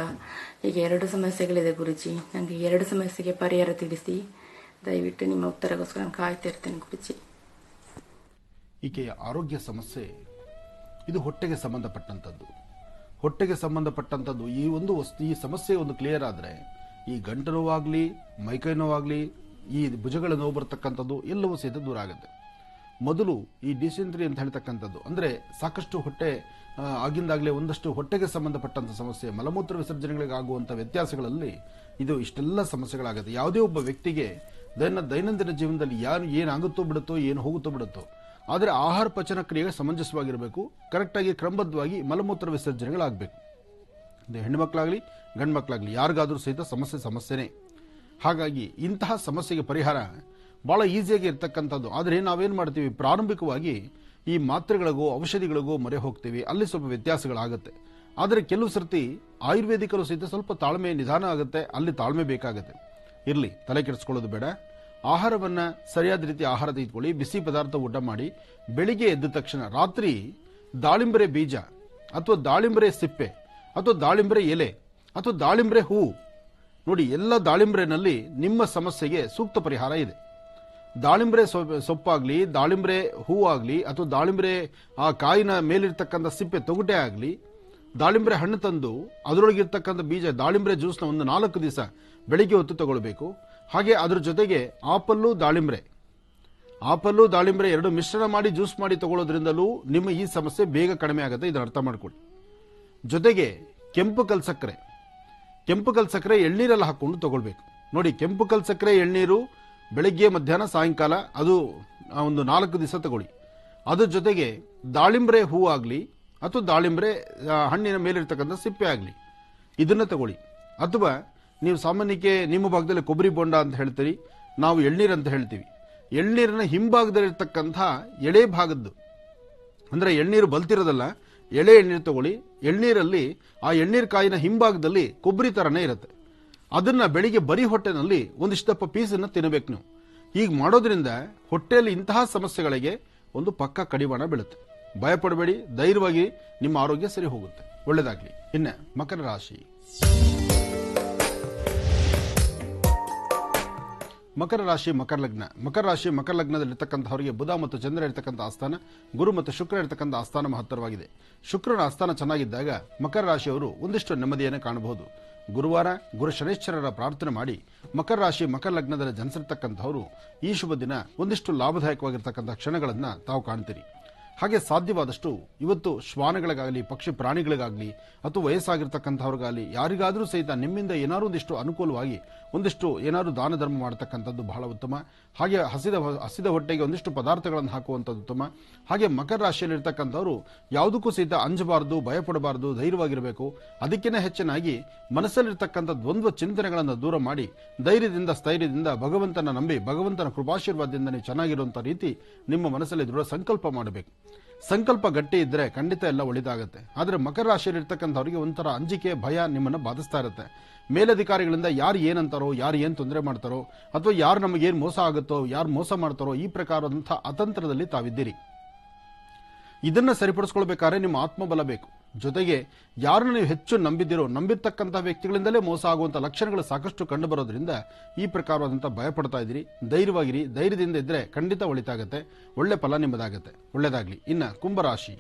ಈಗ 2 ಸಮಸ್ಯೆಗಳಿದೆ ಗುರುಜಿ. ನನಗೆ 2 ಸಮಸ್ಯೆಗೆ ಪರಿಹಾರ ತಿಳಿಸಿ. ದಯವಿಟ್ಟು ನಿಮ್ಮ ಉತ್ತರಗೋಸ್ಕರ ನಾನು ಕಾಯ್ತಾ ಇರ್ತೇನೆ ಗುರುಜಿ. ಈಕೆಯ ಆರೋಗ್ಯ ಸಮಸ್ಯೆ ಇದು ಹೊಟ್ಟೆಗೆ ಸಂಬಂಧಪಟ್ಟಂಥದ್ದು. ಈ ಸಮಸ್ಯೆ ಒಂದು ಕ್ಲಿಯರ್ ಆದರೆ ಈ ಗಂಟು ನೋವಾಗ್ಲಿ, ಮೈಕೈ ನೋವಾಗ್ಲಿ, ಈ ಭುಜಗಳ ನೋವು ಬರ್ತಕ್ಕಂಥದ್ದು ಎಲ್ಲವೂ ಸಹಿತ ದೂರ ಆಗುತ್ತೆ. ಮೊದಲು ಈ ಡಿಸೆಂಟ್ರಿ ಅಂತ ಹೇಳ್ತಕ್ಕಂಥದ್ದು ಅಂದರೆ ಸಾಕಷ್ಟು ಹೊಟ್ಟೆ ಆಗಿಂದಾಗಲೇ ಒಂದಷ್ಟು ಹೊಟ್ಟೆಗೆ ಸಂಬಂಧಪಟ್ಟಂಥ ಸಮಸ್ಯೆ, ಮಲಮೂತ್ರ ವಿಸರ್ಜನೆಗಳಿಗೆ ಆಗುವಂಥ ವ್ಯತ್ಯಾಸಗಳಲ್ಲಿ ಇದು ಇಷ್ಟೆಲ್ಲ ಸಮಸ್ಯೆಗಳಾಗುತ್ತೆ. ಯಾವುದೇ ಒಬ್ಬ ವ್ಯಕ್ತಿಗೆ ದೈನಂದಿನ ಜೀವನದಲ್ಲಿ ಏನಾಗುತ್ತೋ ಬಿಡುತ್ತೋ, ಏನು ಹೋಗುತ್ತೋ ಬಿಡುತ್ತೋ, ಆದರೆ ಆಹಾರ ಪಚನ ಕ್ರಿಯೆಗೆ ಸಮಂಜಸವಾಗಿರಬೇಕು. ಕರೆಕ್ಟಾಗಿ ಕ್ರಮಬದ್ಧವಾಗಿ ಮಲಮೂತ್ರ ವಿಸರ್ಜನೆಗಳಾಗಬೇಕು. ಇದು ಹೆಣ್ಣುಮಕ್ಕಳಾಗಲಿ ಗಂಡು ಮಕ್ಕಳಾಗಲಿ ಯಾರಿಗಾದರೂ ಸಹಿತ ಸಮಸ್ಯೆನೇ. ಹಾಗಾಗಿ ಇಂತಹ ಸಮಸ್ಯೆಗೆ ಪರಿಹಾರ ಬಹಳ ಈಸಿಯಾಗಿ ಇರ್ತಕ್ಕಂಥದ್ದು. ಆದರೆ ನಾವೇನು ಮಾಡ್ತೀವಿ, ಪ್ರಾರಂಭಿಕವಾಗಿ ಈ ಮಾತ್ರೆಗಳಿಗೋ ಔಷಧಿಗಳಿಗೋ ಮೊರೆ ಹೋಗ್ತೀವಿ, ಅಲ್ಲಿ ಸ್ವಲ್ಪ ವ್ಯತ್ಯಾಸಗಳಾಗುತ್ತೆ. ಆದರೆ ಕೆಲವು ಸರ್ತಿ ಆಯುರ್ವೇದಿಕರು ಸಹಿತ ಸ್ವಲ್ಪ ತಾಳ್ಮೆ, ನಿಧಾನ ಆಗುತ್ತೆ, ಅಲ್ಲಿ ತಾಳ್ಮೆ ಬೇಕಾಗುತ್ತೆ. ಇರಲಿ, ತಲೆ ಕೆಡಿಸ್ಕೊಳ್ಳೋದು ಬೇಡ. ಆಹಾರವನ್ನು ಸರಿಯಾದ ರೀತಿ ಆಹಾರ ತೆಗೆದುಕೊಳ್ಳಿ, ಬಿಸಿ ಪದಾರ್ಥ ಊಟ ಮಾಡಿ. ಬೆಳಿಗ್ಗೆ ಎದ್ದ ತಕ್ಷಣ ರಾತ್ರಿ ದಾಳಿಂಬರೆ ಬೀಜ ಅಥವಾ ದಾಳಿಂಬರೆ ಸಿಪ್ಪೆ ಅಥವಾ ದಾಳಿಂಬರೆ ಎಲೆ ಅಥವಾ ದಾಳಿಂಬರೆ ಹೂವು ನೋಡಿ, ಎಲ್ಲ ದಾಳಿಂಬರೆನಲ್ಲಿ ನಿಮ್ಮ ಸಮಸ್ಯೆಗೆ ಸೂಕ್ತ ಪರಿಹಾರ ಇದೆ. ದಾಳಿಂಬರೆ ಸೊಪ್ಪಾಗಲಿ, ದಾಳಿಂಬರೆ ಹೂವಾಗಲಿ ಅಥವಾ ದಾಳಿಂಬರೆ ಆ ಕಾಯಿನ ಮೇಲಿರ್ತಕ್ಕಂಥ ಸಿಪ್ಪೆ ತೊಗಟೆ ಆಗಲಿ, ದಾಳಿಂಬರೆ ಹಣ್ಣು ತಂದು ಅದರೊಳಗಿರ್ತಕ್ಕಂಥ ಬೀಜ ದಾಳಿಂಬರೆ ಜ್ಯೂಸ್ನ ಒಂದು 4 ದಿವಸ ಬೆಳಿಗ್ಗೆ ಹೊತ್ತು ತಗೊಳ್ಬೇಕು. ಹಾಗೆ ಅದ್ರ ಜೊತೆಗೆ ಆಪಲ್ಲು ದಾಳಿಂಬರೆ ಆಪಲ್ಲು ದಾಳಿಂಬ್ರೆ ಎರಡು ಮಿಶ್ರಣ ಮಾಡಿ ಜ್ಯೂಸ್ ಮಾಡಿ ತಗೊಳ್ಳೋದ್ರಿಂದಲೂ ನಿಮ್ಮ ಈ ಸಮಸ್ಯೆ ಬೇಗ ಕಡಿಮೆ ಆಗುತ್ತೆ. ಇದನ್ನ ಅರ್ಥ ಮಾಡ್ಕೊಳ್ಳಿ. ಜೊತೆಗೆ ಕೆಂಪು ಕಲ್ ಸಕ್ಕರೆ ಎಳ್ನೀರೆಲ್ಲ ಹಾಕೊಂಡು ತಗೊಳ್ಬೇಕು. ನೋಡಿ, ಕೆಂಪು ಕಲ್ ಸಕ್ಕರೆ ಎಳ್ನೀರು ಬೆಳಗ್ಗೆ ಮಧ್ಯಾಹ್ನ ಸಾಯಂಕಾಲ ಅದು ಒಂದು 4 ದಿವಸ ತಗೊಳ್ಳಿ. ಅದ್ರ ಜೊತೆಗೆ ದಾಳಿಂಬ್ರೆ ಹೂ ಆಗಲಿ ಅಥವಾ ದಾಳಿಂಬ್ರೆ ಹಣ್ಣಿನ ಮೇಲಿರ್ತಕ್ಕಂಥ ಸಿಪ್ಪೆ ಆಗಲಿ ಇದನ್ನ ತಗೊಳ್ಳಿ. ಅಥವಾ ನೀವು ಸಾಮಾನ್ಯಕ್ಕೆ ನಿಮ್ಮ ಭಾಗದಲ್ಲಿ ಕೊಬ್ಬರಿ ಬೋಂಡ ಅಂತ ಹೇಳ್ತೀರಿ, ನಾವು ಎಳ್ನೀರು ಅಂತ ಹೇಳ್ತೀವಿ. ಎಳ್ನೀರಿನ ಹಿಂಭಾಗದಲ್ಲಿರ್ತಕ್ಕಂಥ ಎಳೆ ಭಾಗದ್ದು ಅಂದ್ರೆ ಎಳ್ನೀರು ಬಲ್ತಿರೋದಲ್ಲ, ಎಳೆ ಎಳ್ನೀರು ತಗೊಳ್ಳಿ. ಎಳ್ನೀರಲ್ಲಿ ಆ ಎಳ್ನೀರು ಕಾಯಿನ ಹಿಂಭಾಗದಲ್ಲಿ ಕೊಬ್ಬರಿ ತರನೇ ಇರುತ್ತೆ. ಅದನ್ನ ಬೆಳಿಗ್ಗೆ ಬರೀ ಹೊಟ್ಟೆನಲ್ಲಿ ಒಂದಿಷ್ಟಪ್ಪ ಪೀಸನ್ನು ತಿನ್ನಬೇಕು ನೀವು. ಹೀಗೆ ಮಾಡೋದ್ರಿಂದ ಹೊಟ್ಟೆಯಲ್ಲಿ ಇಂತಹ ಸಮಸ್ಯೆಗಳಿಗೆ ಒಂದು ಪಕ್ಕ ಕಡಿವಾಣ ಬೀಳುತ್ತೆ. ಭಯಪಡಬೇಡಿ, ಧೈರ್ಯವಾಗಿ ನಿಮ್ಮ ಆರೋಗ್ಯ ಸರಿ ಹೋಗುತ್ತೆ. ಒಳ್ಳೆಯದಾಗಲಿ. ಇನ್ನು ಮಕರ ರಾಶಿ. ಮಕರ ರಾಶಿ ಮಕರ ಲಗ್ನದಲ್ಲಿರ್ತಕ್ಕಂಥವರಿಗೆ ಬುಧ ಮತ್ತು ಚಂದ್ರ ಇರತಕ್ಕಂಥ ಆಸ್ಥಾನ, ಗುರು ಮತ್ತು ಶುಕ್ರ ಇರತಕ್ಕಂಥ ಆಸ್ಥಾನ ಮಹತ್ತರವಾಗಿದೆ. ಶುಕ್ರನ ಆಸ್ಥಾನ ಚೆನ್ನಾಗಿದ್ದಾಗ ಮಕರ ರಾಶಿಯವರು ಒಂದಿಷ್ಟು ನೆಮ್ಮದಿಯನ್ನು ಕಾಣಬಹುದು. ಗುರುವಾರ ಗುರು ಶನೇಶ್ವರರ ಪ್ರಾರ್ಥನೆ ಮಾಡಿ ಮಕರ ರಾಶಿ ಮಕರ ಲಗ್ನದಲ್ಲಿ ಜನಿಸಿರ್ತಕ್ಕಂಥವರು ಈ ಶುಭ ದಿನ ಒಂದಿಷ್ಟು ಲಾಭದಾಯಕವಾಗಿರ್ತಕ್ಕಂಥ ಕ್ಷಣಗಳನ್ನು ತಾವು ಕಾಣ್ತೀರಿ. ಹಾಗೆ ಸಾಧ್ಯವಾದಷ್ಟು ಇವತ್ತು ಶ್ವಾನಗಳಿಗಾಗಲಿ ಪಕ್ಷಿ ಪ್ರಾಣಿಗಳಿಗಾಗಲಿ ಅಥವಾ ವಯಸ್ಸಾಗಿರ್ತಕ್ಕಂಥವ್ರಿಗಾಗಲಿ ಯಾರಿಗಾದರೂ ಸಹಿತ ನಿಮ್ಮಿಂದ ಏನಾದರೂ ಒಂದಿಷ್ಟು ಅನುಕೂಲವಾಗಿ ಒಂದಿಷ್ಟು ಏನಾದರೂ ದಾನ ಧರ್ಮ ಮಾಡತಕ್ಕಂಥದ್ದು ಬಹಳ ಉತ್ತಮ. ಹಾಗೆ ಹಸಿದ ಹೊಟ್ಟೆಗೆ ಒಂದಿಷ್ಟು ಪದಾರ್ಥಗಳನ್ನು ಹಾಕುವಂಥದ್ದು ಉತ್ತಮ. ಹಾಗೆ ಮಕರ ರಾಶಿಯಲ್ಲಿರ್ತಕ್ಕಂಥವ್ರು ಯಾವುದಕ್ಕೂ ಸಹಿತ ಅಂಜಬಾರದು, ಭಯಪಡಬಾರದು, ಧೈರ್ಯವಾಗಿರಬೇಕು. ಅದಕ್ಕಿಂತ ಹೆಚ್ಚಿನಾಗಿ ಮನಸ್ಸಲ್ಲಿರ್ತಕ್ಕಂಥ ದ್ವಂದ್ವ ಚಿಂತನೆಗಳನ್ನು ದೂರ ಮಾಡಿ ಧೈರ್ಯದಿಂದ ಸ್ಥೈರ್ಯದಿಂದ ಭಗವಂತನ ನಂಬಿ ಭಗವಂತನ ಕೃಪಾಶೀರ್ವಾದದಿಂದ ನೀವು ಚೆನ್ನಾಗಿರುವಂಥ ರೀತಿ ನಿಮ್ಮ ಮನಸ್ಸಲ್ಲಿ ದೃಢ ಸಂಕಲ್ಪ ಮಾಡಬೇಕು. ಸಂಕಲ್ಪ ಗಟ್ಟಿ ಇದ್ರೆ ಖಂಡಿತ ಎಲ್ಲ ಒಳಿತಾಗುತ್ತೆ. ಆದರೆ ಮಕರ ರಾಶಿಯಲ್ಲಿರ್ತಕ್ಕಂಥವ್ರಿಗೆ ಒಂಥರ ಅಂಜಿಕೆ, ಭಯ ನಿಮ್ಮನ್ನು ಬಾಧಿಸ್ತಾ ಇರುತ್ತೆ. ಮೇಲಧಿಕಾರಿಗಳಿಂದ ಯಾರು ಏನಂತಾರೋ, ಯಾರು ಏನು ತೊಂದರೆ ಮಾಡ್ತಾರೋ, ಅಥವಾ ಯಾರು ನಮಗೇನು ಮೋಸ ಆಗುತ್ತೋ, ಯಾರು ಮೋಸ ಮಾಡ್ತಾರೋ, ಈ ಪ್ರಕಾರದಂತಹ ಅತಂತ್ರದಲ್ಲಿ ತಾವಿದ್ದೀರಿ. ಇದನ್ನ ಸರಿಪಡಿಸ್ಕೊಳ್ಬೇಕಾದ್ರೆ ನಿಮ್ಮ ಆತ್ಮಬಲ ಬೇಕು. ಜೊತೆಗೆ ಯಾರನ್ನು ನೀವು ಹೆಚ್ಚು ನಂಬಿರ್ತಕ್ಕಂಥ ವ್ಯಕ್ತಿಗಳಿಂದಲೇ ಮೋಸ ಆಗುವಂಥ ಲಕ್ಷಣಗಳು ಸಾಕಷ್ಟು ಕಂಡು ಬರೋದ್ರಿಂದ ಈ ಪ್ರಕಾರವಾದಂಥ ಭಯಪಡ್ತಾ ಇದ್ದೀರಿ. ಧೈರ್ಯವಾಗಿರಿ, ಧೈರ್ಯದಿಂದ ಇದ್ರೆ ಖಂಡಿತ ಒಳಿತಾಗತ್ತೆ, ಒಳ್ಳೆ ಫಲ ನಿಮ್ಮದಾಗತ್ತೆ. ಒಳ್ಳೆದಾಗ್ಲಿ. ಇನ್ನು ಕುಂಭರಾಶಿ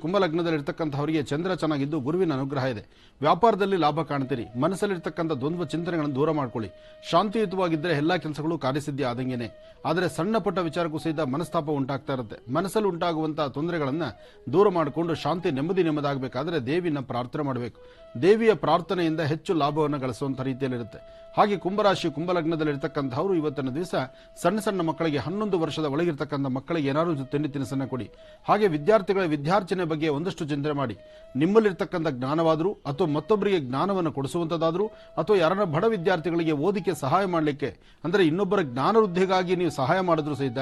ಕುಂಭಲಗ್ನದಲ್ಲಿರ್ತಕ್ಕಂಥವರಿಗೆ ಚಂದ್ರ ಚೆನ್ನಾಗಿದ್ದು ಗುರುವಿನ ಅನುಗ್ರಹ ಇದೆ. ವ್ಯಾಪಾರದಲ್ಲಿ ಲಾಭ ಕಾಣ್ತೀರಿ. ಮನಸ್ಸಲ್ಲಿರ್ತಕ್ಕಂಥ ದ್ವಂದ್ವ ಚಿಂತನೆಗಳನ್ನು ದೂರ ಮಾಡ್ಕೊಳ್ಳಿ. ಶಾಂತಿಯುತವಾಗಿದ್ದರೆ ಎಲ್ಲಾ ಕೆಲಸಗಳು ಕಾರ್ಯಸಿದ್ಧಿ ಆದಂಗೆನೆ. ಆದರೆ ಸಣ್ಣ ಪುಟ್ಟ ವಿಚಾರಕ್ಕೂ ಸಹಿತ ಮನಸ್ತಾಪ ಉಂಟಾಗ್ತಾ ಇರುತ್ತೆ. ಮನಸ್ಸಲ್ಲಿ ಉಂಟಾಗುವಂತಹ ತೊಂದರೆಗಳನ್ನ ದೂರ ಮಾಡಿಕೊಂಡು ಶಾಂತಿ ನೆಮ್ಮದಾಗಬೇಕಾದ್ರೆ ದೇವಿನ ಪ್ರಾರ್ಥನೆ ಮಾಡಬೇಕು. ದೇವಿಯ ಪ್ರಾರ್ಥನೆಯಿಂದ ಹೆಚ್ಚು ಲಾಭವನ್ನು ಗಳಿಸುವಂತ ರೀತಿಯಲ್ಲಿರುತ್ತೆ. ಹಾಗೆ ಕುಂಭಲಗ್ನದಲ್ಲಿರ್ತಕ್ಕಂಥವ್ರು ಇವತ್ತಿನ ದಿವಸ ಸಣ್ಣ ಮಕ್ಕಳಿಗೆ 11 ವರ್ಷದ ಒಳಗಿರ್ತಕ್ಕಂಥ ಮಕ್ಕಳಿಗೆ ಏನಾದರೂ ತಿಂಡಿ ತಿನಿಸನ್ನ ಕೊಡಿ. ಹಾಗೆ ವಿದ್ಯಾರ್ಚನೆ ಬಗ್ಗೆ ಒಂದಷ್ಟು ಚಿಂತನೆ ಮಾಡಿ. ನಿಮ್ಮಲ್ಲಿರ್ತಕ್ಕಂಥ ಜ್ಞಾನವಾದರೂ ಅಥವಾ ಮತ್ತೊಬ್ಬರಿಗೆ ಜ್ಞಾನವನ್ನು ಕೊಡಿಸುವಂತದ್ದಾದ್ರೂ ಅಥವಾ ಯಾರನ್ನ ಬಡ ವಿದ್ಯಾರ್ಥಿಗಳಿಗೆ ಓದಿಕೆ ಸಹಾಯ ಮಾಡಲಿಕ್ಕೆ ಅಂದ್ರೆ ಇನ್ನೊಬ್ಬರ ಜ್ಞಾನ ವೃದ್ಧಿಗಾಗಿ ನೀವು ಸಹಾಯ ಮಾಡಿದ್ರು ಸಹಿತ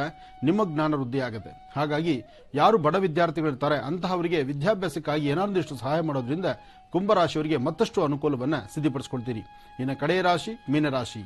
ನಿಮ್ಮ ಜ್ಞಾನ ವೃದ್ಧಿ ಆಗುತ್ತೆ. ಹಾಗಾಗಿ ಯಾರು ಬಡ ವಿದ್ಯಾರ್ಥಿಗಳಿರ್ತಾರೆ ಅಂತಹವರಿಗೆ ವಿದ್ಯಾಭ್ಯಾಸಕ್ಕಾಗಿ ಏನಾದ್ರೂ ಸಹಾಯ ಮಾಡೋದ್ರಿಂದ ಕುಂಭರಾಶಿಯವರಿಗೆ ಮತ್ತಷ್ಟು ಅನುಕೂಲವನ್ನ ಸಿದ್ಧಪಡಿಸಿಕೊಳ್ತೀರಿ. ಇನ್ನು ಕಡೆಯ ರಾಶಿ ಮೀನರಾಶಿ.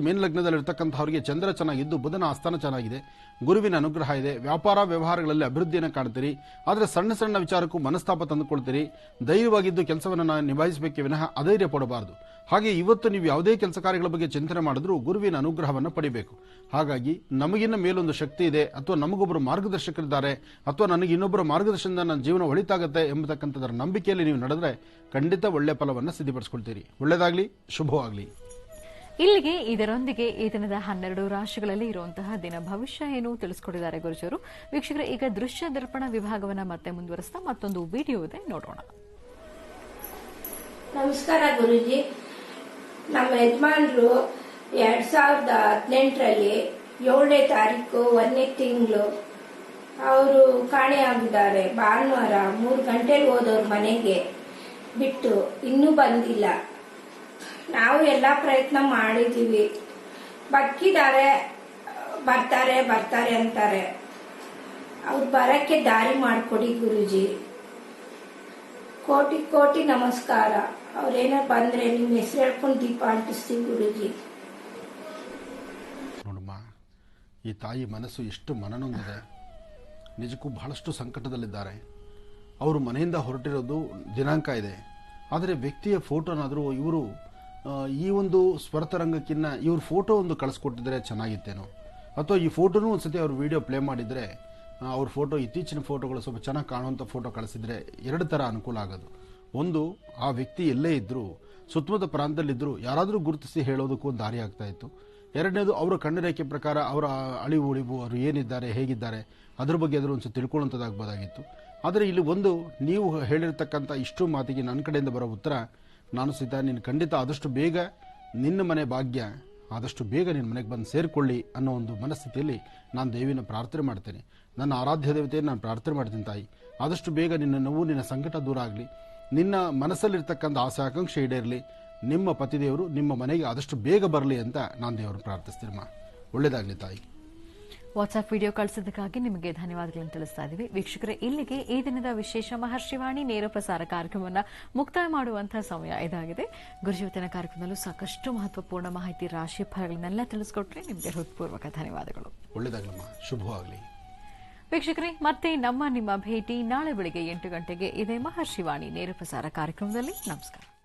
ಮೀನಲಗ್ನದಲ್ಲಿರ್ತಕ್ಕಂಥವರಿಗೆ ಚಂದ್ರ ಚೆನ್ನಾಗಿದ್ದು ಬುಧನ ಆಸ್ಥಾನ ಚೆನ್ನಾಗಿದೆ. ಗುರುವಿನ ಅನುಗ್ರಹ ಇದೆ. ವ್ಯಾಪಾರ ವ್ಯವಹಾರಗಳಲ್ಲಿ ಅಭಿವೃದ್ಧಿಯನ್ನು ಕಾಣ್ತೀರಿ. ಆದರೆ ಸಣ್ಣ ವಿಚಾರಕ್ಕೂ ಮನಸ್ತಾಪ ತಂದುಕೊಳ್ತೀರಿ. ಧೈರ್ಯವಾಗಿದ್ದು ಕೆಲಸವನ್ನು ನಿಭಾಯಿಸಬೇಕೇ ವಿನಃ ಅಧೈರ್ಯ ಪಡಬಾರದು. ಹಾಗೆ ಇವತ್ತು ನೀವು ಯಾವುದೇ ಕೆಲಸ ಕಾರ್ಯಗಳ ಬಗ್ಗೆ ಚಿಂತನೆ ಮಾಡಿದ್ರೂ ಗುರುವಿನ ಅನುಗ್ರಹವನ್ನು ಪಡಿಬೇಕು. ಹಾಗಾಗಿ ನಮಗಿನ್ನ ಮೇಲೊಂದು ಶಕ್ತಿ ಇದೆ, ಅಥವಾ ನಮಗೊಬ್ಬರು ಮಾರ್ಗದರ್ಶಕರಿದ್ದಾರೆ, ಅಥವಾ ನನಗೆ ಇನ್ನೊಬ್ಬರ ಮಾರ್ಗದರ್ಶನದಿಂದ ನನ್ನ ಜೀವನ ಒಳಿತಾಗುತ್ತೆ ಎಂಬತಕ್ಕಂಥದ್ರ ನಂಬಿಕೆಯಲ್ಲಿ ನೀವು ನಡೆದ್ರೆ ಖಂಡಿತ ಒಳ್ಳೆ ಫಲವನ್ನು ಸಿದ್ಧಪಡಿಸಿಕೊಳ್ತೀರಿ. ಒಳ್ಳೆಯದಾಗಲಿ, ಶುಭವಾಗಲಿ. ಇಲ್ಲಿಗೆ ಇದರೊಂದಿಗೆ ಈ ದಿನದ 12 ರಾಶಿಗಳಲ್ಲಿ ಇರುವಂತಹ ದಿನ ಭವಿಷ್ಯ ಏನು ತಿಳಿಸಿಕೊಟ್ಟಿದ್ದಾರೆ ಗುರುಜಿಯವರು. ವೀಕ್ಷಕರೇ, ಈಗ ದೃಶ್ಯ ದರ್ಪಣ ವಿಭಾಗವನ್ನ ಮತ್ತೆ ಮುಂದುವರಿಸ್ತಾ ಮತ್ತೊಂದು ವಿಡಿಯೋ ಇದೆ, ನೋಡೋಣ. ನಮಸ್ಕಾರ ಗುರುಜಿ. ನಮ್ಮ ಯಜಮಾನ್ರು 2018ರಲ್ಲಿ 7ನೇ ತಾರೀಕು 1ನೇ ತಿಂಗಳು ಅವರು ಕಾಣೆಯಾಗಿದ್ದಾರೆ. ಭಾನುವಾರ 3 ಗಂಟೆಗೆ ಹೋದವ್ರ ಮನೆಗೆ ಬಿಟ್ಟು ಇನ್ನೂ ಬಂದಿಲ್ಲ. ನಾವು ಎಲ್ಲಾ ಪ್ರಯತ್ನ ಮಾಡಿದೀವಿ. ಬದುಕಿದ್ದಾರೆ, ಬರ್ತಾರೆ ಅಂತಾರೆ. ಅವ್ರು ಬರಕ್ಕೆ ದಾರಿ ಮಾಡ್ಕೊಡಿ ಗುರುಜಿ. ಕೋಟಿ ನಮಸ್ಕಾರ. ಅವ್ರೇನ ಬಂದ್ರೆ ನಿಮ್ ಹೆಸರು ಹೇಳ್ಕೊಂಡು ದೀಪ ಅಂಟಿಸ್ತೀವಿ ಗುರುಜಿ. ನೋಡಮ್ಮ, ಈ ತಾಯಿ ಮನಸ್ಸು ಎಷ್ಟು ಮನನೊಂದಿದೆ. ನಿಜಕ್ಕೂ ಬಹಳಷ್ಟು ಸಂಕಟದಲ್ಲಿದ್ದಾರೆ. ಅವರು ಮನೆಯಿಂದ ಹೊರಟಿರೋದು ದಿನಾಂಕ ಇದೆ, ಆದರೆ ವ್ಯಕ್ತಿಯ ಫೋಟೋನಾದರೂ ಇವರು ಈ ಒಂದು ಸ್ವರತರಂಗಕ್ಕಿನ್ನ ಇವ್ರ ಫೋಟೋ ಒಂದು ಕಳಿಸ್ಕೊಟ್ಟಿದ್ರೆ ಚೆನ್ನಾಗಿತ್ತೇನೋ, ಅಥವಾ ಈ ಫೋಟೋನೂ ಒಂದ್ಸತಿ ಅವ್ರ ವಿಡಿಯೋ ಪ್ಲೇ ಮಾಡಿದ್ರೆ ಅವ್ರ ಫೋಟೋ, ಇತ್ತೀಚಿನ ಫೋಟೋಗಳು ಸ್ವಲ್ಪ ಚೆನ್ನಾಗಿ ಕಾಣುವಂಥ ಫೋಟೋ ಕಳಿಸಿದ್ರೆ 2 ಥರ ಅನುಕೂಲ ಆಗೋದು. ಒಂದು, ಆ ವ್ಯಕ್ತಿ ಎಲ್ಲೇ ಇದ್ದರೂ, ಸುತ್ತಮುತ್ತ ಪ್ರಾಂತದಲ್ಲಿದ್ದರೂ ಯಾರಾದರೂ ಗುರುತಿಸಿ ಹೇಳೋದಕ್ಕೂ ಒಂದು ದಾರಿ ಆಗ್ತಾ ಇತ್ತು. ಎರಡನೇದು, ಅವರ ಕಣ್ಣರೇಖೆ ಪ್ರಕಾರ ಅವರ ಅಳಿವು ಉಳಿವು, ಅವರು ಏನಿದ್ದಾರೆ, ಹೇಗಿದ್ದಾರೆ, ಅದ್ರ ಬಗ್ಗೆ ಅದರ ಒಂದು ತಿಳ್ಕೊಳ್ಳುವಂಥದ್ದಾಗಬಹುದಾಗಿತ್ತು. ಆದರೆ ಇಲ್ಲಿ ಒಂದು, ನೀವು ಹೇಳಿರ್ತಕ್ಕಂಥ ಇಷ್ಟು ಮಾತಿಗೆ ನನ್ನ ಕಡೆಯಿಂದ ಬರೋ ಉತ್ತರ, ನಾನು ಸೀತಾ ನೀನು ಖಂಡಿತ ಆದಷ್ಟು ಬೇಗ ನಿನ್ನ ಮನೆ ಭಾಗ್ಯ ಆದಷ್ಟು ಬೇಗ ನಿನ್ನ ಮನೆಗೆ ಬಂದು ಸೇರಿಕೊಳ್ಳಿ ಅನ್ನೋ ಒಂದು ಮನಸ್ಥಿತಿಯಲ್ಲಿ ನಾನು ದೇವಿನ ಪ್ರಾರ್ಥನೆ ಮಾಡ್ತೇನೆ. ನನ್ನ ಆರಾಧ್ಯ ದೇವತೆಯನ್ನು ನಾನು ಪ್ರಾರ್ಥನೆ ಮಾಡ್ತೀನಿ. ತಾಯಿ, ಆದಷ್ಟು ಬೇಗ ನಿನ್ನ ನೋವು, ನಿನ್ನ ಸಂಕಟ ದೂರ ಆಗಲಿ, ನಿನ್ನ ಮನಸ್ಸಲ್ಲಿರ್ತಕ್ಕಂಥ ಆಸೆ ಆಕಾಂಕ್ಷೆ ಈಡೇರಲಿ, ನಿಮ್ಮ ಪತಿದೇವರು ನಿಮ್ಮ ಮನೆಗೆ ಆದಷ್ಟು ಬೇಗ ಬರಲಿ ಅಂತ ನಾನು ದೇವರನ್ನು ಪ್ರಾರ್ಥಿಸ್ತೀನಮ್ಮ. ಒಳ್ಳೇದಾಗಲಿ ತಾಯಿ. ವಾಟ್ಸ್ಆಪ್ ವಿಡಿಯೋ ಕಳಿಸಿದ್ದಕ್ಕಾಗಿ ನಿಮಗೆ ಧನ್ಯವಾದಗಳನ್ನು ತಿಳಿಸ್ತಾ ಇದ್ದೀವಿ. ವೀಕ್ಷಕರೇ, ಇಲ್ಲಿಗೆ ಈ ದಿನದ ವಿಶೇಷ ಮಹರ್ಷಿವಾಣಿ ನೇರ ಪ್ರಸಾರ ಕಾರ್ಯಕ್ರಮವನ್ನು ಮುಕ್ತಾಯ ಮಾಡುವಂತಹ ಸಮಯ ಇದಾಗಿದೆ. ಗುರುಜೀವತಿನ ಕಾರ್ಯಕ್ರಮದಲ್ಲೂ ಸಾಕಷ್ಟು ಮಹತ್ವಪೂರ್ಣ ಮಾಹಿತಿ, ರಾಶಿ ಫಲಗಳನ್ನೆಲ್ಲ ತಿಳಿಸ್ಕೊಟ್ರೆ ನಿಮಗೆ ಹೃತ್ಪೂರ್ವಕ ಧನ್ಯವಾದಗಳು. ಒಳ್ಳೇದಾಗಲಮ್ಮ, ಶುಭವಾಗಲಿ. ವೀಕ್ಷಕರೇ, ಮತ್ತೆ ನಿಮ್ಮ ಭೇಟಿ ನಾಳೆ ಬೆಳಿಗ್ಗೆ 8 ಗಂಟೆಗೆ ಇದೇ ಮಹರ್ಷಿವಾಣಿ ನೇರ ಪ್ರಸಾರ ಕಾರ್ಯಕ್ರಮದಲ್ಲಿ. ನಮಸ್ಕಾರ.